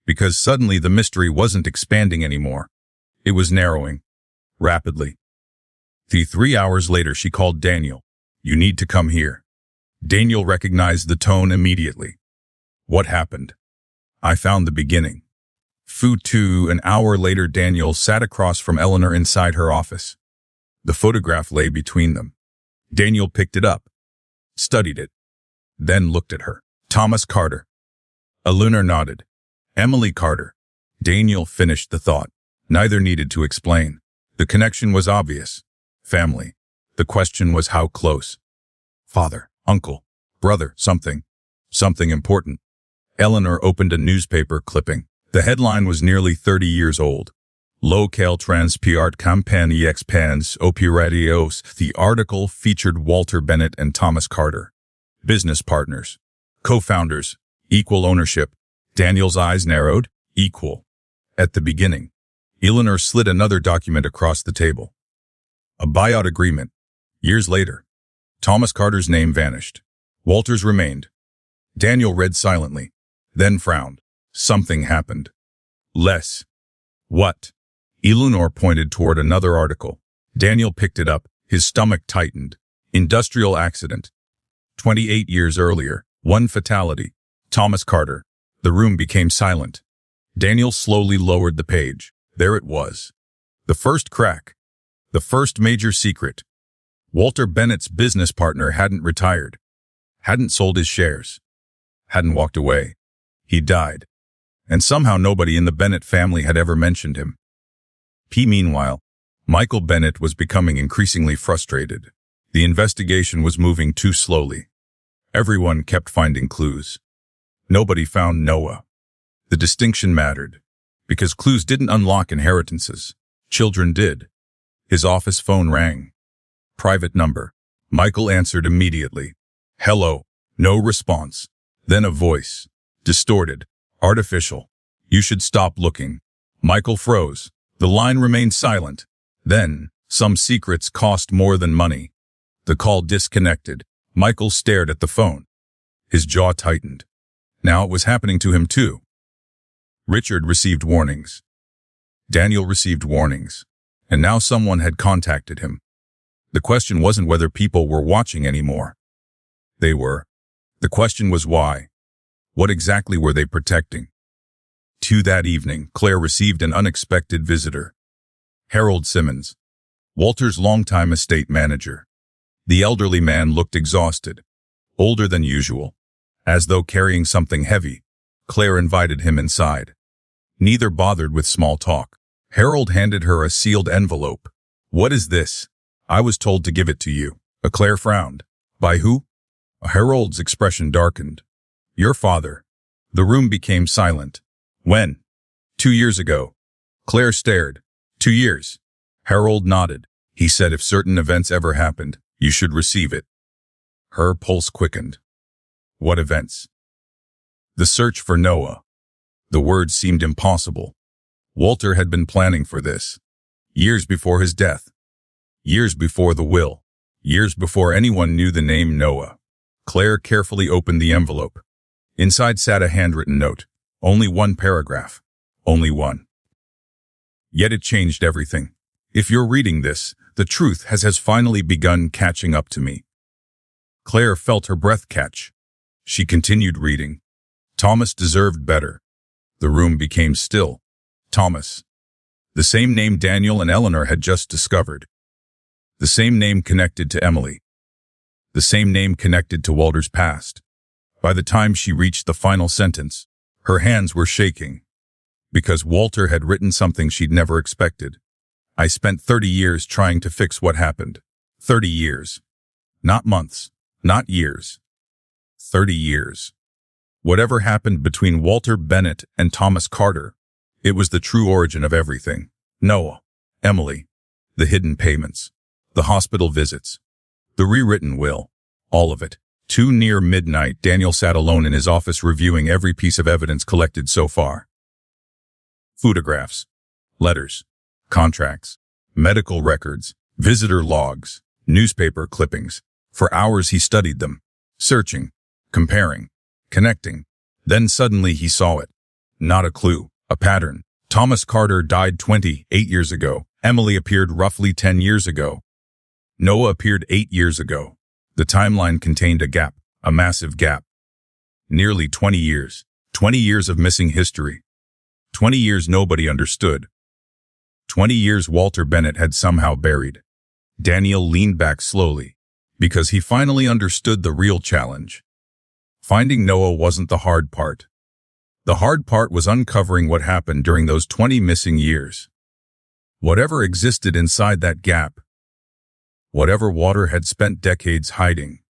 Because suddenly the mystery wasn't expanding anymore. It was narrowing. Rapidly. 3 hours later she called Daniel. You need to come here. Daniel recognized the tone immediately. What happened? I found the beginning. An hour later Daniel sat across from Eleanor inside her office. The photograph lay between them. Daniel picked it up, studied it, then looked at her. Thomas Carter. Eleanor nodded. Emily Carter. Daniel finished the thought. Neither needed to explain. The connection was obvious. Family. The question was how close. Father, uncle, brother, something important. Eleanor opened a newspaper clipping. The headline was nearly 30 years old. Local transport campagne expands operations. The article featured Walter Bennett and Thomas Carter. Business partners. Co-founders. Equal ownership. Daniel's eyes narrowed. Equal. At the beginning. Eleanor slid another document across the table. A buyout agreement. Years later. Thomas Carter's name vanished. Walter's remained. Daniel read silently, then frowned. Something happened. Less. What? Eleanor pointed toward another article. Daniel picked it up. His stomach tightened. Industrial accident. 28 years earlier. One fatality. Thomas Carter. The room became silent. Daniel slowly lowered the page. There it was. The first crack. The first major secret. Walter Bennett's business partner hadn't retired. Hadn't sold his shares. Hadn't walked away. He died. And somehow nobody in the Bennett family had ever mentioned him. Meanwhile, Michael Bennett was becoming increasingly frustrated. The investigation was moving too slowly. Everyone kept finding clues. Nobody found Noah. The distinction mattered, because clues didn't unlock inheritances. Children did. His office phone rang. Private number. Michael answered immediately. Hello. No response. Then a voice. Distorted. Artificial. You should stop looking. Michael froze. The line remained silent. Then, some secrets cost more than money. The call disconnected. Michael stared at the phone. His jaw tightened. Now it was happening to him too. Richard received warnings. Daniel received warnings. And now someone had contacted him. The question wasn't whether people were watching anymore. They were. The question was why. What exactly were they protecting? That evening, Claire received an unexpected visitor. Harold Simmons. Walter's longtime estate manager. The elderly man looked exhausted, older than usual. As though carrying something heavy, Claire invited him inside. Neither bothered with small talk. Harold handed her a sealed envelope. "What is this?" "I was told to give it to you." Claire frowned. "By who?" Harold's expression darkened. "Your father." The room became silent. "When?" 2 years ago." Claire stared. 2 years. Harold nodded. "He said if certain events ever happened, you should receive it." Her pulse quickened. What events? The search for Noah. The words seemed impossible. Walter had been planning for this. Years before his death. Years before the will. Years before anyone knew the name Noah. Claire carefully opened the envelope. Inside sat a handwritten note. Only one paragraph. Only one. Yet it changed everything. "If you're reading this, the truth has finally begun catching up to me." Claire felt her breath catch. She continued reading. Thomas deserved better. The room became still. Thomas. The same name Daniel and Eleanor had just discovered. The same name connected to Emily. The same name connected to Walter's past. By the time she reached the final sentence, her hands were shaking. Because Walter had written something she'd never expected. "I spent 30 years trying to fix what happened. 30 years. Not months. Not years. 30 years. Whatever happened between Walter Bennett and Thomas Carter, it was the true origin of everything. Noah, Emily, the hidden payments, the hospital visits, the rewritten will, all of it. Too near midnight, Daniel sat alone in his office reviewing every piece of evidence collected so far. Photographs, letters, contracts, medical records, visitor logs, newspaper clippings. For hours he studied them, searching, comparing, connecting. Then suddenly he saw it. Not a clue, a pattern. Thomas Carter died 28 years ago. Emily appeared roughly 10 years ago. Noah appeared 8 years ago. The timeline contained a gap, a massive gap. Nearly 20 years. 20 years of missing history. 20 years nobody understood. 20 years Walter Bennett had somehow buried. Daniel leaned back slowly, because he finally understood the real challenge. Finding Noah wasn't the hard part. The hard part was uncovering what happened during those 20 missing years. Whatever existed inside that gap. Whatever Walter had spent decades hiding.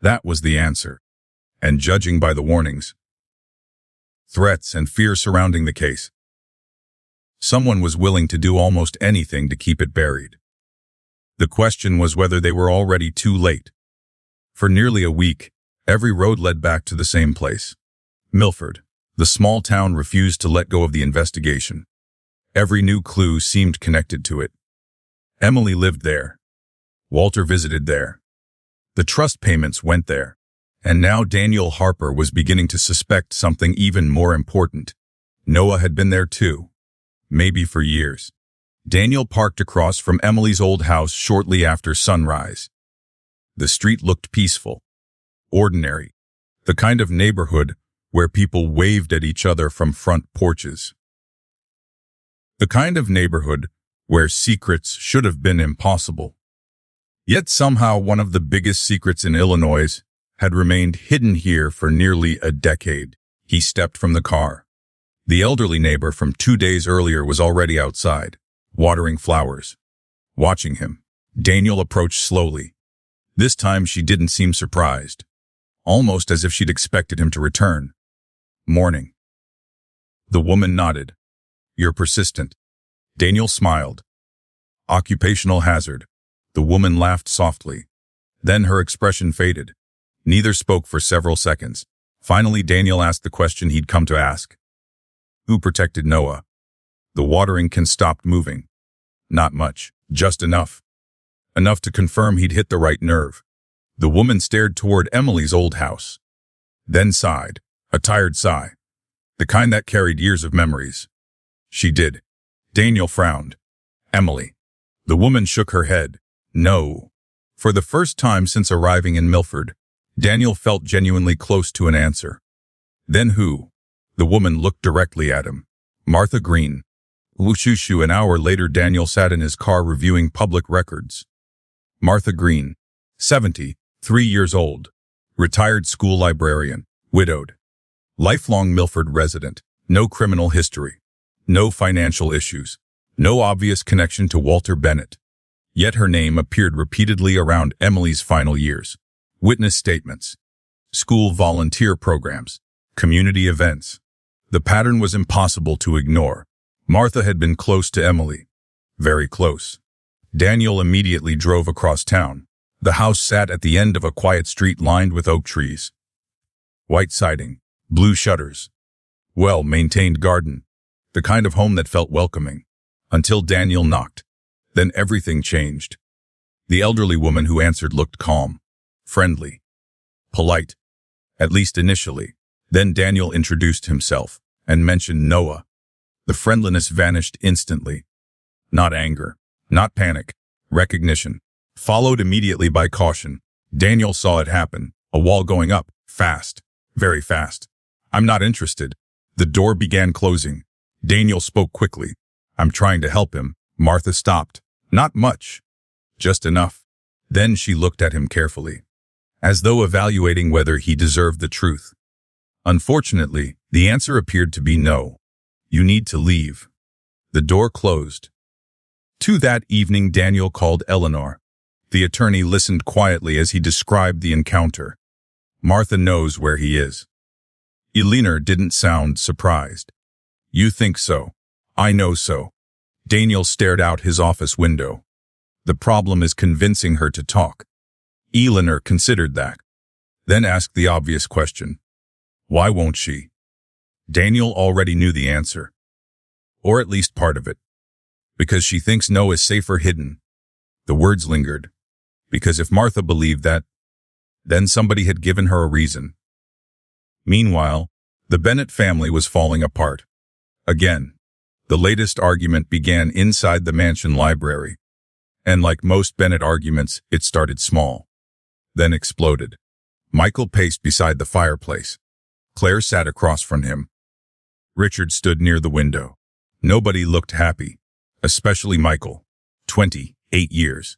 That was the answer. And judging by the warnings, threats and fear surrounding the case, someone was willing to do almost anything to keep it buried. The question was whether they were already too late. For nearly a week, every road led back to the same place. Milford. The small town refused to let go of the investigation. Every new clue seemed connected to it. Emily lived there. Walter visited there. The trust payments went there. And now Daniel Harper was beginning to suspect something even more important. Noah had been there too. Maybe for years. Daniel parked across from Emily's old house shortly after sunrise. The street looked peaceful. Ordinary. The kind of neighborhood where people waved at each other from front porches. The kind of neighborhood where secrets should have been impossible. Yet somehow one of the biggest secrets in Illinois had remained hidden here for nearly a decade. He stepped from the car. The elderly neighbor from 2 days earlier was already outside, watering flowers. Watching him, Daniel approached slowly. This time she didn't seem surprised, almost as if she'd expected him to return. "Morning." The woman nodded. "You're persistent." Daniel smiled. "Occupational hazard." The woman laughed softly. Then her expression faded. Neither spoke for several seconds. Finally, Daniel asked the question he'd come to ask. "Who protected Noah?" The watering can stopped moving. Not much, just enough. Enough to confirm he'd hit the right nerve. The woman stared toward Emily's old house. Then sighed, a tired sigh. The kind that carried years of memories. She did. Daniel frowned. "Emily." The woman shook her head. "No." For the first time since arriving in Milford, Daniel felt genuinely close to an answer. "Then who?" The woman looked directly at him. "Martha Green." Wushushu. An hour later, Daniel sat in his car reviewing public records. Martha Green, 70, 3 years old, retired school librarian, widowed, lifelong Milford resident, no criminal history, no financial issues, no obvious connection to Walter Bennett. Yet her name appeared repeatedly around Emily's final years. Witness statements, school volunteer programs, community events. The pattern was impossible to ignore. Martha had been close to Emily. Very close. Daniel immediately drove across town. The house sat at the end of a quiet street lined with oak trees. White siding, blue shutters, well-maintained garden, the kind of home that felt welcoming. Until Daniel knocked. Then everything changed. The elderly woman who answered looked calm, friendly, polite, at least initially. Then Daniel introduced himself and mentioned Noah. The friendliness vanished instantly. Not anger, not panic, recognition, followed immediately by caution. Daniel saw it happen, a wall going up, fast, very fast. I'm not interested. The door began closing. Daniel spoke quickly. I'm trying to help him. Martha stopped. Not much. Just enough. Then she looked at him carefully, as though evaluating whether he deserved the truth. Unfortunately, the answer appeared to be no. You need to leave. The door closed. That evening, Daniel called Eleanor. The attorney listened quietly as he described the encounter. Martha knows where he is. Eleanor didn't sound surprised. You think so? I know so. Daniel stared out his office window. The problem is convincing her to talk. Eleanor considered that. Then asked the obvious question. Why won't she? Daniel already knew the answer. Or at least part of it. Because she thinks no is safer hidden. The words lingered. Because if Martha believed that, then somebody had given her a reason. Meanwhile, the Bennett family was falling apart. Again, the latest argument began inside the mansion library. And like most Bennett arguments, it started small. Then exploded. Michael paced beside the fireplace. Claire sat across from him. Richard stood near the window. Nobody looked happy, especially Michael. 28 years.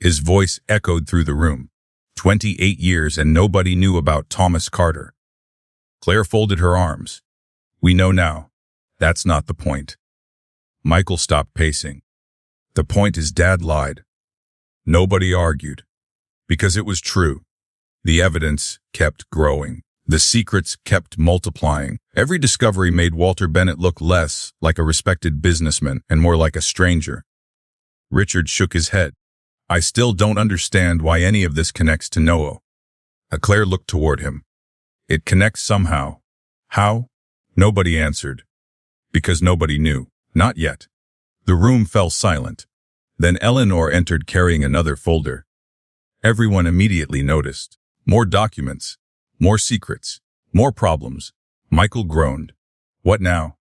His voice echoed through the room. 28 years and nobody knew about Thomas Carter. Claire folded her arms. We know now. That's not the point. Michael stopped pacing. The point is Dad lied. Nobody argued. Because it was true. The evidence kept growing. The secrets kept multiplying. Every discovery made Walter Bennett look less like a respected businessman and more like a stranger. Richard shook his head. I still don't understand why any of this connects to Noah. Claire looked toward him. It connects somehow. How? Nobody answered. Because nobody knew. Not yet. The room fell silent. Then Eleanor entered carrying another folder. Everyone immediately noticed. More documents. More secrets. More problems. Michael groaned. What now?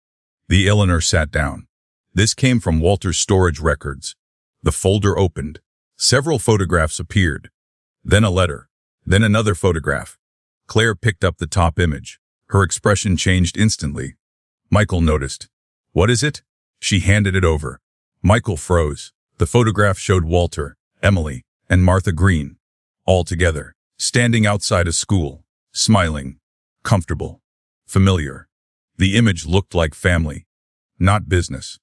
The Eleanor sat down. This came from Walter's storage records. The folder opened. Several photographs appeared. Then a letter. Then another photograph. Claire picked up the top image. Her expression changed instantly. Michael noticed. What is it? She handed it over. Michael froze. The photograph showed Walter, Emily, and Martha Green, all together, standing outside a school, smiling, comfortable, familiar. The image looked like family, not business,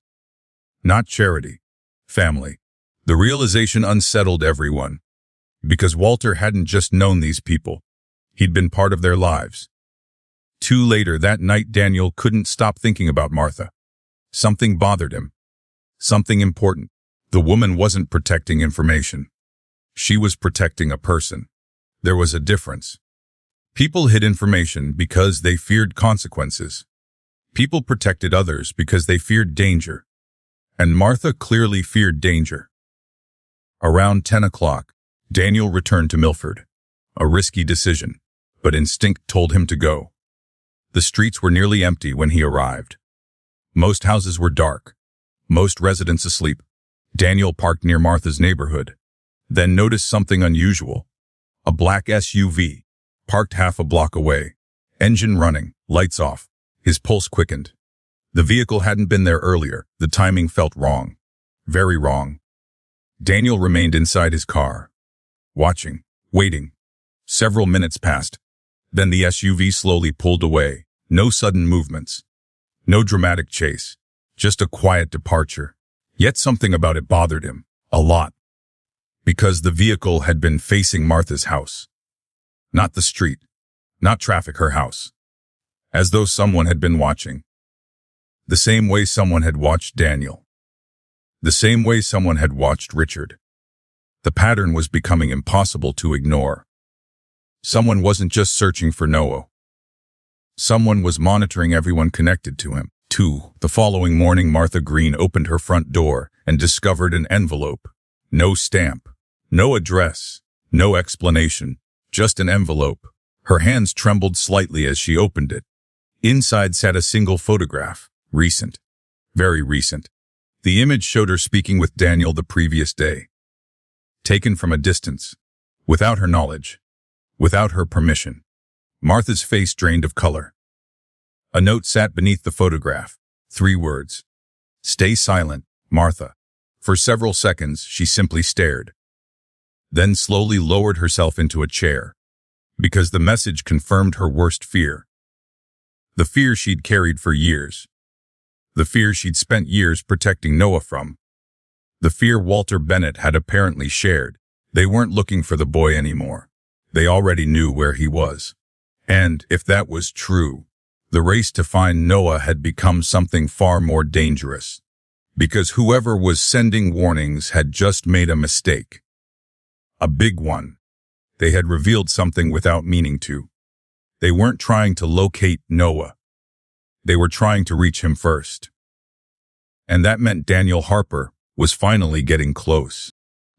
not charity, family. The realization unsettled everyone, because Walter hadn't just known these people. He'd been part of their lives. Later that night, Daniel couldn't stop thinking about Martha. Something bothered him. Something important. The woman wasn't protecting information. She was protecting a person. There was a difference. People hid information because they feared consequences. People protected others because they feared danger. And Martha clearly feared danger. Around 10 o'clock, Daniel returned to Milford. A risky decision, but instinct told him to go. The streets were nearly empty when he arrived. Most houses were dark, most residents asleep. Daniel parked near Martha's neighborhood, then noticed something unusual. A black SUV, parked half a block away, engine running, lights off. His pulse quickened. The vehicle hadn't been there earlier. The timing felt wrong. Very wrong. Daniel remained inside his car, watching, waiting. Several minutes passed. Then the SUV slowly pulled away. No sudden movements. No dramatic chase. Just a quiet departure. Yet something about it bothered him. A lot. Because the vehicle had been facing Martha's house. Not the street. Not traffic, her house. As though someone had been watching. The same way someone had watched Daniel. The same way someone had watched Richard. The pattern was becoming impossible to ignore. Someone wasn't just searching for Noah. Someone was monitoring everyone connected to him. The following morning, Martha Green opened her front door and discovered an envelope. No stamp. No address. No explanation. Just an envelope. Her hands trembled slightly as she opened it. Inside sat a single photograph. Recent. Very recent. The image showed her speaking with Daniel the previous day. Taken from a distance. Without her knowledge. Without her permission. Martha's face drained of color. A note sat beneath the photograph. 3 words. Stay silent, Martha. For several seconds, she simply stared. Then slowly lowered herself into a chair. Because the message confirmed her worst fear. The fear she'd carried for years. The fear she'd spent years protecting Noah from. The fear Walter Bennett had apparently shared. They weren't looking for the boy anymore. They already knew where he was. And, if that was true, the race to find Noah had become something far more dangerous. Because whoever was sending warnings had just made a mistake. A big one. They had revealed something without meaning to. They weren't trying to locate Noah. They were trying to reach him first. And that meant Daniel Harper was finally getting close.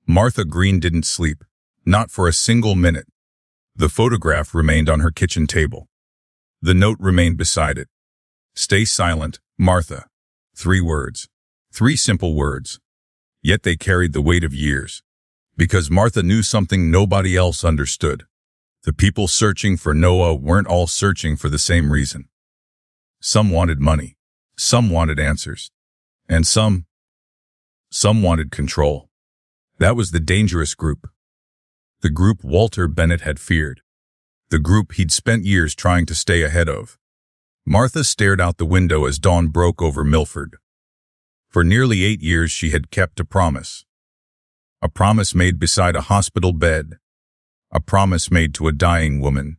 Martha Green didn't sleep. Not for a single minute. The photograph remained on her kitchen table. The note remained beside it. Stay silent, Martha. 3 words. 3 simple words. Yet they carried the weight of years. Because Martha knew something nobody else understood. The people searching for Noah weren't all searching for the same reason. Some wanted money. Some wanted answers. And some wanted control. That was the dangerous group. The group Walter Bennett had feared. The group he'd spent years trying to stay ahead of. Martha stared out the window as dawn broke over Milford. For nearly 8 years she had kept a promise. A promise made beside a hospital bed. A promise made to a dying woman.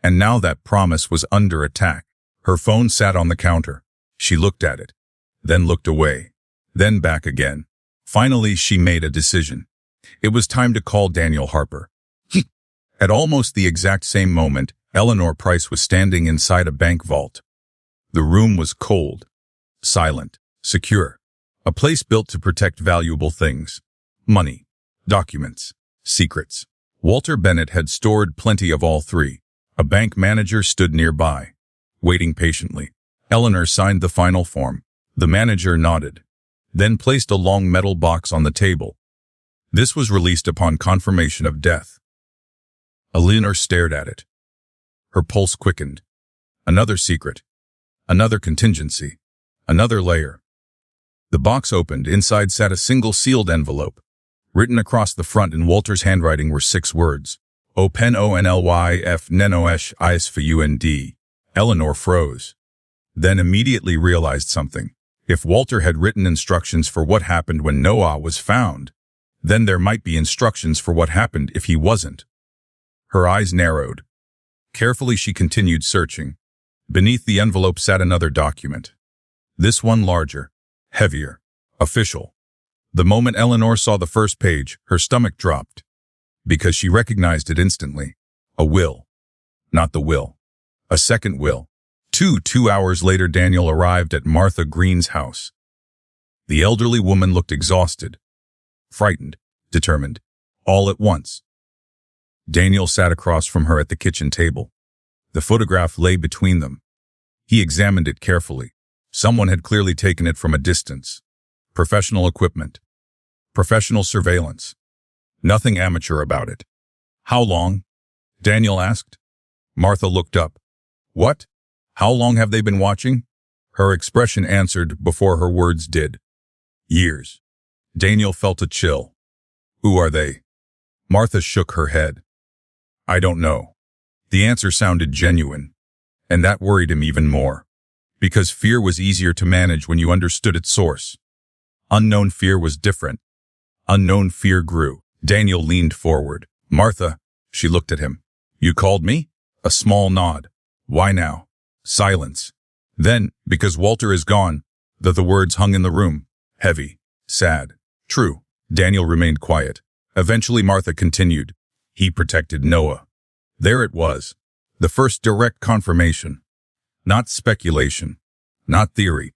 And now that promise was under attack. Her phone sat on the counter. She looked at it. Then looked away. Then back again. Finally she made a decision. It was time to call Daniel Harper. At almost the exact same moment, Eleanor Price was standing inside a bank vault. The room was cold, silent, secure. A place built to protect valuable things. Money, documents, secrets. Walter Bennett had stored plenty of all 3. A bank manager stood nearby, waiting patiently. Eleanor signed the final form. The manager nodded, then placed a long metal box on the table. This was released upon confirmation of death. Eleanor stared at it. Her pulse quickened. Another secret. Another contingency. Another layer. The box opened. Inside sat a single sealed envelope. Written across the front in Walter's handwriting were 6 words. O-pen-o-n-l-y-f nenosh-is-f-u-n-d. Eleanor froze. Then immediately realized something. If Walter had written instructions for what happened when Noah was found, then there might be instructions for what happened if he wasn't. Her eyes narrowed. Carefully she continued searching. Beneath the envelope sat another document. This one larger, heavier, official. The moment Eleanor saw the first page, her stomach dropped. Because she recognized it instantly. A will. Not the will. A second will. 2 hours later Daniel arrived at Martha Green's house. The elderly woman looked exhausted. Frightened. Determined. All at once. Daniel sat across from her at the kitchen table. The photograph lay between them. He examined it carefully. Someone had clearly taken it from a distance. Professional equipment. Professional surveillance. Nothing amateur about it. How long? Daniel asked. Martha looked up. What? How long have they been watching? Her expression answered before her words did. Years. Daniel felt a chill. Who are they? Martha shook her head. I don't know. The answer sounded genuine, and that worried him even more, because fear was easier to manage when you understood its source. Unknown fear was different. Unknown fear grew. Daniel leaned forward. Martha, she looked at him. You called me? A small nod. Why now? Silence. Then, because Walter is gone, the words hung in the room. Heavy. Sad. True. Daniel remained quiet. Eventually Martha continued. He protected Noah. There it was. The first direct confirmation. Not speculation. Not theory.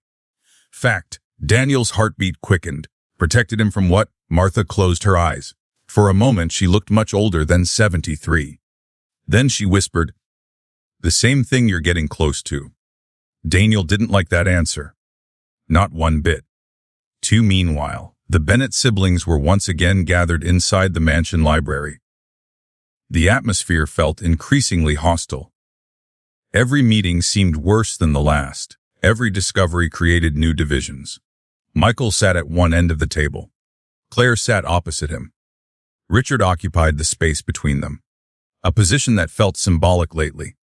Fact. Daniel's heartbeat quickened. Protected him from what? Martha closed her eyes. For a moment she looked much older than 73. Then she whispered, the same thing you're getting close to. Daniel didn't like that answer. Not one bit. Meanwhile, the Bennett siblings were once again gathered inside the mansion library. The atmosphere felt increasingly hostile. Every meeting seemed worse than the last. Every discovery created new divisions. Michael sat at one end of the table. Claire sat opposite him. Richard occupied the space between them, a position that felt symbolic lately.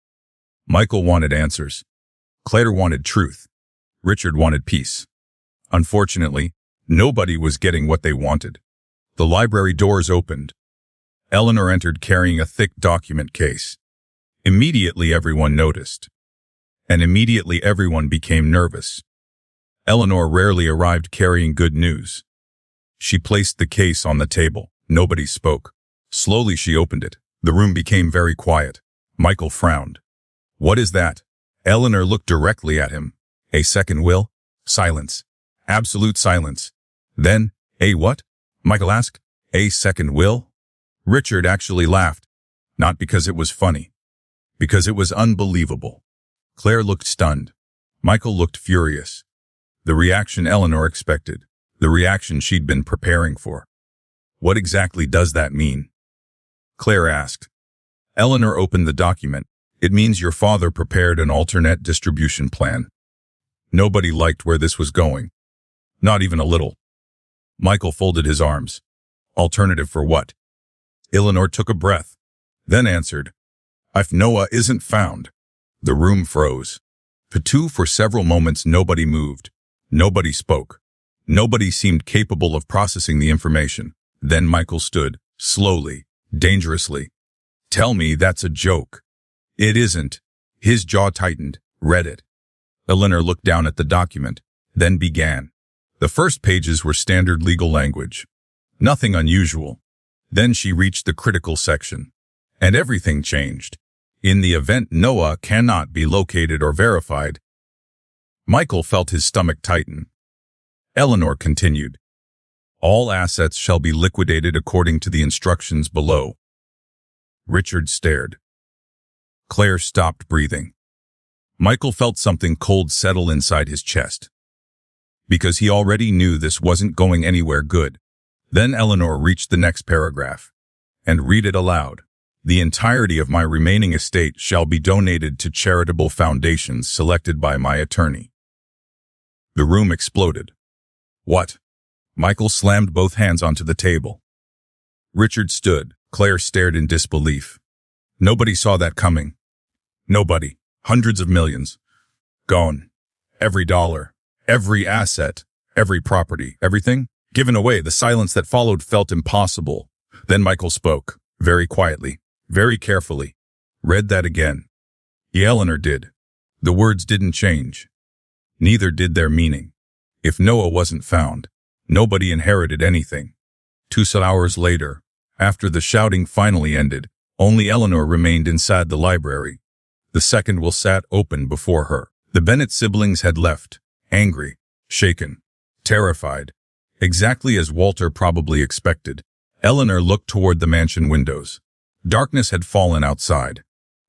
Michael wanted answers. Claire wanted truth. Richard wanted peace. Unfortunately, nobody was getting what they wanted. The library doors opened. Eleanor entered carrying a thick document case. Immediately everyone noticed. And immediately everyone became nervous. Eleanor rarely arrived carrying good news. She placed the case on the table. Nobody spoke. Slowly she opened it. The room became very quiet. Michael frowned. What is that? Eleanor looked directly at him. A second will? Silence. Absolute silence. Then, a what? Michael asked. A second will? Richard actually laughed. Not because it was funny. Because it was unbelievable. Claire looked stunned. Michael looked furious. The reaction Eleanor expected. The reaction she'd been preparing for. What exactly does that mean? Claire asked. Eleanor opened the document. It means your father prepared an alternate distribution plan. Nobody liked where this was going. Not even a little. Michael folded his arms. Alternative for what? Eleanor took a breath, then answered, if Noah isn't found. The room froze. For several moments nobody moved. Nobody spoke. Nobody seemed capable of processing the information. Then Michael stood, slowly, dangerously. Tell me that's a joke. It isn't. His jaw tightened. Read it. Eleanor looked down at the document, then began. The first pages were standard legal language. Nothing unusual. Then she reached the critical section. And everything changed. In the event Noah cannot be located or verified. Michael felt his stomach tighten. Eleanor continued. All assets shall be liquidated according to the instructions below. Richard stared. Claire stopped breathing. Michael felt something cold settle inside his chest. Because he already knew this wasn't going anywhere good. Then Eleanor reached the next paragraph. And read it aloud. The entirety of my remaining estate shall be donated to charitable foundations selected by my attorney. The room exploded. What? Michael slammed both hands onto the table. Richard stood. Claire stared in disbelief. Nobody saw that coming. Nobody. Hundreds of millions. Gone. Every dollar. Every asset. Every property. Everything? Given away. The silence that followed felt impossible. Then Michael spoke. Very quietly. Very carefully. Read that again. Eleanor did. The words didn't change. Neither did their meaning. If Noah wasn't found, nobody inherited anything. 2 hours later, after the shouting finally ended, only Eleanor remained inside the library. The second will sat open before her. The Bennett siblings had left, angry, shaken, terrified. Exactly as Walter probably expected. Eleanor looked toward the mansion windows. Darkness had fallen outside.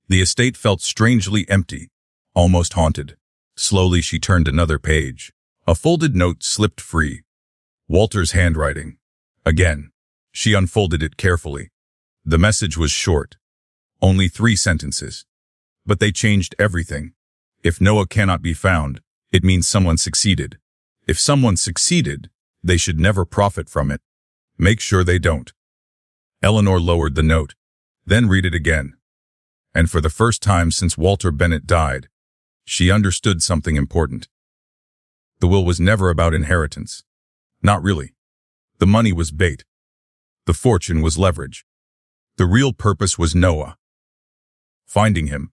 The estate felt strangely empty, almost haunted. Slowly she turned another page. A folded note slipped free. Walter's handwriting. Again. She unfolded it carefully. The message was short. Only 3 sentences. But they changed everything. If Noah cannot be found, It means someone succeeded. If someone succeeded, they should never profit from it. Make sure they don't. Eleanor lowered the note, then read it again. And for the first time since Walter Bennett died, she understood something important. The will was never about inheritance. Not really. The money was bait. The fortune was leverage. The real purpose was Noah. Finding him,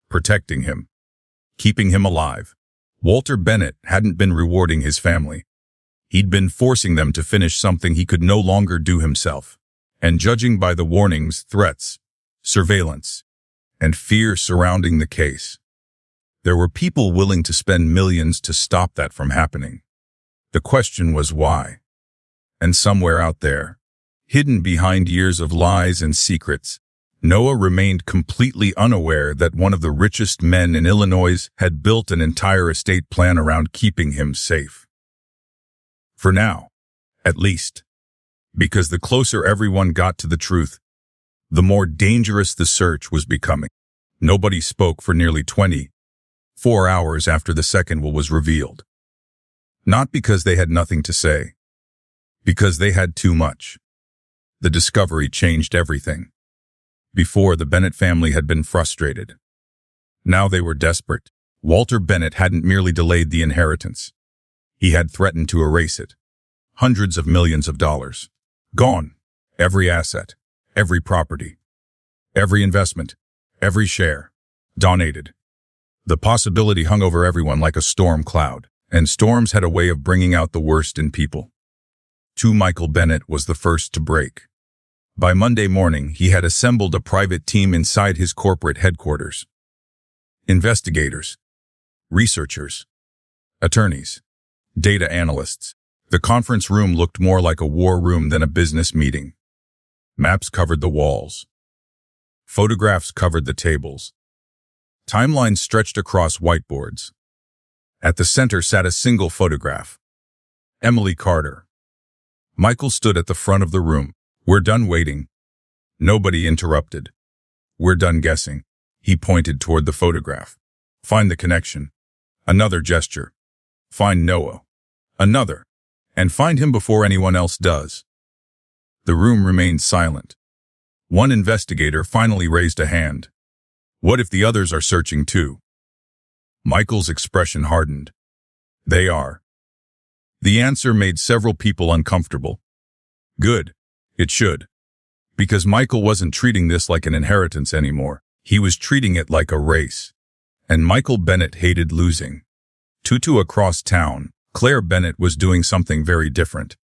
protecting him, keeping him alive. Walter Bennett hadn't been rewarding his family. He'd been forcing them to finish something he could no longer do himself. And judging by the warnings, threats, surveillance, and fear surrounding the case, there were people willing to spend millions to stop that from happening. The question was why? And somewhere out there, hidden behind years of lies and secrets, Noah remained completely unaware that one of the richest men in Illinois had built an entire estate plan around keeping him safe. For now, at least. Because the closer everyone got to the truth, the more dangerous the search was becoming. Nobody spoke for nearly 24 hours after the second will was revealed. Not because they had nothing to say, because they had too much. The discovery changed everything. Before, the Bennett family had been frustrated. Now they were desperate. Walter Bennett hadn't merely delayed the inheritance. He had threatened to erase it. Hundreds of millions of dollars. Gone. Every asset, every property, every investment, every share. Donated. The possibility hung over everyone like a storm cloud, and storms had a way of bringing out the worst in people. Michael Bennett was the first to break. By Monday morning, he had assembled a private team inside his corporate headquarters. Investigators, researchers, attorneys, data analysts. The conference room looked more like a war room than a business meeting. Maps covered the walls. Photographs covered the tables. Timelines stretched across whiteboards. At the center sat a single photograph. Emily Carter. Michael stood at the front of the room. "We're done waiting." Nobody interrupted. "We're done guessing." He pointed toward the photograph. "Find the connection." Another gesture. "Find Noah." Another. "And find him before anyone else does." The room remained silent. One investigator finally raised a hand. "What if the others are searching too?" Michael's expression hardened. "They are." The answer made several people uncomfortable. Good. It should. Because Michael wasn't treating this like an inheritance anymore. He was treating it like a race. And Michael Bennett hated losing. Across town, Claire Bennett was doing something very different.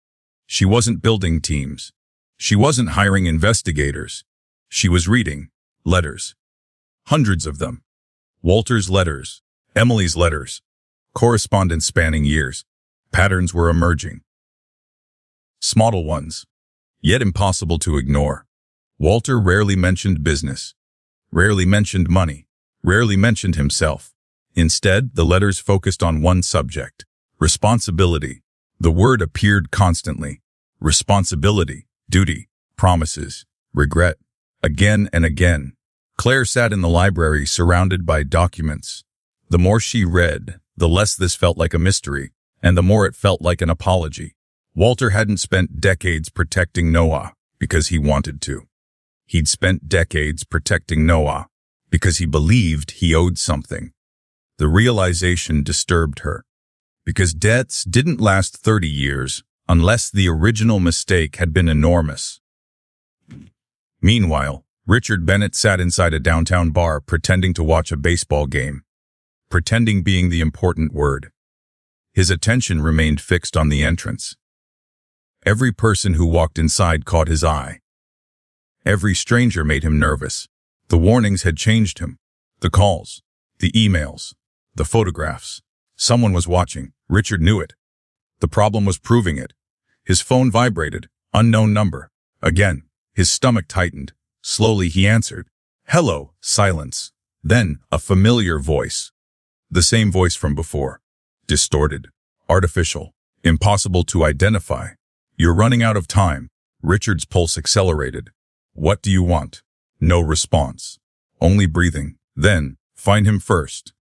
She wasn't building teams. She wasn't hiring investigators. She was reading letters. Hundreds of them. Walter's letters, Emily's letters, correspondence spanning years. Patterns were emerging. Small ones, yet impossible to ignore. Walter rarely mentioned business, rarely mentioned money, rarely mentioned himself. Instead, the letters focused on one subject: responsibility. The word appeared constantly. Responsibility, duty, promises, regret. Again and again. Claire sat in the library surrounded by documents. The more she read, the less this felt like a mystery, and the more it felt like an apology. Walter hadn't spent decades protecting Noah because he wanted to. He'd spent decades protecting Noah because he believed he owed something. The realization disturbed her, because debts didn't last 30 years unless the original mistake had been enormous. Meanwhile, Richard Bennett sat inside a downtown bar pretending to watch a baseball game. Pretending being the important word. His attention remained fixed on the entrance. Every person who walked inside caught his eye. Every stranger made him nervous. The warnings had changed him. The calls, the emails, the photographs. Someone was watching. Richard knew it. The problem was proving it. His phone vibrated. Unknown number. Again, his stomach tightened. Slowly he answered. "Hello." Silence. Then, a familiar voice. The same voice from before. Distorted. Artificial. Impossible to identify. "You're running out of time." Richard's pulse accelerated. "What do you want?" No response. Only breathing. Then, "Find him first."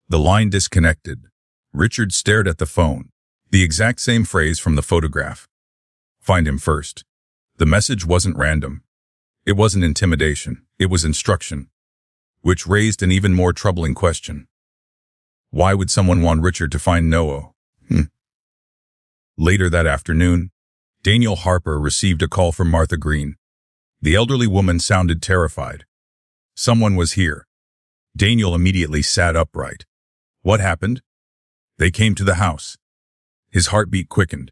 The line disconnected. Richard stared at the phone. The exact same phrase from the photograph. Find him first. The message wasn't random. It wasn't intimidation. It was instruction, which raised an even more troubling question. Why would someone want Richard to find Noah? Later that afternoon, Daniel Harper received a call from Martha Green. The elderly woman sounded terrified. Someone was here. Daniel immediately sat upright. What happened? They came to the house. His heartbeat quickened.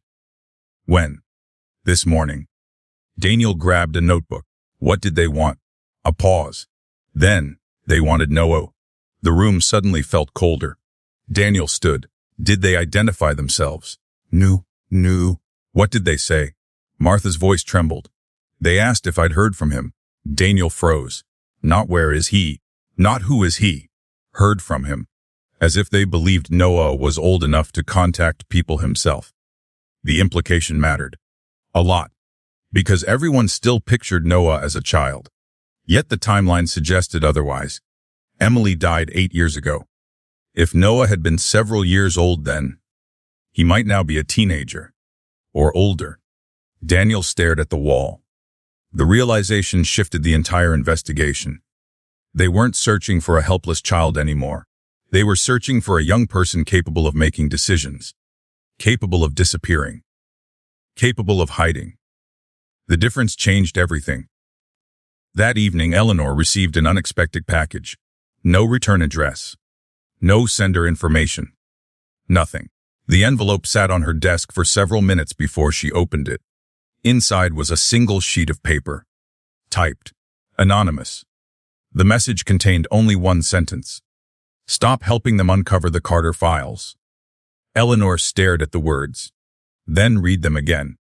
When? This morning. Daniel grabbed a notebook. What did they want? A pause. Then, they wanted Noah. The room suddenly felt colder. Daniel stood. Did they identify themselves? No. What did they say? Martha's voice trembled. They asked if I'd heard from him. Daniel froze. Not where is he? Not who is he? Heard from him. As if they believed Noah was old enough to contact people himself. The implication mattered. A lot. Because everyone still pictured Noah as a child. Yet the timeline suggested otherwise. Emily died 8 years ago. If Noah had been several years old then, he might now be a teenager. Or older. Daniel stared at the wall. The realization shifted the entire investigation. They weren't searching for a helpless child anymore. They were searching for a young person capable of making decisions. Capable of disappearing. Capable of hiding. The difference changed everything. That evening, Eleanor received an unexpected package. No return address. No sender information. Nothing. The envelope sat on her desk for several minutes before she opened it. Inside was a single sheet of paper. Typed. Anonymous. The message contained only one sentence. Stop helping them uncover the Carter files. Eleanor stared at the words. Then read them again.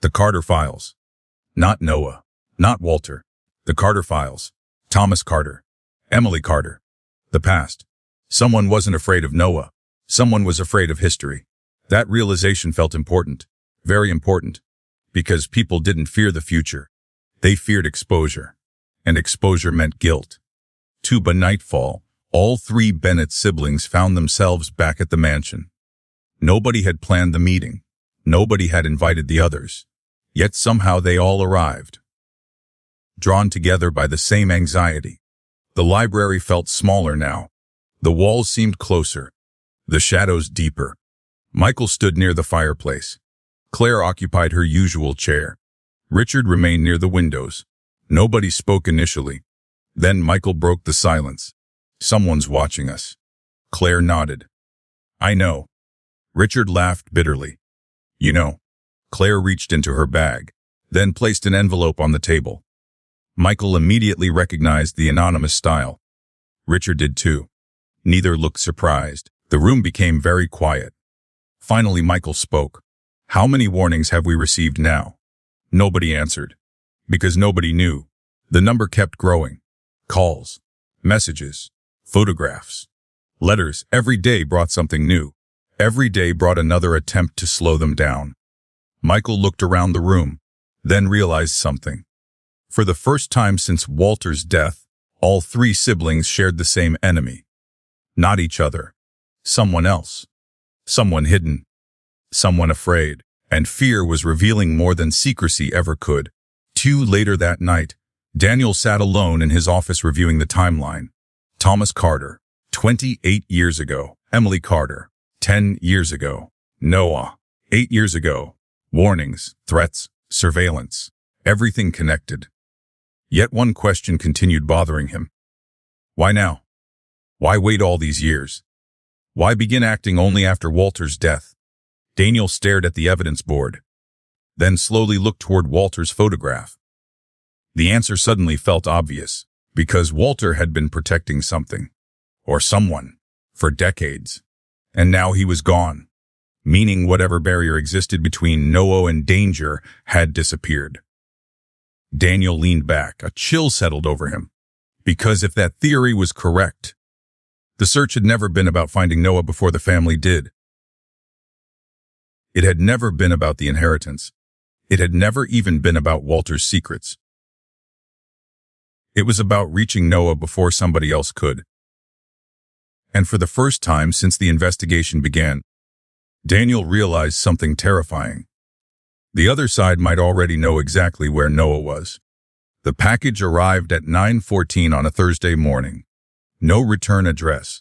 The Carter files. Not Noah. Not Walter. The Carter files. Thomas Carter. Emily Carter. The past. Someone wasn't afraid of Noah. Someone was afraid of history. That realization felt important. Very important. Because people didn't fear the future. They feared exposure. And exposure meant guilt. By nightfall, all 3 Bennett siblings found themselves back at the mansion. Nobody had planned the meeting. Nobody had invited the others. Yet somehow they all arrived. Drawn together by the same anxiety. The library felt smaller now. The walls seemed closer. The shadows deeper. Michael stood near the fireplace. Claire occupied her usual chair. Richard remained near the windows. Nobody spoke initially. Then Michael broke the silence. Someone's watching us. Claire nodded. I know. Richard laughed bitterly. You know. Claire reached into her bag, then placed an envelope on the table. Michael immediately recognized the anonymous style. Richard did too. Neither looked surprised. The room became very quiet. Finally, Michael spoke. How many warnings have we received now? Nobody answered. Because nobody knew. The number kept growing. Calls, messages, photographs, letters. Every day brought something new. Every day brought another attempt to slow them down. Michael looked around the room, then realized something. For the first time since Walter's death, all 3 siblings shared the same enemy. Not each other. Someone else. Someone hidden. Someone afraid. And fear was revealing more than secrecy ever could. Later that night, Daniel sat alone in his office reviewing the timeline. Thomas Carter, 28 years ago. Emily Carter, 10 years ago. Noah, 8 years ago. Warnings, threats, surveillance. Everything connected. Yet one question continued bothering him. Why now? Why wait all these years? Why begin acting only after Walter's death? Daniel stared at the evidence board, then slowly looked toward Walter's photograph. The answer suddenly felt obvious, because Walter had been protecting something, or someone, for decades. And now he was gone, meaning whatever barrier existed between Noah and danger had disappeared. Daniel leaned back, a chill settled over him, because if that theory was correct, the search had never been about finding Noah before the family did. It had never been about the inheritance. It had never even been about Walter's secrets. It was about reaching Noah before somebody else could. And for the first time since the investigation began, Daniel realized something terrifying. The other side might already know exactly where Noah was. The package arrived at 9:14 on a Thursday morning. No return address.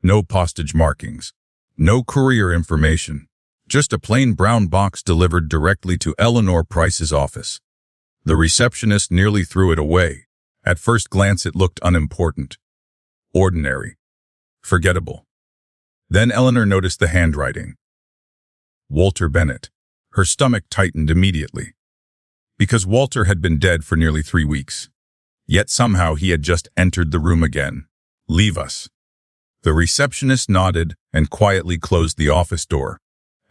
No postage markings. No courier information. Just a plain brown box delivered directly to Eleanor Price's office. The receptionist nearly threw it away. At first glance it looked unimportant. Ordinary. Forgettable. Then Eleanor noticed the handwriting. Walter Bennett. Her stomach tightened immediately. Because Walter had been dead for nearly 3 weeks. Yet somehow he had just entered the room again. Leave us. The receptionist nodded and quietly closed the office door.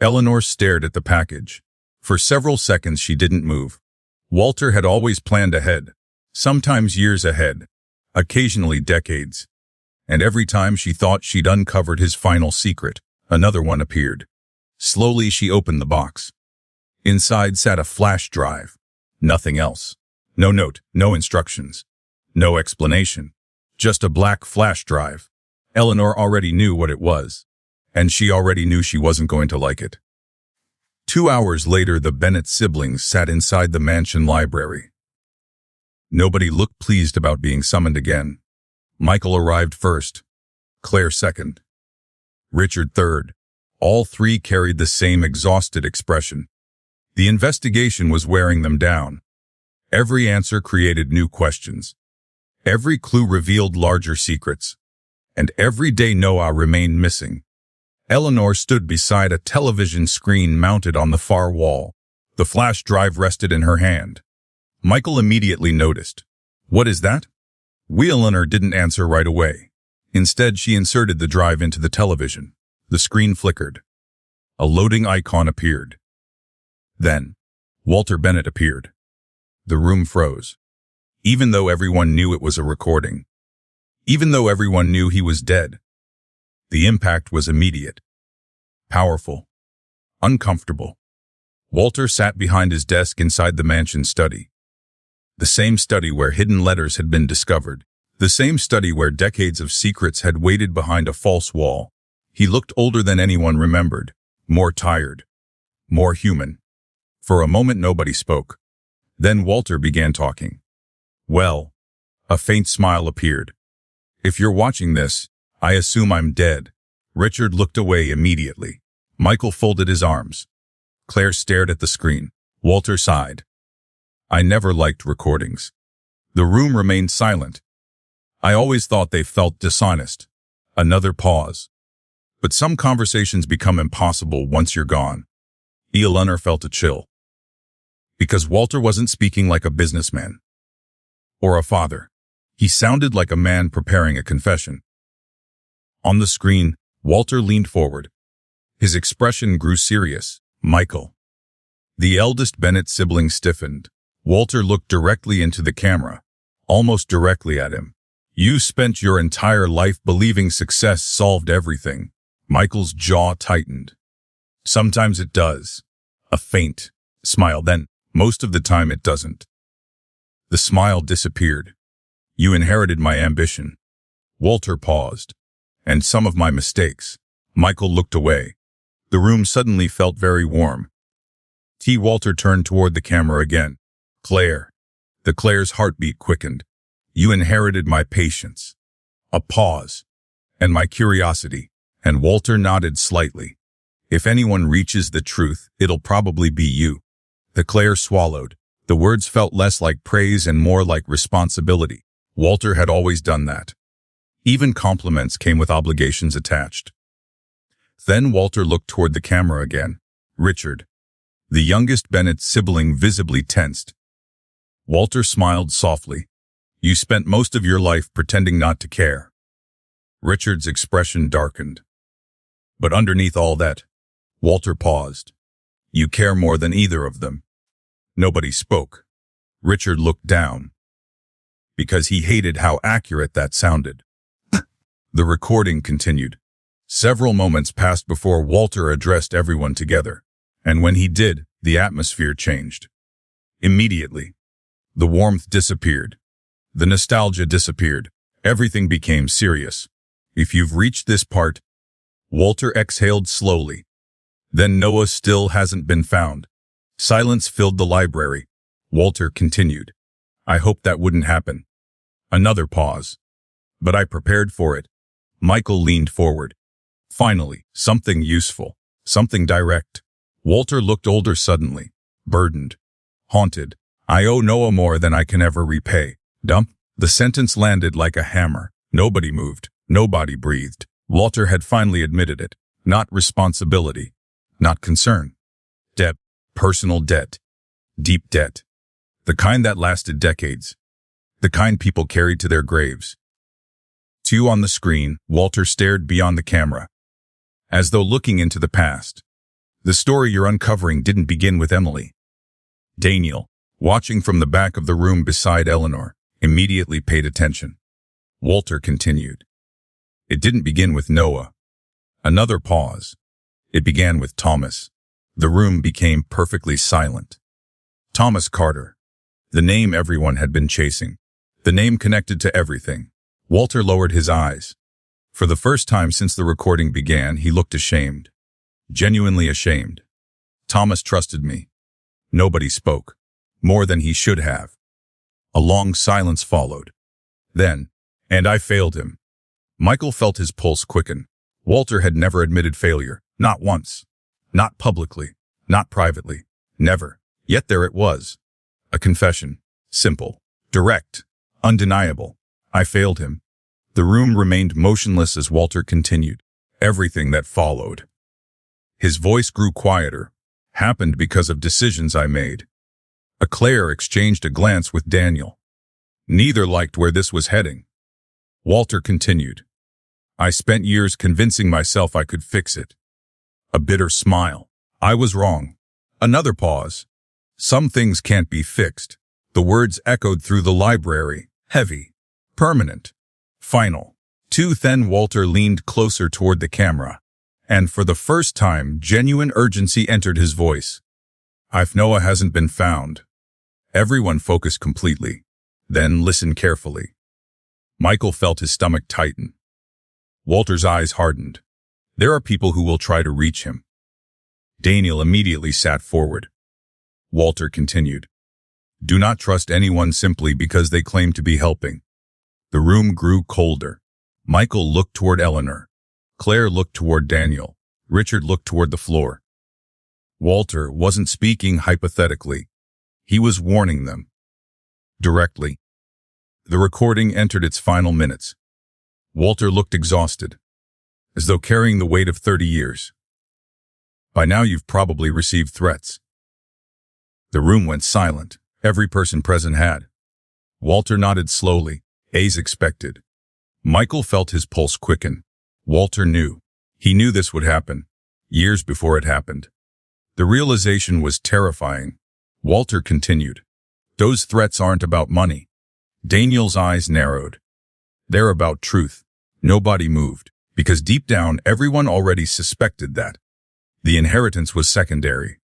Eleanor stared at the package. For several seconds she didn't move. Walter had always planned ahead. Sometimes years ahead. Occasionally decades. And every time she thought she'd uncovered his final secret, another one appeared. Slowly she opened the box. Inside sat a flash drive. Nothing else. No note, no instructions. No explanation. Just a black flash drive. Eleanor already knew what it was. And she already knew she wasn't going to like it. 2 hours later, the Bennett siblings sat inside the mansion library. Nobody looked pleased about being summoned again. Michael arrived first. Claire second. Richard third. All three carried the same exhausted expression. The investigation was wearing them down. Every answer created new questions. Every clue revealed larger secrets. And every day Noah remained missing. Eleanor stood beside a television screen mounted on the far wall. The flash drive rested in her hand. Michael immediately noticed. What is that? Eleanor didn't answer right away. Instead, she inserted the drive into the television. The screen flickered. A loading icon appeared. Then, Walter Bennett appeared. The room froze. Even though everyone knew it was a recording. Even though everyone knew he was dead. The impact was immediate. Powerful. Uncomfortable. Walter sat behind his desk inside the mansion study. The same study where hidden letters had been discovered. The same study where decades of secrets had waited behind a false wall. He looked older than anyone remembered, more tired, more human. For a moment nobody spoke. Then Walter began talking. Well, a faint smile appeared. If you're watching this, I assume I'm dead. Richard looked away immediately. Michael folded his arms. Claire stared at the screen. Walter sighed. I never liked recordings. The room remained silent. I always thought they felt dishonest. Another pause. But some conversations become impossible once you're gone. Eleanor felt a chill. Because Walter wasn't speaking like a businessman. Or a father. He sounded like a man preparing a confession. On the screen, Walter leaned forward. His expression grew serious. Michael. The eldest Bennett sibling stiffened. Walter looked directly into the camera. Almost directly at him. You spent your entire life believing success solved everything. Michael's jaw tightened. Sometimes it does. A faint smile, then, most of the time it doesn't. The smile disappeared. You inherited my ambition. Walter paused. And some of my mistakes. Michael looked away. The room suddenly felt very warm. Walter turned toward the camera again. Claire. Claire's heartbeat quickened. You inherited my patience. A pause. And my curiosity. And Walter nodded slightly. If anyone reaches the truth, it'll probably be you. Claire swallowed. The words felt less like praise and more like responsibility. Walter had always done that. Even compliments came with obligations attached. Then Walter looked toward the camera again. Richard. The youngest Bennett sibling visibly tensed. Walter smiled softly. You spent most of your life pretending not to care. Richard's expression darkened. But underneath all that, Walter paused. You care more than either of them. Nobody spoke. Richard looked down. Because he hated how accurate that sounded. The recording continued. Several moments passed before Walter addressed everyone together. And when he did, the atmosphere changed. Immediately. The warmth disappeared. The nostalgia disappeared. Everything became serious. If you've reached this part, Walter exhaled slowly. Then Noah still hasn't been found. Silence filled the library. Walter continued. I hoped that wouldn't happen. Another pause. But I prepared for it. Michael leaned forward. Finally, something useful. Something direct. Walter looked older suddenly. Burdened. Haunted. I owe Noah more than I can ever repay. Dump. The sentence landed like a hammer. Nobody moved. Nobody breathed. Walter had finally admitted it. Not responsibility. Not concern. Debt. Personal debt. Deep debt. The kind that lasted decades. The kind people carried to their graves. Two on the screen, Walter stared beyond the camera, as though looking into the past. The story you're uncovering didn't begin with Emily. Daniel, watching from the back of the room beside Eleanor, immediately paid attention. Walter continued. It didn't begin with Noah. Another pause. It began with Thomas. The room became perfectly silent. Thomas Carter. The name everyone had been chasing. The name connected to everything. Walter lowered his eyes. For the first time since the recording began, he looked ashamed. Genuinely ashamed. Thomas trusted me. Nobody spoke. More than he should have. A long silence followed. Then, and I failed him. Michael felt his pulse quicken. Walter had never admitted failure. Not once. Not publicly. Not privately. Never. Yet there it was. A confession. Simple. Direct. Undeniable. I failed him. The room remained motionless as Walter continued. Everything that followed. His voice grew quieter. Happened because of decisions I made. Claire exchanged a glance with Daniel. Neither liked where this was heading. Walter continued. I spent years convincing myself I could fix it. A bitter smile. I was wrong. Another pause. Some things can't be fixed. The words echoed through the library. Heavy. Permanent. Final. Then Walter leaned closer toward the camera. And for the first time, genuine urgency entered his voice. If Noah hasn't been found. Everyone focused completely. Then listened carefully. Michael felt his stomach tighten. Walter's eyes hardened. There are people who will try to reach him. Daniel immediately sat forward. Walter continued. Do not trust anyone simply because they claim to be helping. The room grew colder. Michael looked toward Eleanor. Claire looked toward Daniel. Richard looked toward the floor. Walter wasn't speaking hypothetically. He was warning them. Directly. The recording entered its final minutes. Walter looked exhausted, as though carrying the weight of 30 years. By now you've probably received threats. The room went silent. Every person present had. Walter nodded slowly, as expected. Michael felt his pulse quicken. Walter knew. He knew this would happen, years before it happened. The realization was terrifying. Walter continued. Those threats aren't about money. Daniel's eyes narrowed. They're about truth. Nobody moved, because deep down everyone already suspected that. The inheritance was secondary.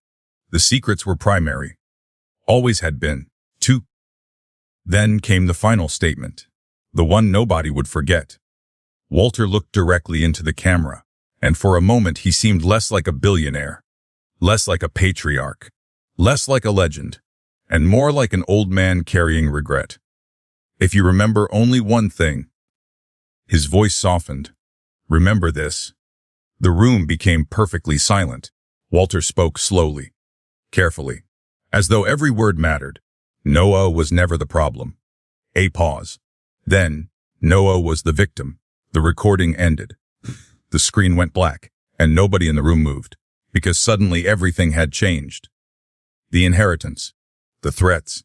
The secrets were primary. Always had been. Then came the final statement. The one nobody would forget. Walter looked directly into the camera, and for a moment he seemed less like a billionaire, less like a patriarch, less like a legend, and more like an old man carrying regret. If you remember only one thing. His voice softened. Remember this. The room became perfectly silent. Walter spoke slowly, carefully, as though every word mattered. Noah was never the problem. A pause. Then, Noah was the victim. The recording ended. The screen went black, and nobody in the room moved, because suddenly everything had changed. The inheritance, the threats,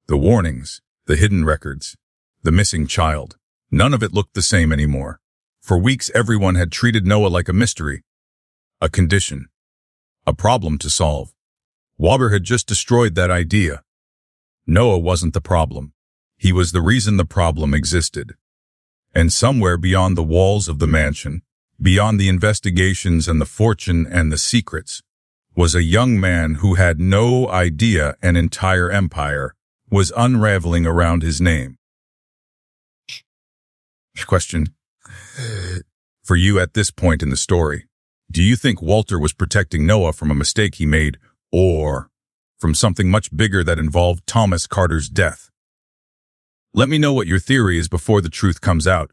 the warnings, the hidden records, the missing child. None of it looked the same anymore. For weeks everyone had treated Noah like a mystery, a condition, a problem to solve. Walter had just destroyed that idea. Noah wasn't the problem. He was the reason the problem existed. And somewhere beyond the walls of the mansion, beyond the investigations and the fortune and the secrets, was a young man who had no idea an entire empire was unraveling around his name. Question. For you at this point in the story, do you think Walter was protecting Noah from a mistake he made, or from something much bigger that involved Thomas Carter's death? Let me know what your theory is before the truth comes out.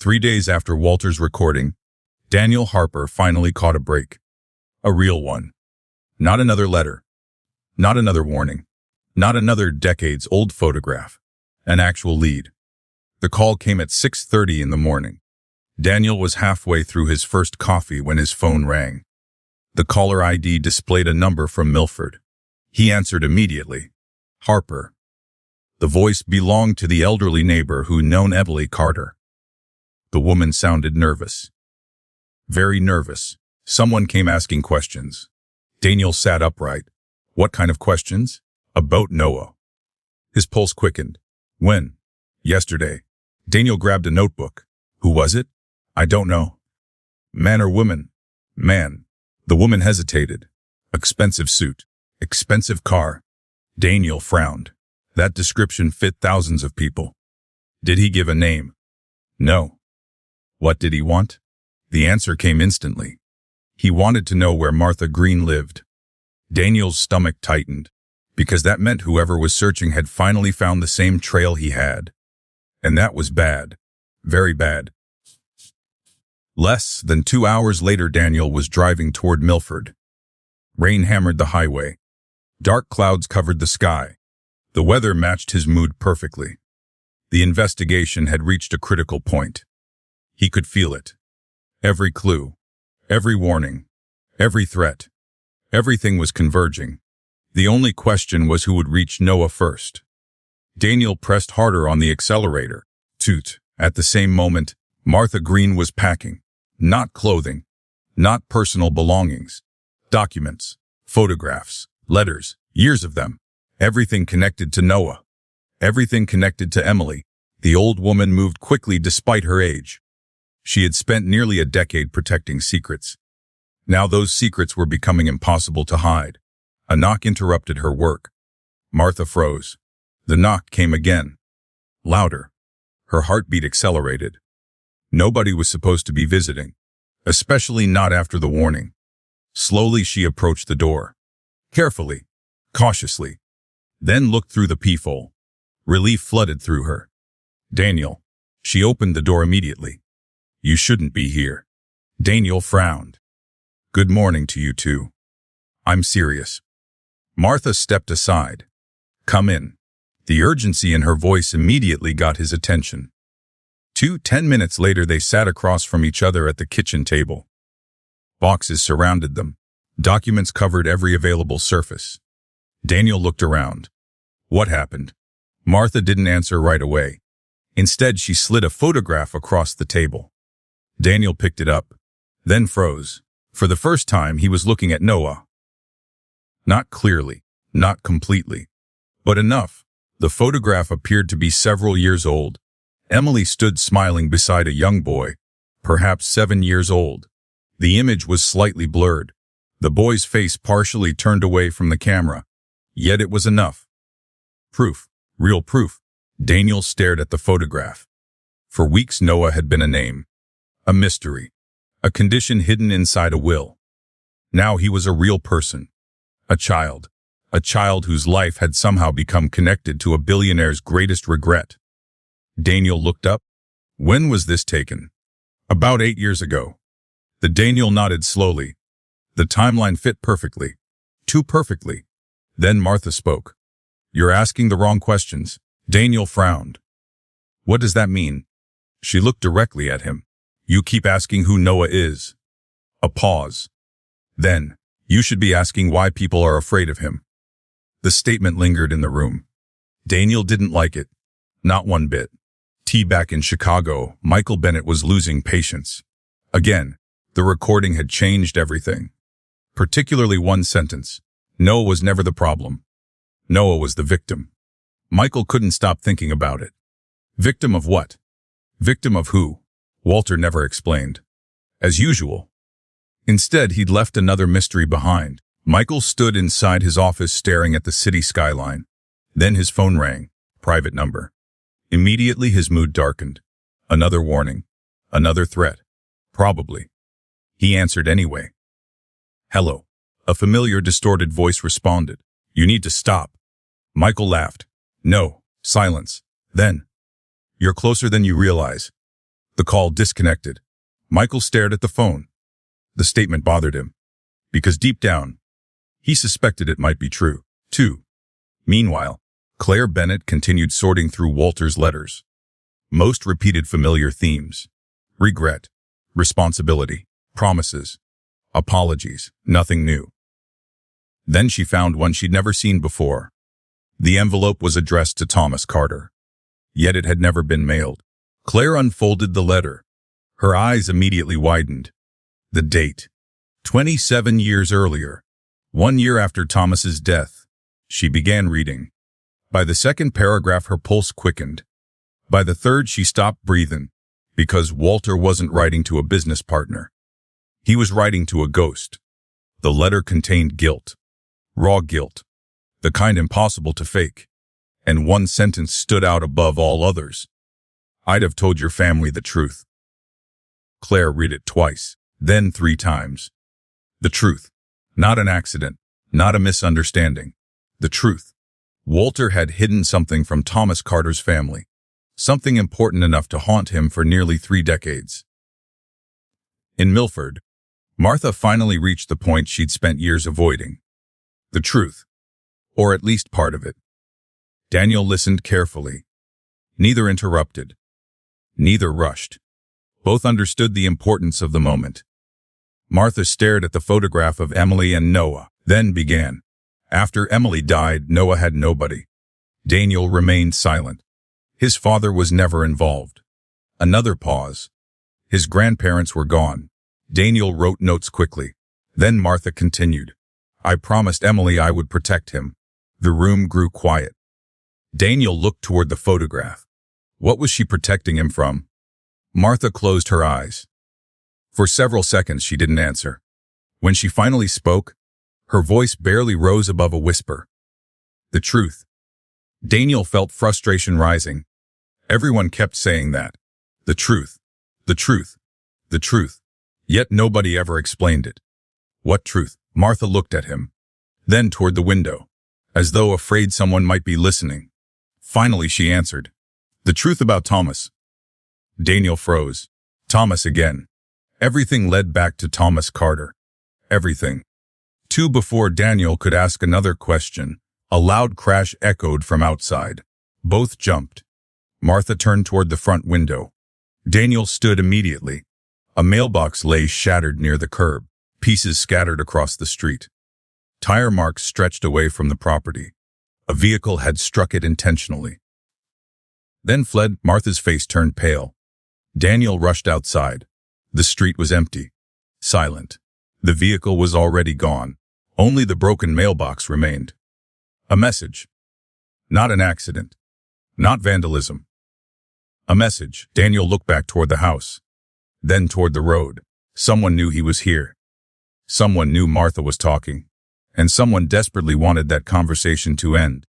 3 days after Walter's recording, Daniel Harper finally caught a break. A real one. Not another letter. Not another warning. Not another decades-old photograph. An actual lead. The call came at 6:30 in the morning. Daniel was halfway through his first coffee when his phone rang. The caller ID displayed a number from Milford. He answered immediately. Harper. The voice belonged to the elderly neighbor who known Emily Carter. The woman sounded nervous. Very nervous. Someone came asking questions. Daniel sat upright. What kind of questions? About Noah. His pulse quickened. When? Yesterday. Daniel grabbed a notebook. Who was it? I don't know. Man or woman? Man. The woman hesitated. Expensive suit. Expensive car. Daniel frowned. That description fit thousands of people. Did he give a name? No. What did he want? The answer came instantly. He wanted to know where Martha Green lived. Daniel's stomach tightened, because that meant whoever was searching had finally found the same trail he had. And that was bad. Very bad. Less than 2 hours later, Daniel was driving toward Milford. Rain hammered the highway. Dark clouds covered the sky. The weather matched his mood perfectly. The investigation had reached a critical point. He could feel it. Every clue, every warning, every threat, everything was converging. The only question was who would reach Noah first. Daniel pressed harder on the accelerator. Toot. At the same moment, Martha Green was packing. Not clothing, not personal belongings. Documents, photographs, letters, years of them. Everything connected to Noah. Everything connected to Emily. The old woman moved quickly despite her age. She had spent nearly a decade protecting secrets. Now those secrets were becoming impossible to hide. A knock interrupted her work. Martha froze. The knock came again. Louder. Her heartbeat accelerated. Nobody was supposed to be visiting, especially not after the warning. Slowly she approached the door. Carefully, cautiously. Then looked through the peephole. Relief flooded through her. Daniel. She opened the door immediately. You shouldn't be here. Daniel frowned. Good morning to you too. I'm serious. Martha stepped aside. Come in. The urgency in her voice immediately got his attention. 10 minutes later, they sat across from each other at the kitchen table. Boxes surrounded them. Documents covered every available surface. Daniel looked around. What happened? Martha didn't answer right away. Instead, she slid a photograph across the table. Daniel picked it up, then froze. For the first time, he was looking at Noah. Not clearly, not completely, but enough. The photograph appeared to be several years old. Emily stood smiling beside a young boy, perhaps 7 years old. The image was slightly blurred. The boy's face partially turned away from the camera. Yet it was enough. Proof. Real proof. Daniel stared at the photograph. For weeks, Noah had been a name. A mystery. A condition hidden inside a will. Now he was a real person. A child. A child whose life had somehow become connected to a billionaire's greatest regret. Daniel looked up. When was this taken? About 8 years ago. The Daniel nodded slowly. The timeline fit perfectly. Too perfectly. Then Martha spoke. You're asking the wrong questions. Daniel frowned. What does that mean? She looked directly at him. You keep asking who Noah is. A pause. Then, you should be asking why people are afraid of him. The statement lingered in the room. Daniel didn't like it. Not one bit. Back in Chicago, Michael Bennett was losing patience. Again, the recording had changed everything. Particularly one sentence. Noah was never the problem. Noah was the victim. Michael couldn't stop thinking about it. Victim of what? Victim of who? Walter never explained. As usual. Instead, he'd left another mystery behind. Michael stood inside his office staring at the city skyline. Then his phone rang. Private number. Immediately his mood darkened. Another warning. Another threat? Probably. He answered anyway. Hello. A familiar, distorted voice responded. You need to stop. Michael laughed. No. Silence. Then. You're closer than you realize. The call disconnected. Michael stared at the phone. The statement bothered him. Because deep down, he suspected it might be true, too. Meanwhile, Claire Bennett continued sorting through Walter's letters. Most repeated familiar themes. Regret, responsibility, promises, apologies, nothing new. Then she found one she'd never seen before. The envelope was addressed to Thomas Carter. Yet it had never been mailed. Claire unfolded the letter. Her eyes immediately widened. The date. 27 years earlier. 1 year after Thomas's death. She began reading. By the second paragraph, her pulse quickened. By the third, she stopped breathing, because Walter wasn't writing to a business partner. He was writing to a ghost. The letter contained guilt. Raw guilt. The kind impossible to fake. And one sentence stood out above all others. I'd have told your family the truth. Claire read it twice, then 3 times. The truth. Not an accident. Not a misunderstanding. The truth. Walter had hidden something from Thomas Carter's family. Something important enough to haunt him for nearly 3 decades. In Milford, Martha finally reached the point she'd spent years avoiding. The truth. Or at least part of it. Daniel listened carefully. Neither interrupted. Neither rushed. Both understood the importance of the moment. Martha stared at the photograph of Emily and Noah, then began. After Emily died, Noah had nobody. Daniel remained silent. His father was never involved. Another pause. His grandparents were gone. Daniel wrote notes quickly. Then Martha continued. I promised Emily I would protect him. The room grew quiet. Daniel looked toward the photograph. What was she protecting him from? Martha closed her eyes. For several seconds she didn't answer. When she finally spoke, her voice barely rose above a whisper. The truth. Daniel felt frustration rising. Everyone kept saying that. The truth. The truth. The truth. Yet nobody ever explained it. What truth? Martha looked at him. Then toward the window, as though afraid someone might be listening. Finally she answered. The truth about Thomas. Daniel froze. Thomas again. Everything led back to Thomas Carter. Everything. Before Daniel could ask another question, a loud crash echoed from outside. Both jumped. Martha turned toward the front window. Daniel stood immediately. A mailbox lay shattered near the curb, pieces scattered across the street. Tire marks stretched away from the property. A vehicle had struck it intentionally. Then fled. Martha's face turned pale. Daniel rushed outside. The street was empty. Silent. The vehicle was already gone. Only the broken mailbox remained. A message. Not an accident. Not vandalism. A message. Daniel looked back toward the house. Then toward the road. Someone knew he was here. Someone knew Martha was talking. And someone desperately wanted that conversation to end.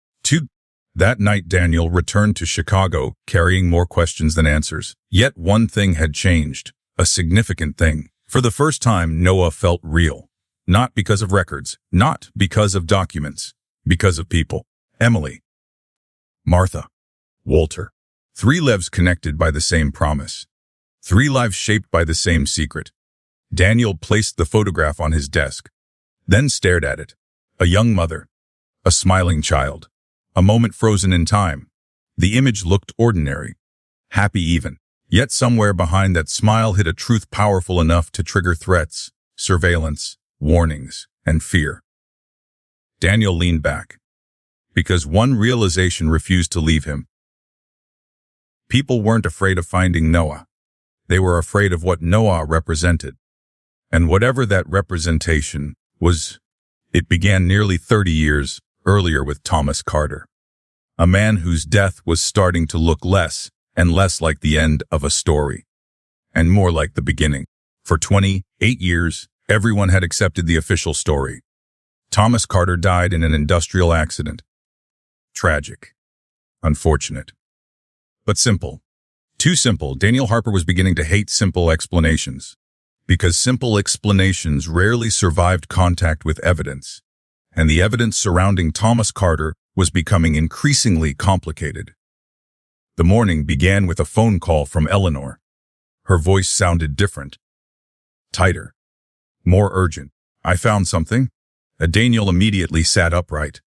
That night Daniel returned to Chicago, carrying more questions than answers. Yet one thing had changed. A significant thing. For the first time, Noah felt real. Not because of records. Not because of documents. Because of people. Emily. Martha. Walter. 3 lives connected by the same promise. 3 lives shaped by the same secret. Daniel placed the photograph on his desk. Then stared at it. A young mother. A smiling child. A moment frozen in time. The image looked ordinary. Happy even. Yet somewhere behind that smile hid a truth powerful enough to trigger threats, surveillance, warnings, and fear. Daniel leaned back. Because one realization refused to leave him. People weren't afraid of finding Noah. They were afraid of what Noah represented. And whatever that representation was, it began nearly 30 years earlier with Thomas Carter. A man whose death was starting to look less and less like the end of a story, and more like the beginning. For 28 years, everyone had accepted the official story. Thomas Carter died in an industrial accident. Tragic. Unfortunate. But simple. Too simple. Daniel Harper was beginning to hate simple explanations, because simple explanations rarely survived contact with evidence, and the evidence surrounding Thomas Carter was becoming increasingly complicated. The morning began with a phone call from Eleanor. Her voice sounded different, tighter, more urgent. "I found something." Daniel immediately sat upright.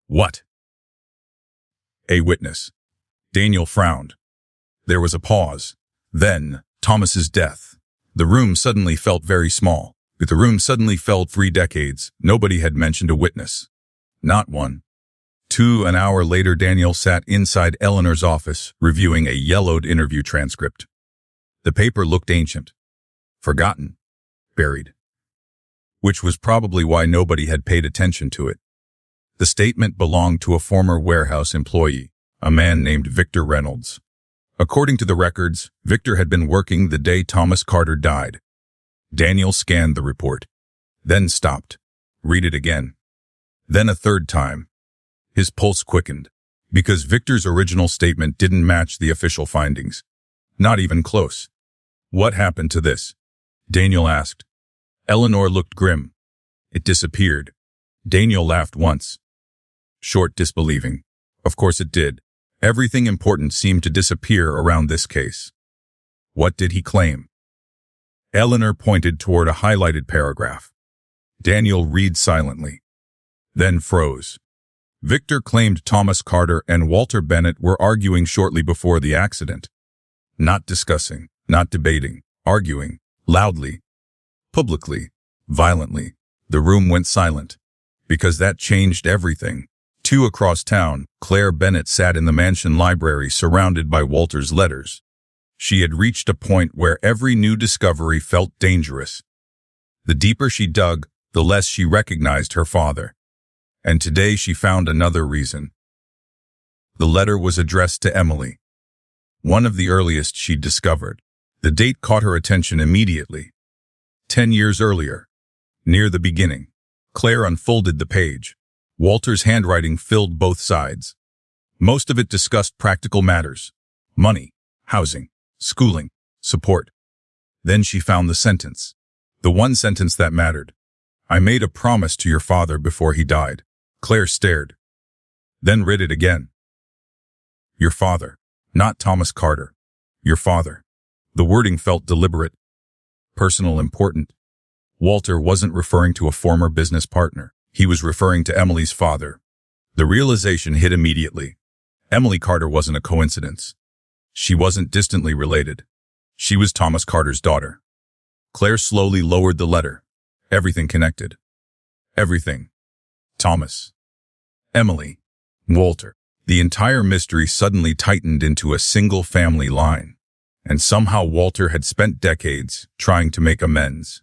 "What?" "A witness." Daniel frowned. There was a pause. Then, Thomas's death. The room suddenly felt very small. But the room suddenly felt 3 decades. Nobody had mentioned a witness. Not one. 2 an hour later, Daniel sat inside Eleanor's office, reviewing a yellowed interview transcript. The paper looked ancient, forgotten, buried, which was probably why nobody had paid attention to it. The statement belonged to a former warehouse employee, a man named Victor Reynolds. According to the records, Victor had been working the day Thomas Carter died. Daniel scanned the report, then stopped. Read it again. Then a third time. His pulse quickened, because Victor's original statement didn't match the official findings. Not even close. "What happened to this?" Daniel asked. Eleanor looked grim. "It disappeared." Daniel laughed once. Short, disbelieving. Of course it did. Everything important seemed to disappear around this case. "What did he claim?" Eleanor pointed toward a highlighted paragraph. Daniel read silently, then froze. Victor claimed Thomas Carter and Walter Bennett were arguing shortly before the accident. Not discussing, not debating, arguing, loudly, publicly, violently. The room went silent, because that changed everything. 2 across town, Claire Bennett sat in the mansion library surrounded by Walter's letters. She had reached a point where every new discovery felt dangerous. The deeper she dug, the less she recognized her father. And today she found another reason. The letter was addressed to Emily, one of the earliest she'd discovered. The date caught her attention immediately. 10 years earlier, near the beginning. Claire unfolded the page. Walter's handwriting filled both sides. Most of it discussed practical matters: money, housing, schooling, support. Then she found the sentence. The one sentence that mattered. "I made a promise to your father before he died." Claire stared, then read it again. "Your father, not Thomas Carter. Your father." The wording felt deliberate, personal, important. Walter wasn't referring to a former business partner. He was referring to Emily's father. The realization hit immediately. Emily Carter wasn't a coincidence. She wasn't distantly related. She was Thomas Carter's daughter. Claire slowly lowered the letter. Everything connected. Everything. Thomas. Emily. Walter. The entire mystery suddenly tightened into a single family line. And somehow Walter had spent decades trying to make amends.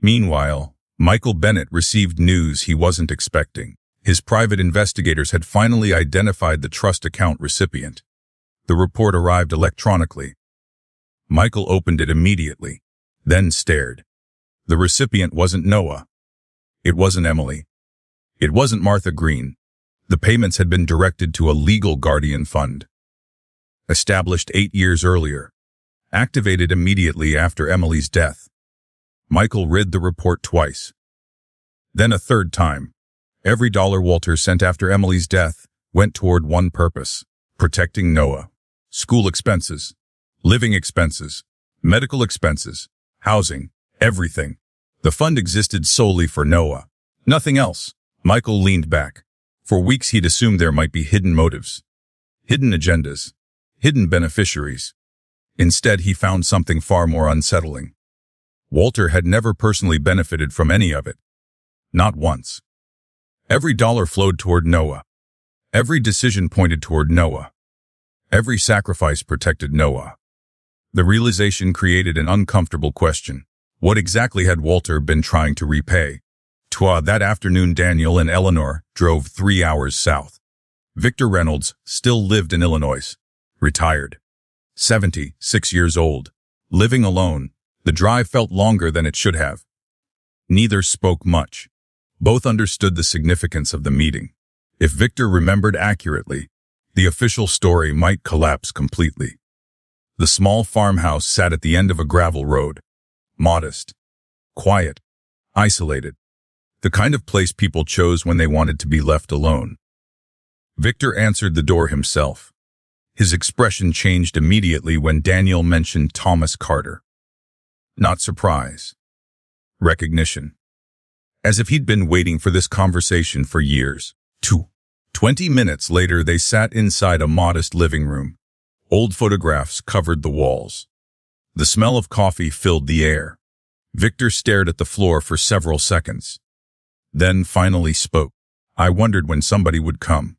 Meanwhile, Michael Bennett received news he wasn't expecting. His private investigators had finally identified the trust account recipient. The report arrived electronically. Michael opened it immediately, then stared. The recipient wasn't Noah. It wasn't Emily. It wasn't Martha Green. The payments had been directed to a legal guardian fund, established 8 years earlier, activated immediately after Emily's death. Michael read the report twice, then a third time. Every dollar Walter sent after Emily's death went toward one purpose: protecting Noah. School expenses, living expenses, medical expenses, housing, everything. The fund existed solely for Noah, nothing else. Michael leaned back. For weeks he'd assumed there might be hidden motives, hidden agendas, hidden beneficiaries. Instead, he found something far more unsettling. Walter had never personally benefited from any of it. Not once. Every dollar flowed toward Noah. Every decision pointed toward Noah. Every sacrifice protected Noah. The realization created an uncomfortable question. What exactly had Walter been trying to repay? That afternoon, Daniel and Eleanor drove 3 hours south. Victor Reynolds still lived in Illinois. Retired. 76 years old. Living alone. The drive felt longer than it should have. Neither spoke much. Both understood the significance of the meeting. If Victor remembered accurately, the official story might collapse completely. The small farmhouse sat at the end of a gravel road. Modest, quiet, isolated. The kind of place people chose when they wanted to be left alone. Victor answered the door himself. His expression changed immediately when Daniel mentioned Thomas Carter. Not surprise. Recognition. As if he'd been waiting for this conversation for years. 20 minutes later, they sat inside a modest living room. Old photographs covered the walls. The smell of coffee filled the air. Victor stared at the floor for several seconds. Then finally spoke. I wondered when somebody would come.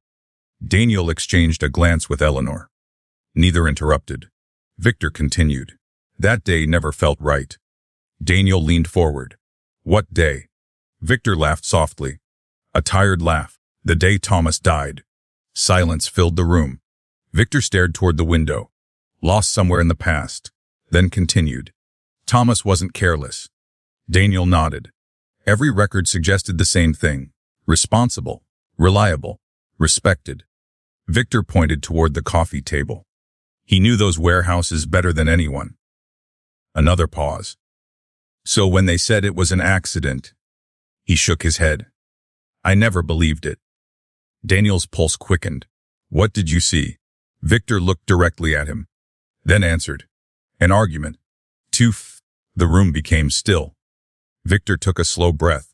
Daniel exchanged a glance with Eleanor. Neither interrupted. Victor continued. That day never felt right. Daniel leaned forward. What day? Victor laughed softly. A tired laugh. The day Thomas died. Silence filled the room. Victor stared toward the window, lost somewhere in the past, then continued. Thomas wasn't careless. Daniel nodded. Every record suggested the same thing. Responsible, reliable, respected. Victor pointed toward the coffee table. He knew those warehouses better than anyone. Another pause. So when they said it was an accident, he shook his head. I never believed it. Daniel's pulse quickened. What did you see? Victor looked directly at him, then answered. An argument. Toof. The room became still. Victor took a slow breath.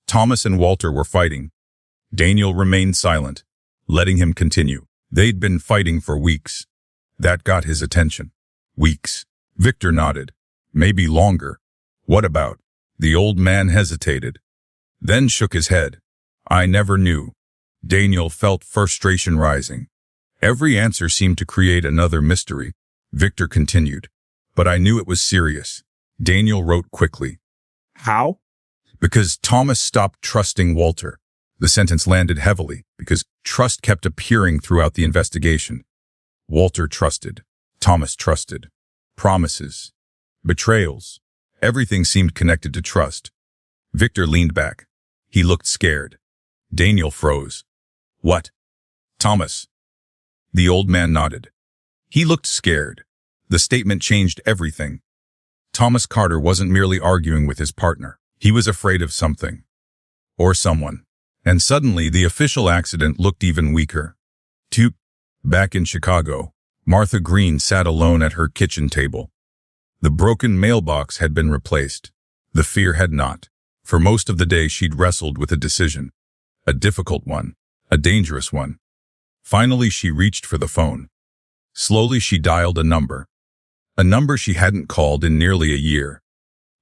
Thomas and Walter were fighting. Daniel remained silent, letting him continue. They'd been fighting for weeks. That got his attention. Weeks. Victor nodded. Maybe longer. What about? The old man hesitated, then shook his head. I never knew. Daniel felt frustration rising. Every answer seemed to create another mystery. Victor continued. But I knew it was serious. Daniel wrote quickly. How? Because Thomas stopped trusting Walter. The sentence landed heavily because trust kept appearing throughout the investigation. Walter trusted. Thomas trusted. Promises. Betrayals. Everything seemed connected to trust. Victor leaned back. He looked scared. Daniel froze. What? Thomas. The old man nodded. He looked scared. The statement changed everything. Thomas Carter wasn't merely arguing with his partner. He was afraid of something. Or someone. And suddenly the official accident looked even weaker. Back in Chicago, Martha Green sat alone at her kitchen table. The broken mailbox had been replaced. The fear had not. For most of the day she'd wrestled with a decision. A difficult one. A dangerous one. Finally she reached for the phone. Slowly she dialed a number. A number she hadn't called in nearly a year.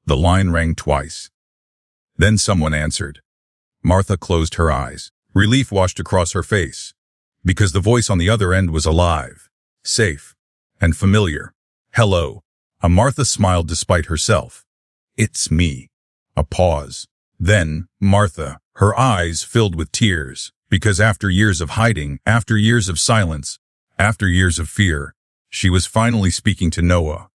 The line rang twice. Then someone answered. Martha closed her eyes. Relief washed across her face. Because the voice on the other end was alive, safe, and familiar. Hello. Martha smiled despite herself. It's me. A pause. Then, Martha, her eyes filled with tears, because after years of hiding, after years of silence, after years of fear, she was finally speaking to Noah.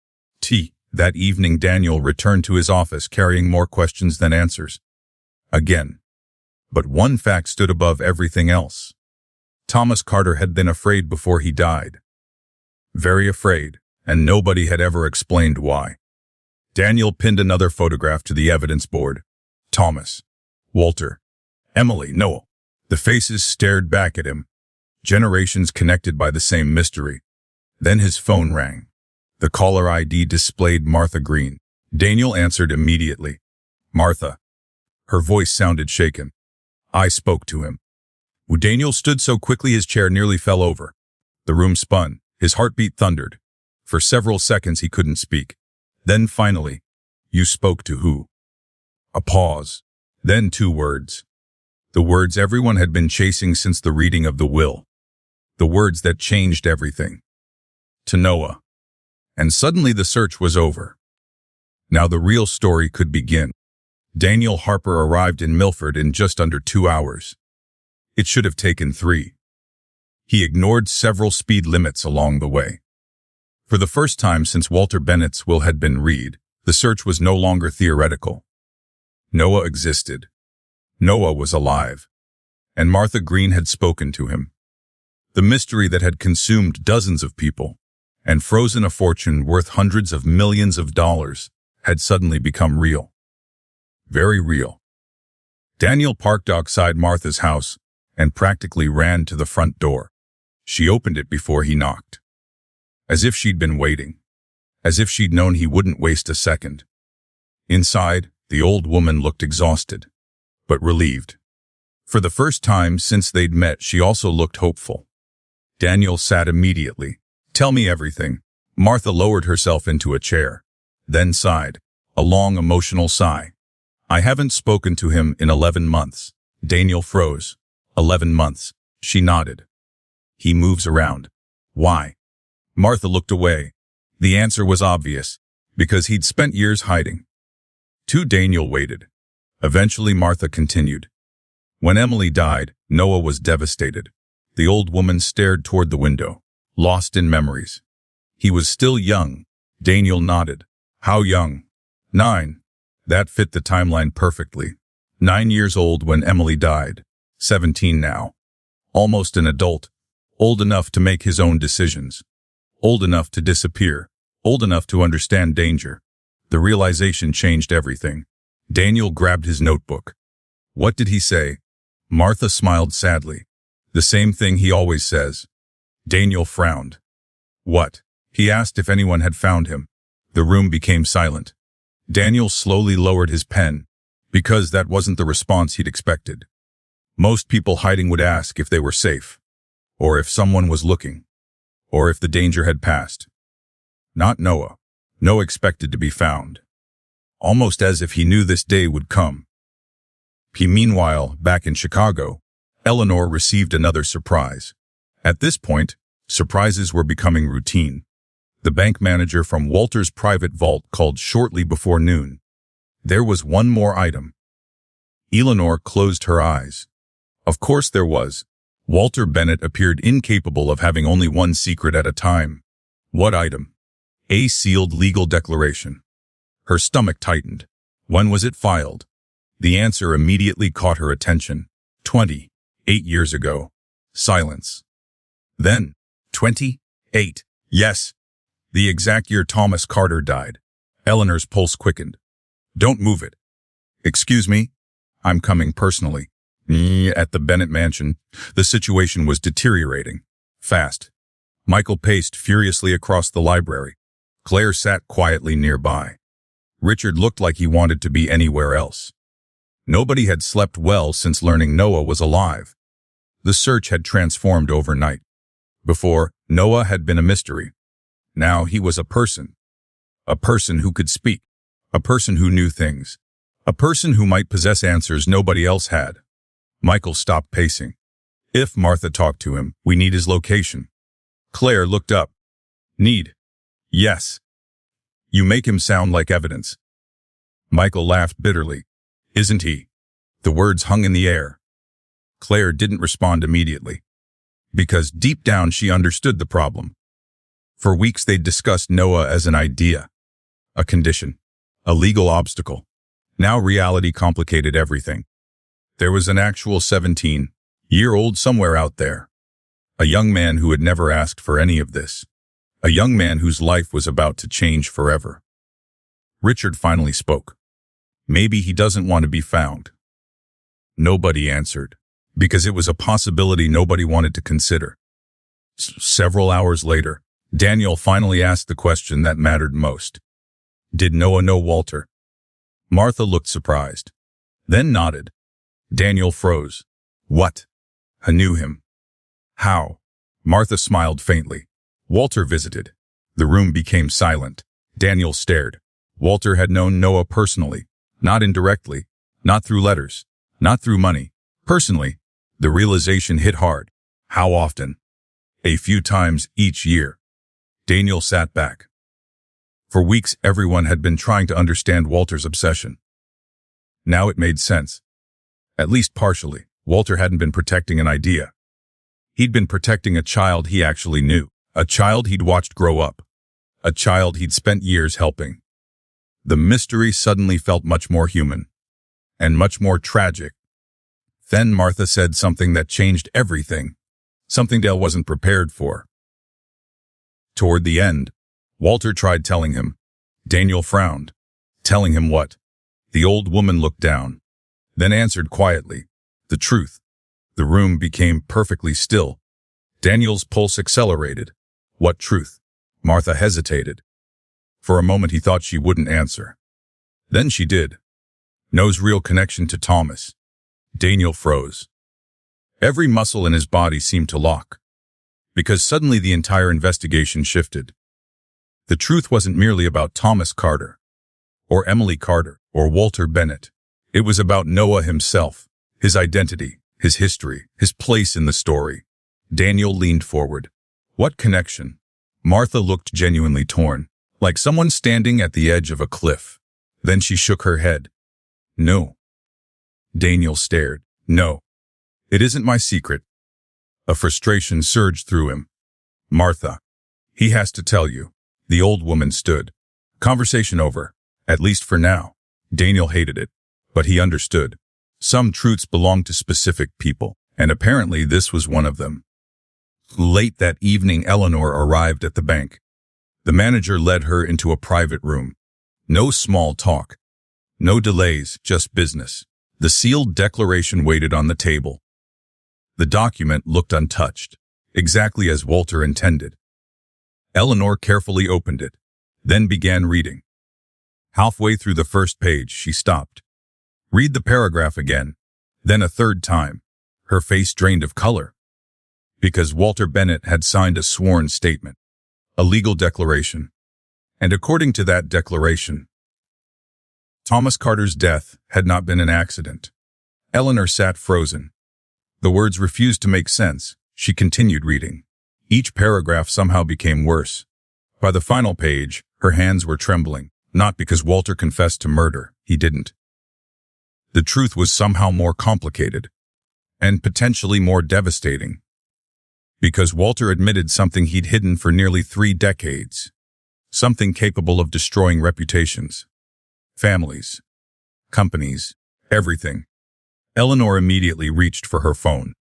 That evening Daniel returned to his office carrying more questions than answers. Again. But one fact stood above everything else. Thomas Carter had been afraid before he died. Very afraid, and nobody had ever explained why. Daniel pinned another photograph to the evidence board. Thomas, Walter, Emily, Noah. The faces stared back at him. Generations connected by the same mystery. Then his phone rang. The caller ID displayed Martha Green. Daniel answered immediately. Martha. Her voice sounded shaken. I spoke to him. Daniel stood so quickly his chair nearly fell over. The room spun. His heartbeat thundered. For several seconds he couldn't speak. Then finally, you spoke to who? A pause. Then 2 words. The words everyone had been chasing since the reading of the will. The words that changed everything. To Noah. And suddenly the search was over. Now the real story could begin. Daniel Harper arrived in Milford in just under 2 hours. It should have taken 3. He ignored several speed limits along the way. For the first time since Walter Bennett's will had been read, the search was no longer theoretical. Noah existed. Noah was alive. And Martha Green had spoken to him. The mystery that had consumed dozens of people and frozen a fortune worth hundreds of millions of dollars had suddenly become real. Very real. Daniel parked outside Martha's house and practically ran to the front door. She opened it before he knocked. As if she'd been waiting. As if she'd known he wouldn't waste a second. Inside, the old woman looked exhausted, but relieved. For the first time since they'd met, she also looked hopeful. Daniel sat immediately. "Tell me everything." Martha lowered herself into a chair, then sighed, a long emotional sigh. "I haven't spoken to him in 11 months. Daniel froze. 11 months. She nodded. "He moves around." "Why?" Martha looked away. The answer was obvious, because he'd spent years hiding. Daniel waited. Eventually Martha continued. "When Emily died, Noah was devastated." The old woman stared toward the window, lost in memories. "He was still young." Daniel nodded. "How young?" 9. That fit the timeline perfectly. 9 years old when Emily died. 17 now. Almost an adult. Old enough to make his own decisions. Old enough to disappear. Old enough to understand danger. The realization changed everything. Daniel grabbed his notebook. "What did he say?" Martha smiled sadly. "The same thing he always says." Daniel frowned. "What?" He asked if anyone had found him. The room became silent. Daniel slowly lowered his pen, because that wasn't the response he'd expected. Most people hiding would ask if they were safe, or if someone was looking, or if the danger had passed. Not Noah. Noah expected to be found. Almost as if he knew this day would come. Meanwhile, back in Chicago, Eleanor received another surprise. At this point, surprises were becoming routine. The bank manager from Walter's private vault called shortly before noon. There was one more item. Eleanor closed her eyes. Of course there was. Walter Bennett appeared incapable of having only one secret at a time. What item? A sealed legal declaration. Her stomach tightened. When was it filed? The answer immediately caught her attention. 28 years ago. Silence. Then, 28. Yes. The exact year Thomas Carter died. Eleanor's pulse quickened. "Don't move it." "Excuse me? I'm coming personally." At the Bennett mansion, the situation was deteriorating. Fast. Michael paced furiously across the library. Claire sat quietly nearby. Richard looked like he wanted to be anywhere else. Nobody had slept well since learning Noah was alive. The search had transformed overnight. Before, Noah had been a mystery. Now he was a person. A person who could speak. A person who knew things. A person who might possess answers nobody else had. Michael stopped pacing. If Martha talked to him, we need his location. Claire looked up. Need? Yes. You make him sound like evidence. Michael laughed bitterly. Isn't he? The words hung in the air. Claire didn't respond immediately. Because deep down she understood the problem. For weeks they'd discussed Noah as an idea. A condition. A legal obstacle. Now reality complicated everything. There was an actual 17-year-old somewhere out there. A young man who had never asked for any of this. A young man whose life was about to change forever. Richard finally spoke. Maybe he doesn't want to be found. Nobody answered, because it was a possibility nobody wanted to consider. Several hours later, Daniel finally asked the question that mattered most. Did Noah know Walter? Martha looked surprised, then nodded. Daniel froze. What? I knew him. How? Martha smiled faintly. Walter visited. The room became silent. Daniel stared. Walter had known Noah personally, not indirectly, not through letters, not through money. Personally, the realization hit hard. How often? A few times each year. Daniel sat back. For weeks, everyone had been trying to understand Walter's obsession. Now it made sense. At least partially. Walter hadn't been protecting an idea. He'd been protecting a child he actually knew. A child he'd watched grow up. A child he'd spent years helping. The mystery suddenly felt much more human. And much more tragic. Then Martha said something that changed everything. something Dale wasn't prepared for. Toward the end, Walter tried telling him. Daniel frowned. Telling him what? The old woman looked down, then answered quietly, the truth. The room became perfectly still. Daniel's pulse accelerated. What truth? Martha hesitated. For a moment he thought she wouldn't answer. Then she did. No real connection to Thomas. Daniel froze. Every muscle in his body seemed to lock. Because suddenly the entire investigation shifted. The truth wasn't merely about Thomas Carter, or Emily Carter, or Walter Bennett. It was about Noah himself, his identity, his history, his place in the story. Daniel leaned forward. What connection? Martha looked genuinely torn, like someone standing at the edge of a cliff. Then she shook her head. No. Daniel stared. No. It isn't my secret. A frustration surged through him. Martha. He has to tell you. The old woman stood. Conversation over. At least for now. Daniel hated it. But he understood. Some truths belong to specific people, and apparently this was one of them. Late that evening, Eleanor arrived at the bank. The manager led her into a private room. No small talk. No delays, just business. The sealed declaration waited on the table. The document looked untouched, exactly as Walter intended. Eleanor carefully opened it, then began reading. Halfway through the first page, she stopped. Read the paragraph again, then a third time. Her face drained of color. Because Walter Bennett had signed a sworn statement, a legal declaration. And according to that declaration, Thomas Carter's death had not been an accident. Eleanor sat frozen. The words refused to make sense. She continued reading. Each paragraph somehow became worse. By the final page, her hands were trembling, not because Walter confessed to murder. He didn't. The truth was somehow more complicated, and potentially more devastating. Because Walter admitted something he'd hidden for nearly 3 decades. Something capable of destroying reputations, families, companies, everything. Eleanor immediately reached for her phone.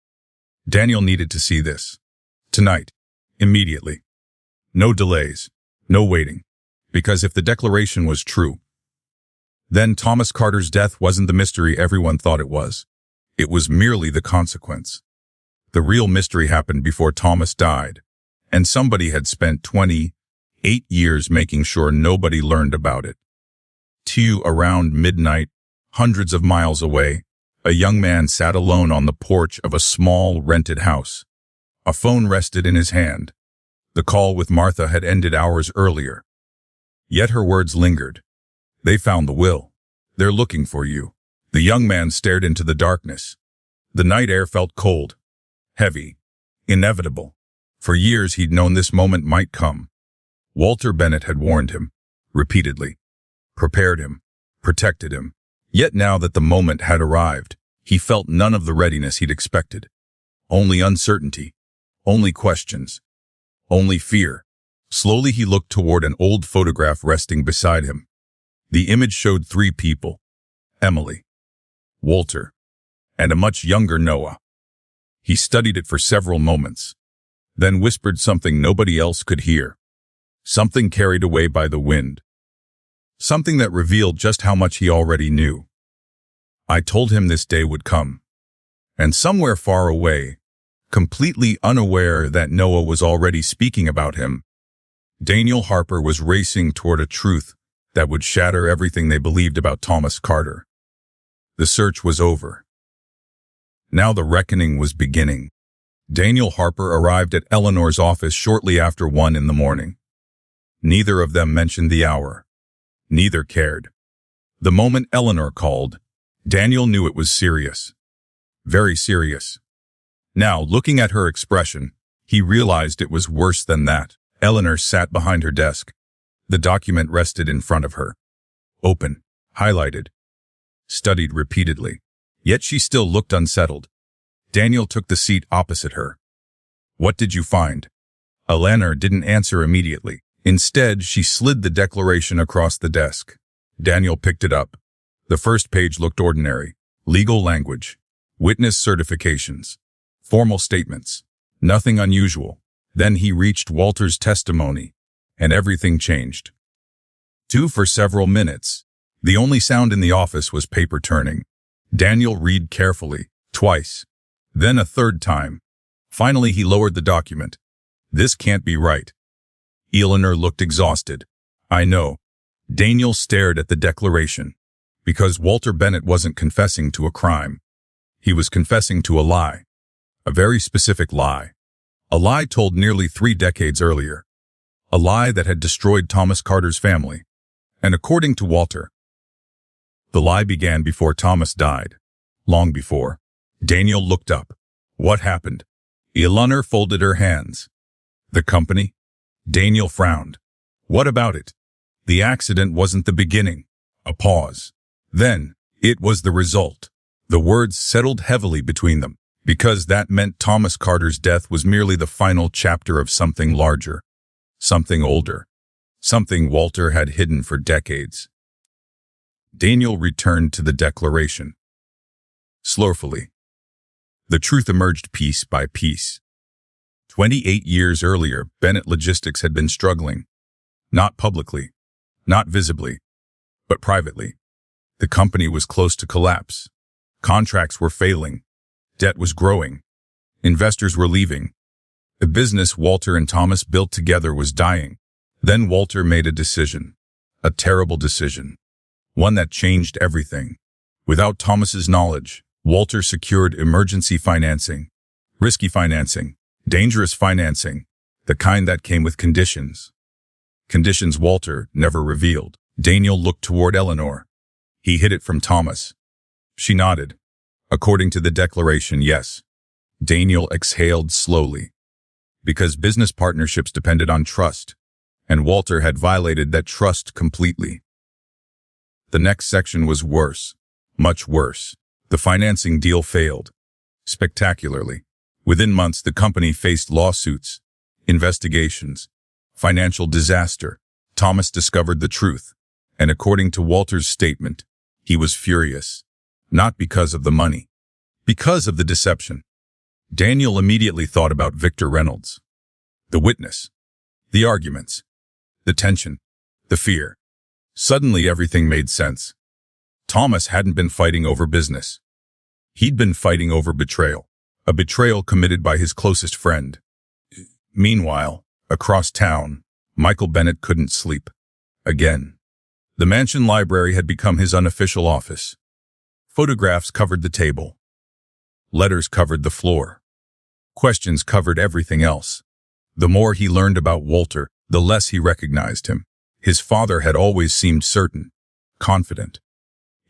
Daniel needed to see this. Tonight. Immediately. No delays. No waiting. Because if the declaration was true, then Thomas Carter's death wasn't the mystery everyone thought it was. It was merely the consequence. The real mystery happened before Thomas died, and somebody had spent 28 years making sure nobody learned about it. Around midnight, hundreds of miles away, a young man sat alone on the porch of a small rented house. A phone rested in his hand. The call with Martha had ended hours earlier. Yet her words lingered. They found the will. They're looking for you. The young man stared into the darkness. The night air felt cold, heavy, inevitable. For years he'd known this moment might come. Walter Bennett had warned him, repeatedly, prepared him, protected him. Yet now that the moment had arrived, he felt none of the readiness he'd expected. Only uncertainty, only questions, only fear. Slowly he looked toward an old photograph resting beside him. The image showed 3 people, Emily, Walter, and a much younger Noah. He studied it for several moments, then whispered something nobody else could hear. Something carried away by the wind. Something that revealed just how much he already knew. I told him this day would come. And somewhere far away, completely unaware that Noah was already speaking about him, Daniel Harper was racing toward a truth that would shatter everything they believed about Thomas Carter. The search was over. Now the reckoning was beginning. Daniel Harper arrived at Eleanor's office shortly after 1 in the morning. Neither of them mentioned the hour. Neither cared. The moment Eleanor called, Daniel knew it was serious. Very serious. Now, looking at her expression, he realized it was worse than that. Eleanor sat behind her desk. The document rested in front of her. Open, highlighted, studied repeatedly. Yet she still looked unsettled. Daniel took the seat opposite her. What did you find? Eleanor didn't answer immediately. Instead, she slid the declaration across the desk. Daniel picked it up. The first page looked ordinary. Legal language, witness certifications, formal statements. Nothing unusual. Then he reached Walter's testimony, and everything changed. 2 for several minutes. The only sound in the office was paper turning. Daniel read carefully, twice. Then a third time. Finally he lowered the document. This can't be right. Eleanor looked exhausted. I know. Daniel stared at the declaration. Because Walter Bennett wasn't confessing to a crime. He was confessing to a lie. A very specific lie. A lie told nearly 3 decades earlier. A lie that had destroyed Thomas Carter's family. And according to Walter, the lie began before Thomas died. Long before. Daniel looked up. What happened? Eleanor folded her hands. The company? Daniel frowned. What about it? The accident wasn't the beginning. A pause. Then, it was the result. The words settled heavily between them, because that meant Thomas Carter's death was merely the final chapter of something larger. Something older. Something Walter had hidden for decades. Daniel returned to the declaration. Slowly. The truth emerged piece by piece. 28 years earlier, Bennett Logistics had been struggling. Not publicly, not visibly, but privately. The company was close to collapse. Contracts were failing. Debt was growing. Investors were leaving. The business Walter and Thomas built together was dying. Then Walter made a decision. A terrible decision. One that changed everything. Without Thomas's knowledge, Walter secured emergency financing. Risky financing. Dangerous financing. The kind that came with conditions. Conditions Walter never revealed. Daniel looked toward Eleanor. He hid it from Thomas. She nodded. According to the declaration, yes. Daniel exhaled slowly. Because business partnerships depended on trust, and Walter had violated that trust completely. The next section was worse. Much worse. The financing deal failed. Spectacularly. Within months, the company faced lawsuits, investigations, financial disaster. Thomas discovered the truth, and according to Walter's statement, he was furious. Not because of the money. Because of the deception. Daniel immediately thought about Victor Reynolds. The witness. The arguments. The tension. The fear. Suddenly everything made sense. Thomas hadn't been fighting over business. He'd been fighting over betrayal. A betrayal committed by his closest friend. Meanwhile, across town, Michael Bennett couldn't sleep. Again. The mansion library had become his unofficial office. Photographs covered the table. Letters covered the floor. Questions covered everything else. The more he learned about Walter, the less he recognized him. His father had always seemed certain, confident,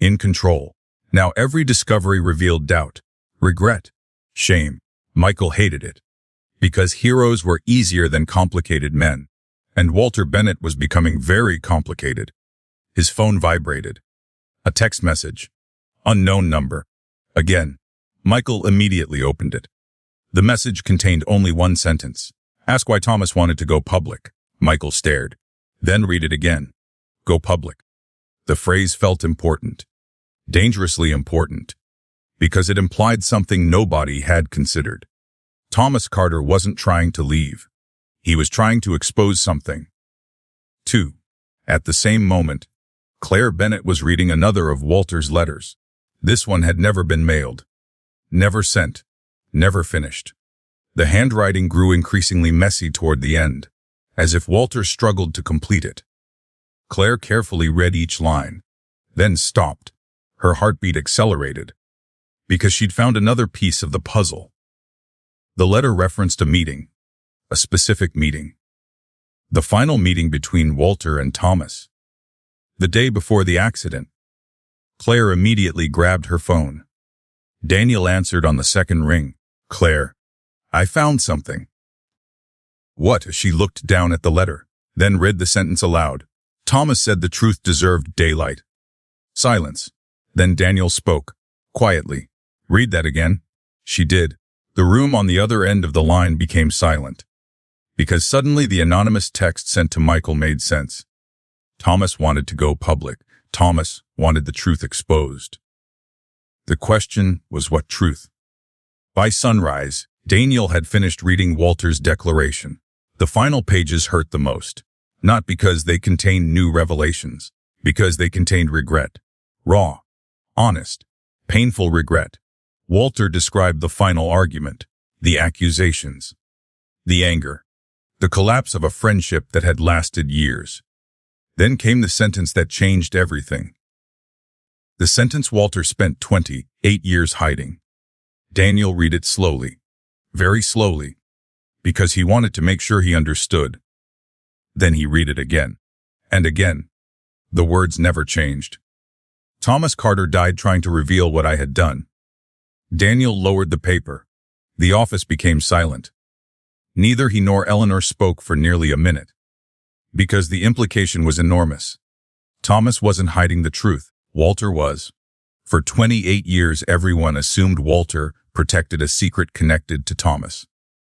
in control. Now every discovery revealed doubt, regret, shame. Michael hated it. Because heroes were easier than complicated men. And Walter Bennett was becoming very complicated. His phone vibrated. A text message. Unknown number. Again. Michael immediately opened it. The message contained only one sentence. Ask why Thomas wanted to go public. Michael stared. Then read it again. Go public. The phrase felt important. Dangerously important. Because it implied something nobody had considered. Thomas Carter wasn't trying to leave. He was trying to expose something. 2. At the same moment, Claire Bennett was reading another of Walter's letters. This one had never been mailed. Never sent. Never finished. The handwriting grew increasingly messy toward the end, as if Walter struggled to complete it. Claire carefully read each line, then stopped. Her heartbeat accelerated, because she'd found another piece of the puzzle. The letter referenced a meeting, a specific meeting. The final meeting between Walter and Thomas. The day before the accident. Claire immediately grabbed her phone. Daniel answered on the second ring. Claire, I found something. What? She looked down at the letter, then read the sentence aloud. Thomas said the truth deserved daylight. Silence. Then Daniel spoke, quietly. Read that again. She did. The room on the other end of the line became silent. Because suddenly the anonymous text sent to Michael made sense. Thomas wanted to go public. Thomas wanted the truth exposed. The question was what truth? By sunrise, Daniel had finished reading Walter's declaration. The final pages hurt the most. Not because they contained new revelations, because they contained regret. Raw, honest, painful regret. Walter described the final argument, the accusations, the anger, the collapse of a friendship that had lasted years. Then came the sentence that changed everything. The sentence Walter spent 28 years hiding. Daniel read it slowly, very slowly, because he wanted to make sure he understood. Then he read it again, and again. The words never changed. Thomas Carter died trying to reveal what I had done. Daniel lowered the paper. The office became silent. Neither he nor Eleanor spoke for nearly a minute. Because the implication was enormous. Thomas wasn't hiding the truth. Walter was. For 28 years, everyone assumed Walter protected a secret connected to Thomas.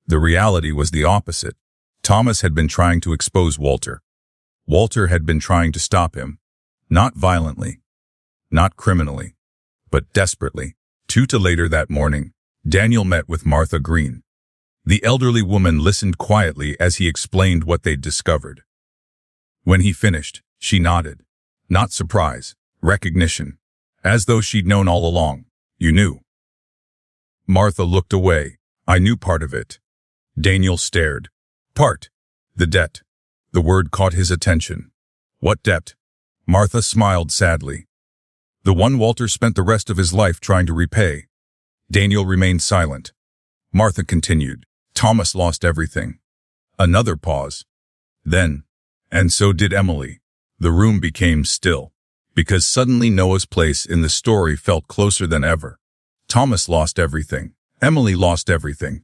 The reality was the opposite. Thomas had been trying to expose Walter. Walter had been trying to stop him. Not violently. Not criminally. But desperately. 2 days later that morning, Daniel met with Martha Green. The elderly woman listened quietly as he explained what they'd discovered. When he finished, she nodded. Not surprise, recognition. As though she'd known all along. You knew. Martha looked away. I knew part of it. Daniel stared. Part. The debt. The word caught his attention. What debt? Martha smiled sadly. The one Walter spent the rest of his life trying to repay. Daniel remained silent. Martha continued. Thomas lost everything. Another pause. Then, and so did Emily. The room became still, because suddenly Noah's place in the story felt closer than ever. Thomas lost everything. Emily lost everything.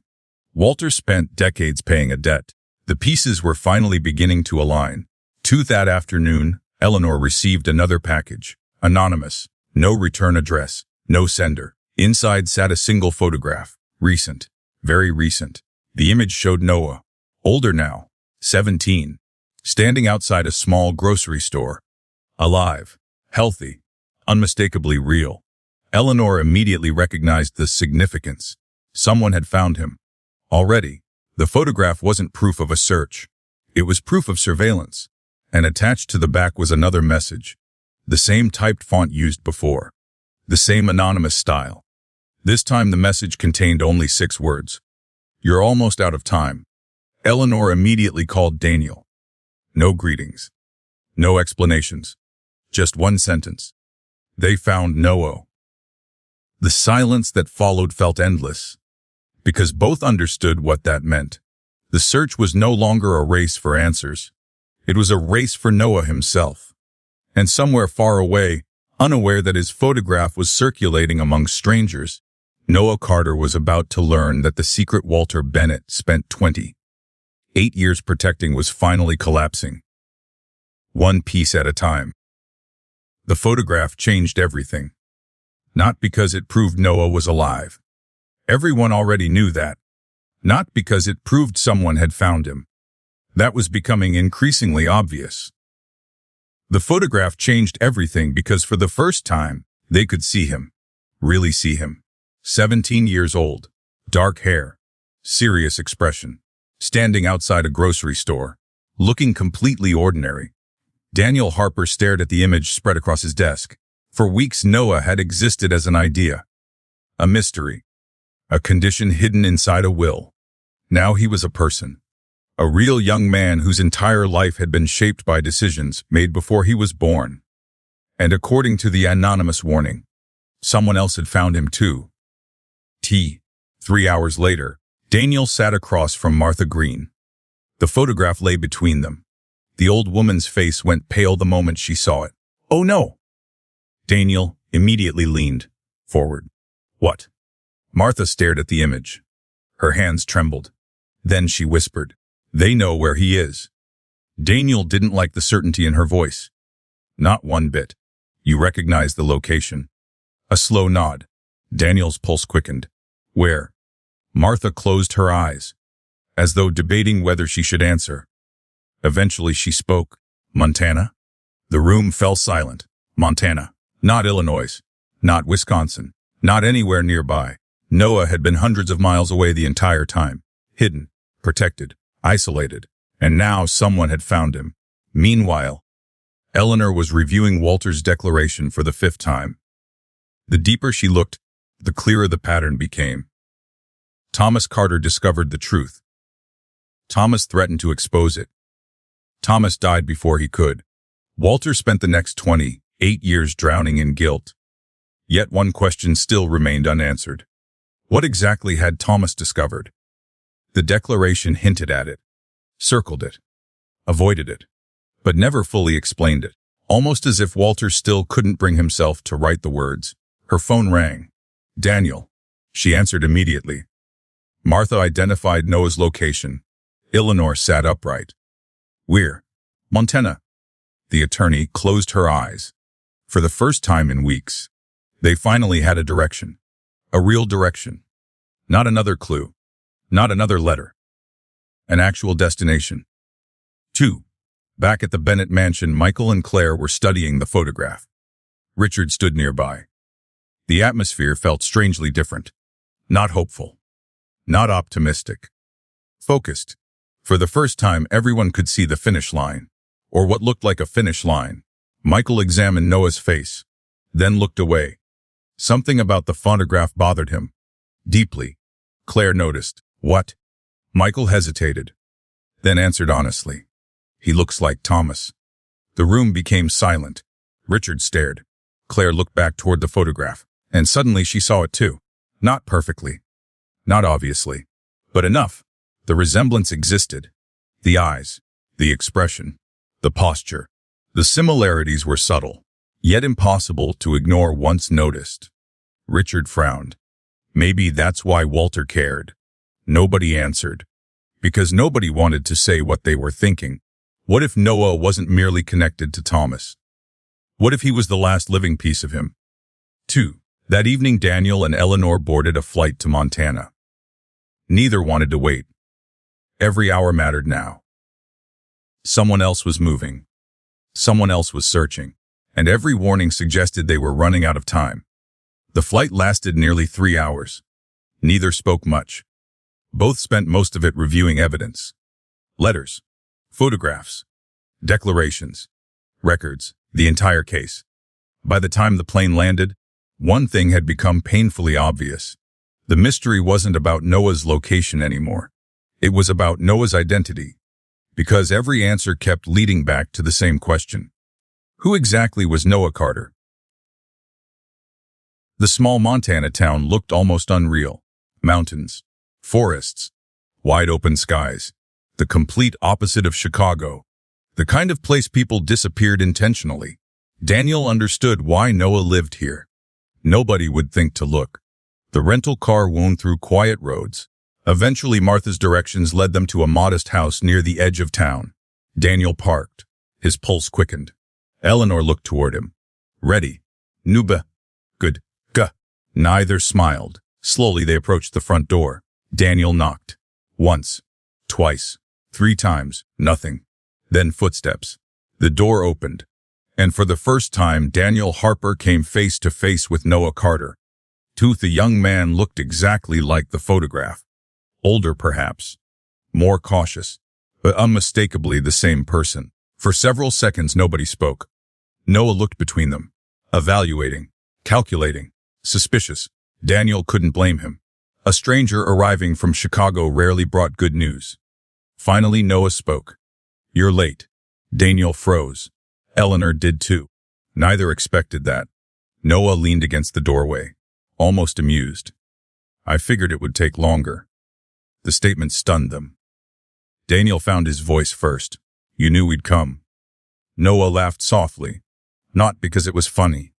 Walter spent decades paying a debt. The pieces were finally beginning to align. That afternoon, Eleanor received another package. Anonymous. No return address. No sender. Inside sat a single photograph. Recent. Very recent. The image showed Noah. Older now. 17. Standing outside a small grocery store. Alive. Healthy. Unmistakably real. Eleanor immediately recognized the significance. Someone had found him. Already. The photograph wasn't proof of a search. It was proof of surveillance. And attached to the back was another message. The same typed font used before. The same anonymous style. This time the message contained only 6 words. You're almost out of time. Eleanor immediately called Daniel. No greetings. No explanations. Just one sentence. They found Noah. The silence that followed felt endless. Because both understood what that meant. The search was no longer a race for answers. It was a race for Noah himself. And somewhere far away, unaware that his photograph was circulating among strangers, Noah Carter was about to learn that the secret Walter Bennett spent 28 years protecting was finally collapsing. One piece at a time. The photograph changed everything. Not because it proved Noah was alive. Everyone already knew that. Not because it proved someone had found him. That was becoming increasingly obvious. The photograph changed everything because for the first time, they could see him. Really see him. 17 years old. Dark hair. Serious expression. Standing outside a grocery store. Looking completely ordinary. Daniel Harper stared at the image spread across his desk. For weeks Noah had existed as an idea. A mystery. A condition hidden inside a will. Now he was a person. A real young man whose entire life had been shaped by decisions made before he was born. And according to the anonymous warning, someone else had found him too. 3 hours later, Daniel sat across from Martha Green. The photograph lay between them. The old woman's face went pale the moment she saw it. Oh no! Daniel immediately leaned forward. What? Martha stared at the image. Her hands trembled. Then she whispered, They know where he is. Daniel didn't like the certainty in her voice. Not one bit. You recognize the location. A slow nod. Daniel's pulse quickened. Where? Martha closed her eyes, as though debating whether she should answer. Eventually she spoke. Montana? The room fell silent. Montana. Not Illinois. Not Wisconsin. Not anywhere nearby. Noah had been hundreds of miles away the entire time, hidden, protected, isolated, and now someone had found him. Meanwhile, Eleanor was reviewing Walter's declaration for the 5th time. The deeper she looked, the clearer the pattern became. Thomas Carter discovered the truth. Thomas threatened to expose it. Thomas died before he could. Walter spent the next 28 years drowning in guilt. Yet one question still remained unanswered. What exactly had Thomas discovered? The declaration hinted at it, circled it, avoided it, but never fully explained it, almost as if Walter still couldn't bring himself to write the words. Her phone rang. Daniel. She answered immediately. Martha identified Noah's location. Eleanor sat upright. We're Montana. The attorney closed her eyes. For the first time in weeks, they finally had a direction. A real direction. Not another clue. Not another letter. An actual destination. 2. Back at the Bennett mansion, Michael and Claire were studying the photograph. Richard stood nearby. The atmosphere felt strangely different. Not hopeful. Not optimistic. Focused. For the first time, everyone could see the finish line, or what looked like a finish line. Michael examined Noah's face, then looked away. Something about the photograph bothered him. Deeply. Claire noticed. What? Michael hesitated, then answered honestly. He looks like Thomas. The room became silent. Richard stared. Claire looked back toward the photograph, and suddenly she saw it too. Not perfectly. Not obviously. But enough. The resemblance existed. The eyes, the expression, the posture. The similarities were subtle, yet impossible to ignore once noticed. Richard frowned. Maybe that's why Walter cared. Nobody answered. Because nobody wanted to say what they were thinking. What if Noah wasn't merely connected to Thomas? What if he was the last living piece of him? 2. That evening, Daniel and Eleanor boarded a flight to Montana. Neither wanted to wait. Every hour mattered now. Someone else was moving. Someone else was searching. And every warning suggested they were running out of time. The flight lasted nearly 3 hours. Neither spoke much. Both spent most of it reviewing evidence. Letters, photographs, declarations, records, the entire case. By the time the plane landed, one thing had become painfully obvious. The mystery wasn't about Noah's location anymore. It was about Noah's identity, because every answer kept leading back to the same question. Who exactly was Noah Carter? The small Montana town looked almost unreal. Mountains, forests, wide open skies. The complete opposite of Chicago. The kind of place people disappeared intentionally. Daniel understood why Noah lived here. Nobody would think to look. The rental car wound through quiet roads. Eventually, Martha's directions led them to a modest house near the edge of town. Daniel parked. His pulse quickened. Eleanor looked toward him. Ready. Nuba. Good. Guh. Neither smiled. Slowly, they approached the front door. Daniel knocked. Once. Twice. 3 times. Nothing. Then footsteps. The door opened. And for the first time, Daniel Harper came face to face with Noah Carter. The young man looked exactly like the photograph. Older, perhaps. More cautious. But unmistakably the same person. For several seconds, nobody spoke. Noah looked between them. Evaluating. Calculating. Suspicious. Daniel couldn't blame him. A stranger arriving from Chicago rarely brought good news. Finally, Noah spoke. You're late. Daniel froze. Eleanor did too. Neither expected that. Noah leaned against the doorway, almost amused. I figured it would take longer. The statement stunned them. Daniel found his voice first. You knew we'd come. Noah laughed softly. Not because it was funny.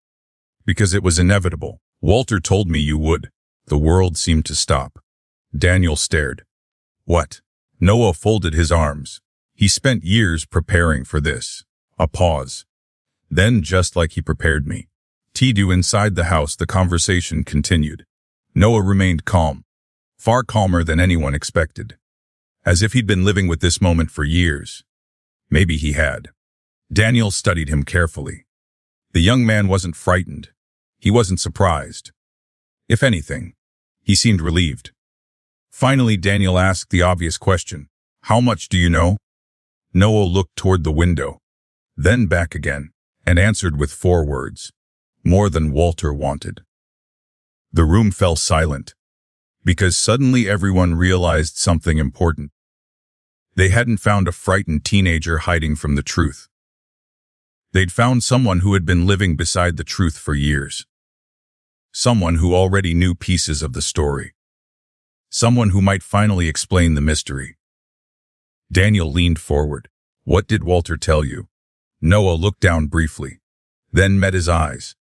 Because it was inevitable. Walter told me you would. The world seemed to stop. Daniel stared. What? Noah folded his arms. He spent years preparing for this. A pause. Then, just like he prepared me. Inside the house, the conversation continued. Noah remained calm. Far calmer than anyone expected. As if he'd been living with this moment for years. Maybe he had. Daniel studied him carefully. The young man wasn't frightened. He wasn't surprised. If anything, He seemed relieved. Finally, Daniel asked the obvious question. How much do you know? Noah looked toward the window, then back again, and answered with 4 words. More than Walter wanted. The room fell silent, because suddenly everyone realized something important. They hadn't found a frightened teenager hiding from the truth. They'd found someone who had been living beside the truth for years. Someone who already knew pieces of the story. Someone who might finally explain the mystery. Daniel leaned forward. What did Walter tell you? Noah looked down briefly, then met his eyes,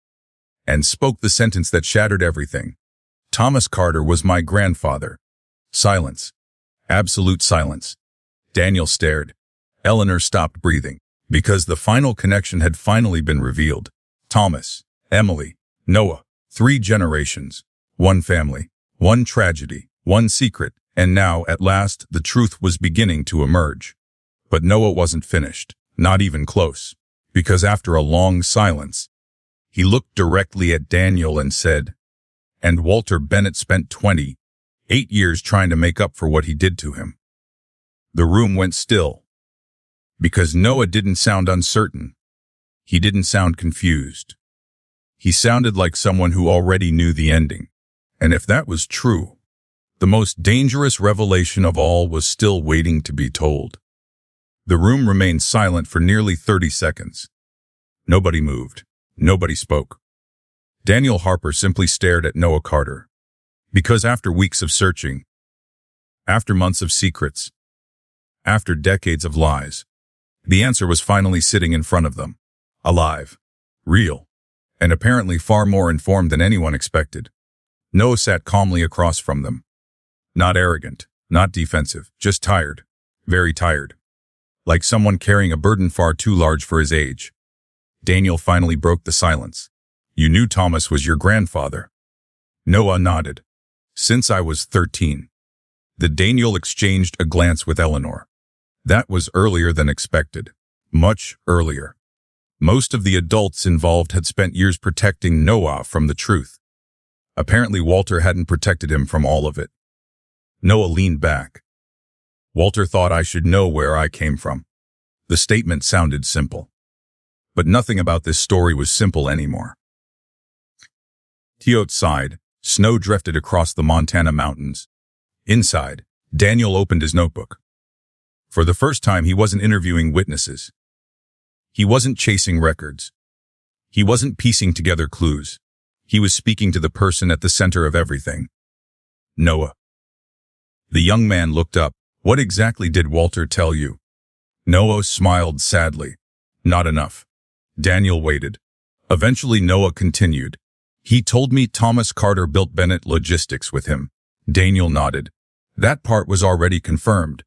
and spoke the sentence that shattered everything. Thomas Carter was my grandfather. Silence. Absolute silence. Daniel stared. Eleanor stopped breathing, because the final connection had finally been revealed. Thomas, Emily, Noah, 3 generations, 1 family, 1 tragedy, 1 secret, and now, at last, the truth was beginning to emerge. But Noah wasn't finished, not even close, because after a long silence, he looked directly at Daniel and said, and Walter Bennett spent 28 years trying to make up for what he did to him. The room went still, because Noah didn't sound uncertain. He didn't sound confused. He sounded like someone who already knew the ending. And if that was true, the most dangerous revelation of all was still waiting to be told. The room remained silent for nearly 30 seconds. Nobody moved. Nobody spoke. Daniel Harper simply stared at Noah Carter. Because after weeks of searching, after months of secrets, after decades of lies, the answer was finally sitting in front of them. Alive. Real. And apparently far more informed than anyone expected. Noah sat calmly across from them. Not arrogant, not defensive, just tired. Very tired. Like someone carrying a burden far too large for his age. Daniel finally broke the silence. You knew Thomas was your grandfather. Noah nodded. Since I was 13. Daniel exchanged a glance with Eleanor. That was earlier than expected. Much earlier. Most of the adults involved had spent years protecting Noah from the truth. Apparently Walter hadn't protected him from all of it. Noah leaned back. Walter thought I should know where I came from. The statement sounded simple. But nothing about this story was simple anymore. Outside, snow drifted across the Montana mountains. Inside, Daniel opened his notebook. For the first time, he wasn't interviewing witnesses. He wasn't chasing records. He wasn't piecing together clues. He was speaking to the person at the center of everything. Noah. The young man looked up. What exactly did Walter tell you? Noah smiled sadly. Not enough. Daniel waited. Eventually Noah continued. He told me Thomas Carter built Bennett Logistics with him. Daniel nodded. That part was already confirmed.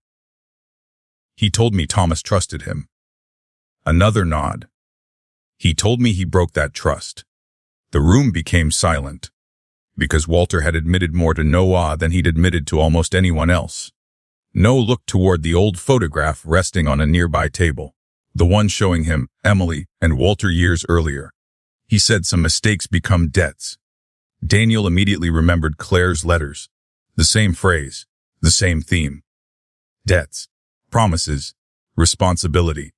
He told me Thomas trusted him. Another nod. He told me he broke that trust. The room became silent, because Walter had admitted more to Noah than he'd admitted to almost anyone else. Noah looked toward the old photograph resting on a nearby table, the one showing him, Emily, and Walter years earlier. He said some mistakes become debts. Daniel immediately remembered Claire's letters. The same phrase, the same theme. Debts, promises, responsibility.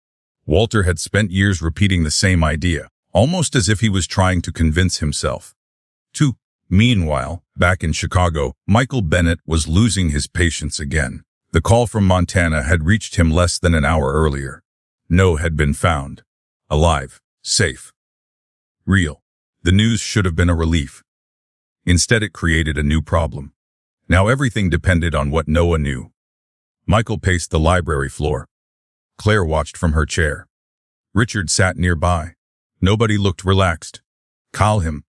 Walter had spent years repeating the same idea, almost as if he was trying to convince himself. Meanwhile, back in Chicago, Michael Bennett was losing his patience again. The call from Montana had reached him less than an hour earlier. Noah had been found. Alive. Safe. Real. The news should have been a relief. Instead, it created a new problem. Now everything depended on what Noah knew. Michael paced the library floor. Claire watched from her chair. Richard sat nearby. Nobody looked relaxed. Call him.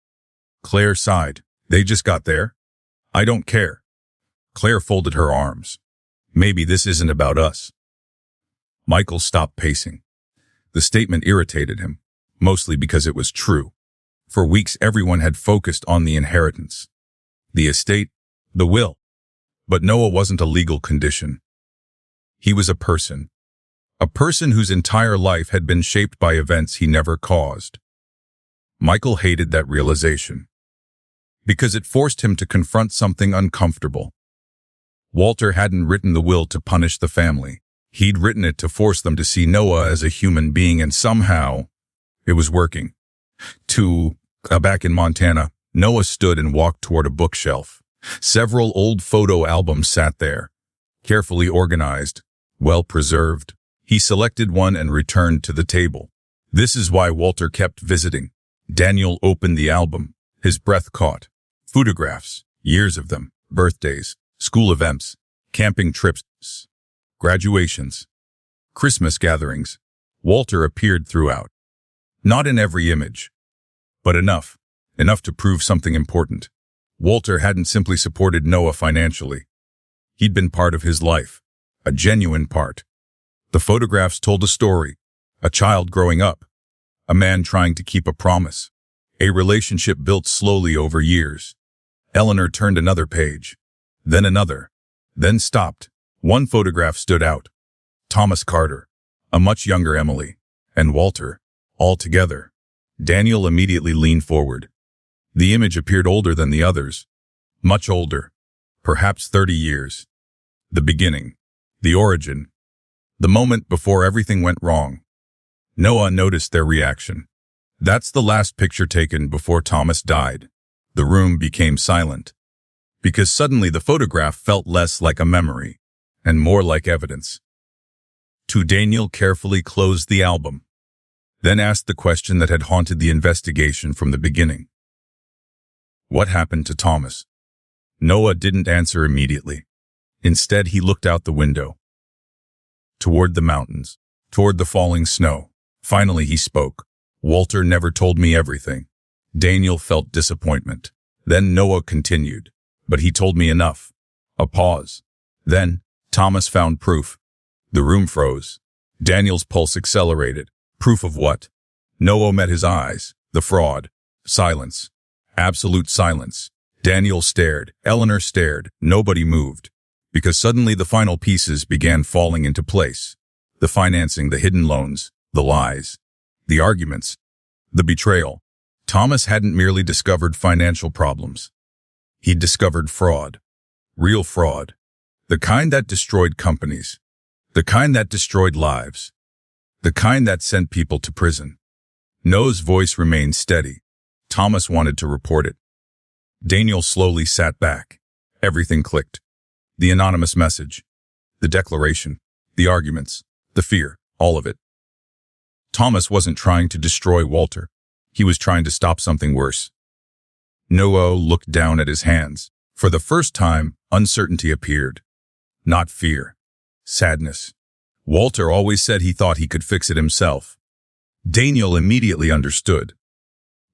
Claire sighed. They just got there. I don't care. Claire folded her arms. Maybe this isn't about us. Michael stopped pacing. The statement irritated him, mostly because it was true. For weeks everyone had focused on the inheritance, the estate, the will. But Noah wasn't a legal condition. He was a person whose entire life had been shaped by events he never caused. Michael hated that realization. because it forced him to confront something uncomfortable. Walter hadn't written the will to punish the family. He'd written it to force them to see Noah as a human being, and somehow it was working. Back in Montana, Noah stood and walked toward a bookshelf. Several old photo albums sat there, carefully organized, well preserved. He selected one and returned to the table. This is why Walter kept visiting. Daniel opened the album. His breath caught. Photographs, years of them, birthdays, school events, camping trips, graduations, Christmas gatherings. Walter appeared throughout. Not in every image, but enough to prove something important. Walter hadn't simply supported Noah financially. He'd been part of his life, a genuine part. The photographs told a story, a child growing up, a man trying to keep a promise, a relationship built slowly over years. Eleanor turned another page, then another, then stopped. One photograph stood out. Thomas Carter, a much younger Emily, and Walter, all together. Daniel immediately leaned forward. The image appeared older than the others, much older, perhaps 30 years. The beginning, the origin, the moment before everything went wrong. Noah noticed their reaction. That's the last picture taken before Thomas died. The room became silent, because suddenly the photograph felt less like a memory and more like evidence. Daniel carefully closed the album, then asked the question that had haunted the investigation from the beginning. What happened to Thomas? Noah didn't answer immediately. Instead, he looked out the window, toward the mountains, toward the falling snow. Finally, he spoke. Walter never told me everything. Daniel felt disappointment. Then Noah continued. But he told me enough. A pause. Then, Thomas found proof. The room froze. Daniel's pulse accelerated. Proof of what? Noah met his eyes. The fraud. Silence. Absolute silence. Daniel stared. Eleanor stared. Nobody moved. Because suddenly the final pieces began falling into place. The financing, the hidden loans, the lies, the arguments, the betrayal. Thomas hadn't merely discovered financial problems. He'd discovered fraud. Real fraud. The kind that destroyed companies. The kind that destroyed lives. The kind that sent people to prison. Noah's voice remained steady. Thomas wanted to report it. Daniel slowly sat back. Everything clicked. The anonymous message. The declaration. The arguments. The fear. All of it. Thomas wasn't trying to destroy Walter. He was trying to stop something worse. Noah looked down at his hands. For the first time, uncertainty appeared. Not fear. Sadness. Walter always said he thought he could fix it himself. Daniel immediately understood.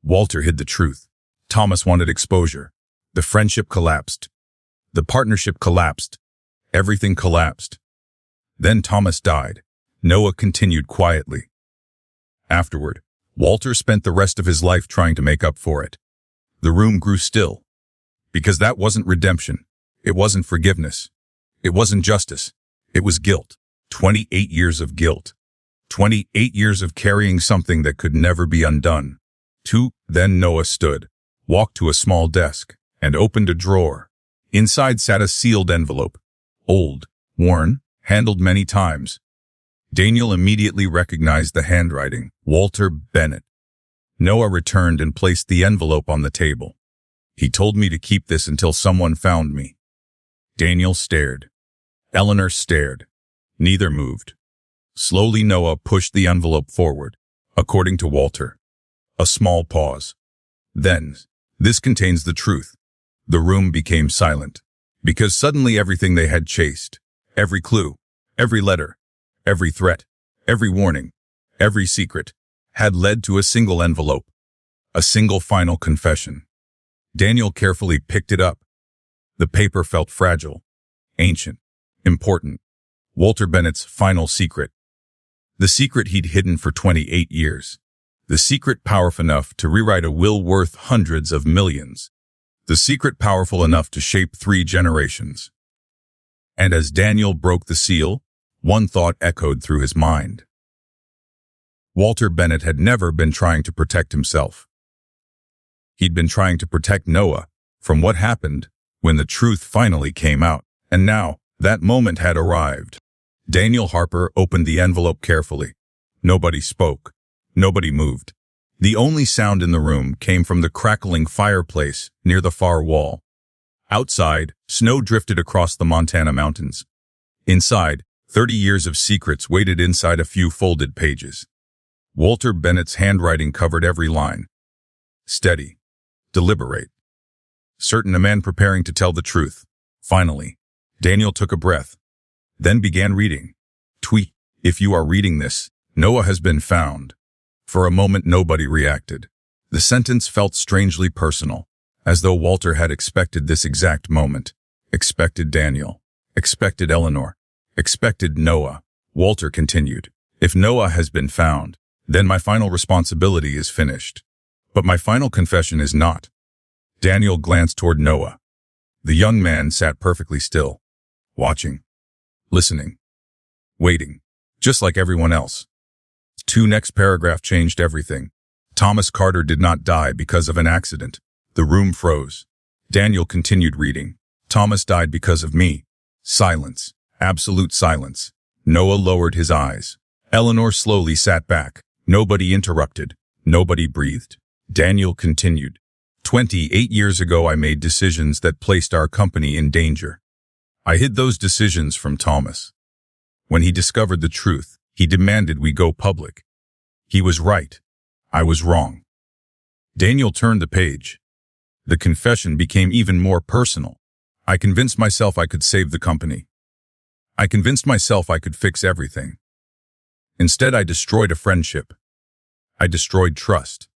Walter hid the truth. Thomas wanted exposure. The friendship collapsed. The partnership collapsed. Everything collapsed. Then Thomas died. Noah continued quietly. Afterward, Walter spent the rest of his life trying to make up for it. The room grew still. Because that wasn't redemption. It wasn't forgiveness. It wasn't justice. It was guilt. 28 years of guilt. 28 years of carrying something that could never be undone. Then Noah stood, walked to a small desk, and opened a drawer. Inside sat a sealed envelope. Old, worn, handled many times. Daniel immediately recognized the handwriting. Walter Bennett. Noah returned and placed the envelope on the table. He told me to keep this until someone found me. Daniel stared. Eleanor stared. Neither moved. Slowly Noah pushed the envelope forward, according to Walter. A small pause. Then, this contains the truth. The room became silent, because suddenly everything they had chased, every clue, every letter, every threat, every warning, every secret, had led to a single envelope, a single final confession. Daniel carefully picked it up. The paper felt fragile, ancient, important. Walter Bennett's final secret. The secret he'd hidden for 28 years. The secret powerful enough to rewrite a will worth hundreds of millions. The secret powerful enough to shape 3 generations. And as Daniel broke the seal, one thought echoed through his mind. Walter Bennett had never been trying to protect himself. He'd been trying to protect Noah, from what happened when the truth finally came out. And now, that moment had arrived. Daniel Harper opened the envelope carefully. Nobody spoke. Nobody moved. The only sound in the room came from the crackling fireplace near the far wall. Outside, snow drifted across the Montana mountains. Inside, 30 years of secrets waited inside a few folded pages. Walter Bennett's handwriting covered every line. Steady. Deliberate. Certain, a man preparing to tell the truth. Finally, Daniel took a breath, then began reading. Tweet. If you are reading this, Noah has been found. For a moment, nobody reacted. The sentence felt strangely personal, as though Walter had expected this exact moment. Expected Daniel. Expected Eleanor. Expected Noah. Walter continued. If Noah has been found, then my final responsibility is finished. But my final confession is not. Daniel glanced toward Noah. The young man sat perfectly still, watching, listening, waiting, just like everyone else. Next paragraph changed everything. Thomas Carter did not die because of an accident. The room froze. Daniel continued reading. Thomas died because of me. Silence. Absolute silence. Noah lowered his eyes. Eleanor slowly sat back. Nobody interrupted. Nobody breathed. Daniel continued. 28 years ago, I made decisions that placed our company in danger. I hid those decisions from Thomas. When he discovered the truth, he demanded we go public. He was right. I was wrong. Daniel turned the page. The confession became even more personal. I convinced myself I could save the company. I convinced myself I could fix everything. Instead, I destroyed a friendship. I destroyed trust.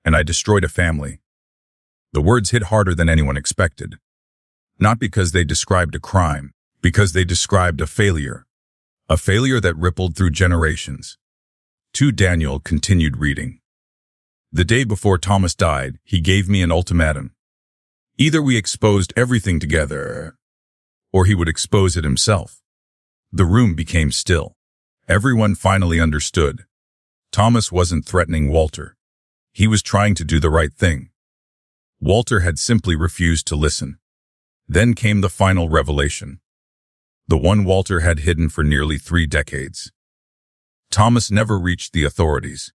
And I destroyed a family. The words hit harder than anyone expected. Not because they described a crime, because they described a failure. A failure that rippled through generations. Daniel continued reading. The day before Thomas died, he gave me an ultimatum. Either we exposed everything together, or he would expose it himself. The room became still. Everyone finally understood. Thomas wasn't threatening Walter. He was trying to do the right thing. Walter had simply refused to listen. Then came the final revelation. The one Walter had hidden for nearly 3 decades. Thomas never reached the authorities,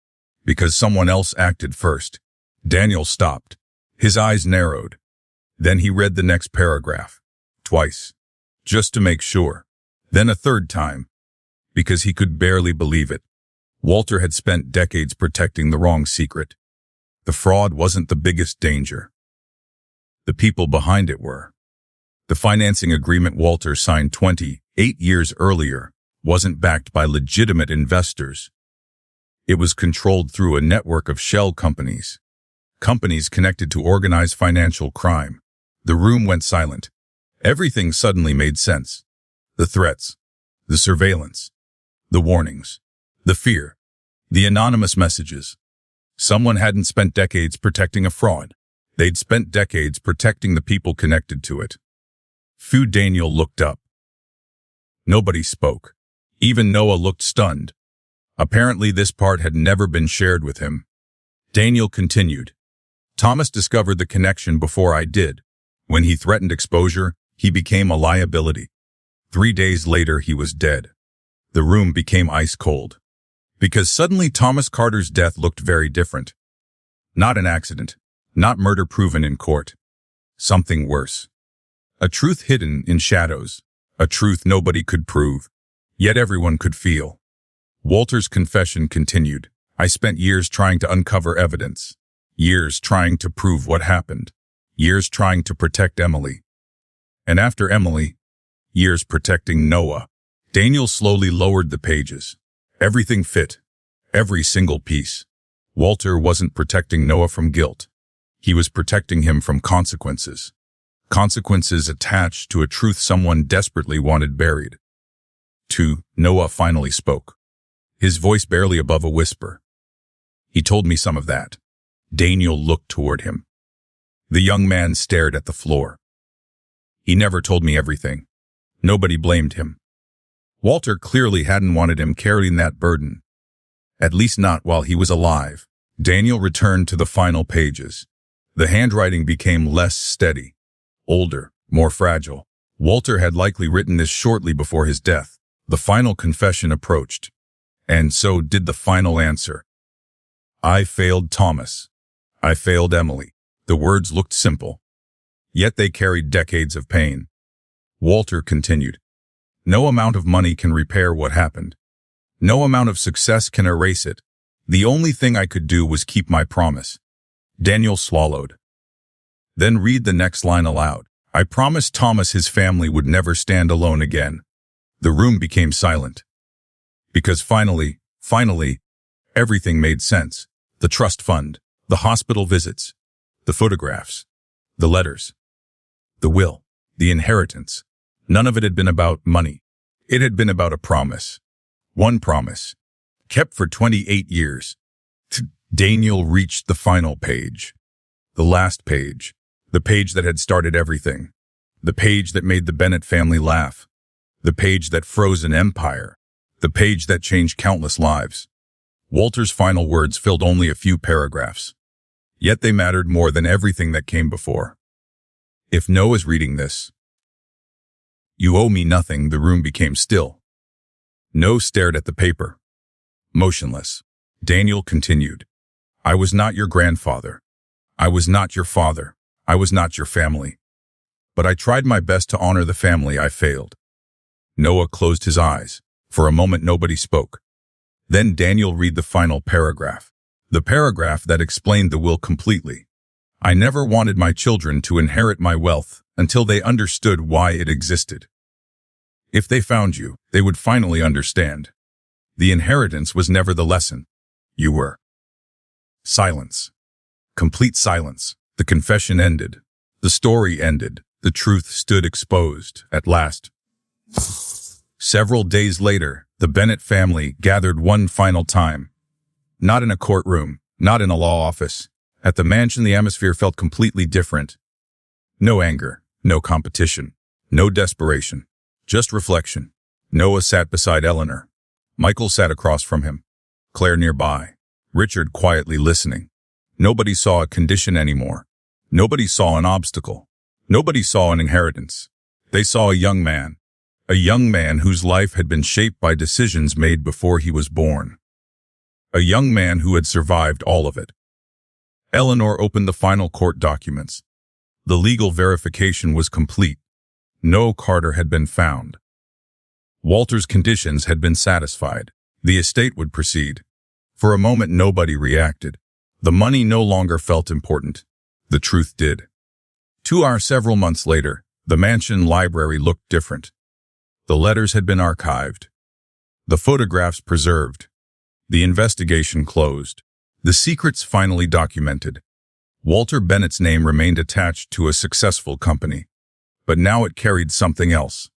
because someone else acted first. Daniel stopped. His eyes narrowed. Then he read the next paragraph. Twice. Just to make sure. Then a third time. Because he could barely believe it. Walter had spent decades protecting the wrong secret. The fraud wasn't the biggest danger. The people behind it were. The financing agreement Walter signed 28 years earlier wasn't backed by legitimate investors. It was controlled through a network of shell companies. Companies connected to organized financial crime. The room went silent. Everything suddenly made sense. The threats, the surveillance, the warnings, the fear, the anonymous messages. Someone hadn't spent decades protecting a fraud. They'd spent decades protecting the people connected to it. Daniel looked up. Nobody spoke. Even Noah looked stunned. Apparently this part had never been shared with him. Daniel continued. Thomas discovered the connection before I did. When he threatened exposure, he became a liability. 3 days later, he was dead. The room became ice cold. Because suddenly Thomas Carter's death looked very different. Not an accident. Not murder proven in court. Something worse. A truth hidden in shadows. A truth nobody could prove. Yet everyone could feel. Walter's confession continued. I spent years trying to uncover evidence. Years trying to prove what happened. Years trying to protect Emily. And after Emily, years protecting Noah. Daniel slowly lowered the pages. Everything fit. Every single piece. Walter wasn't protecting Noah from guilt. He was protecting him from consequences. Consequences attached to a truth someone desperately wanted buried. Noah finally spoke. His voice barely above a whisper. He told me some of that. Daniel looked toward him. The young man stared at the floor. He never told me everything. Nobody blamed him. Walter clearly hadn't wanted him carrying that burden. At least not while he was alive. Daniel returned to the final pages. The handwriting became less steady, older, more fragile. Walter had likely written this shortly before his death. The final confession approached, and so did the final answer. I failed Thomas. I failed Emily. The words looked simple, yet they carried decades of pain. Walter continued, no amount of money can repair what happened. No amount of success can erase it. The only thing I could do was keep my promise. Daniel swallowed. Then read the next line aloud. I promised Thomas his family would never stand alone again. The room became silent. Because finally, everything made sense. The trust fund, the hospital visits, the photographs, the letters, the will, the inheritance. None of it had been about money. It had been about a promise. One promise, kept for 28 years. Daniel reached the final page. The last page. The page that had started everything. The page that made the Bennett family laugh. The page that froze an empire. The page that changed countless lives. Walter's final words filled only a few paragraphs. Yet they mattered more than everything that came before. If Noah is reading this, you owe me nothing. The room became still. Noah stared at the paper, motionless. Daniel continued, I was not your grandfather. I was not your father. I was not your family. But I tried my best to honor the family. I failed. Noah closed his eyes. For a moment, nobody spoke. Then Daniel read the final paragraph. The paragraph that explained the will completely. I never wanted my children to inherit my wealth until they understood why it existed. If they found you, they would finally understand. The inheritance was never the lesson. You were. Silence. Complete silence. The confession ended. The story ended. The truth stood exposed, at last. Several days later, the Bennett family gathered one final time. Not in a courtroom, not in a law office. At the mansion, the atmosphere felt completely different. No anger, no competition, no desperation, just reflection. Noah sat beside Eleanor. Michael sat across from him. Claire nearby. Richard quietly listening. Nobody saw a condition anymore. Nobody saw an obstacle. Nobody saw an inheritance. They saw a young man whose life had been shaped by decisions made before he was born. A young man who had survived all of it. Eleanor opened the final court documents. The legal verification was complete. No Carter had been found. Walter's conditions had been satisfied. The estate would proceed. For a moment, nobody reacted. The money no longer felt important. The truth did. Several months later, the mansion library looked different. The letters had been archived. The photographs preserved. The investigation closed. The secrets finally documented. Walter Bennett's name remained attached to a successful company. But now it carried something else.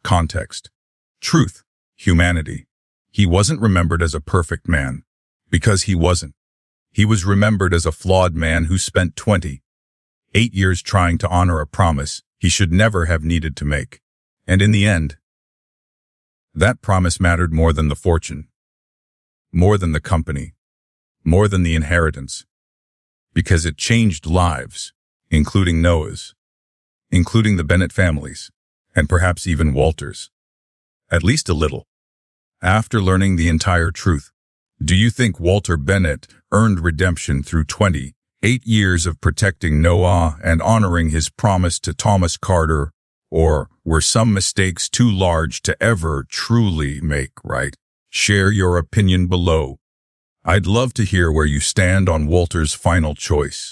Context. Truth. Humanity. He wasn't remembered as a perfect man. Because he wasn't. He was remembered as a flawed man who spent 28 years trying to honor a promise he should never have needed to make. And in the end, that promise mattered more than the fortune. More than the company. More than the inheritance. Because it changed lives, including Noah's, including the Bennett families, and perhaps even Walter's. At least a little. After learning the entire truth, do you think Walter Bennett earned redemption through 28 years of protecting Noah and honoring his promise to Thomas Carter, or were some mistakes too large to ever truly make right? Share your opinion below. I'd love to hear where you stand on Walter's final choice.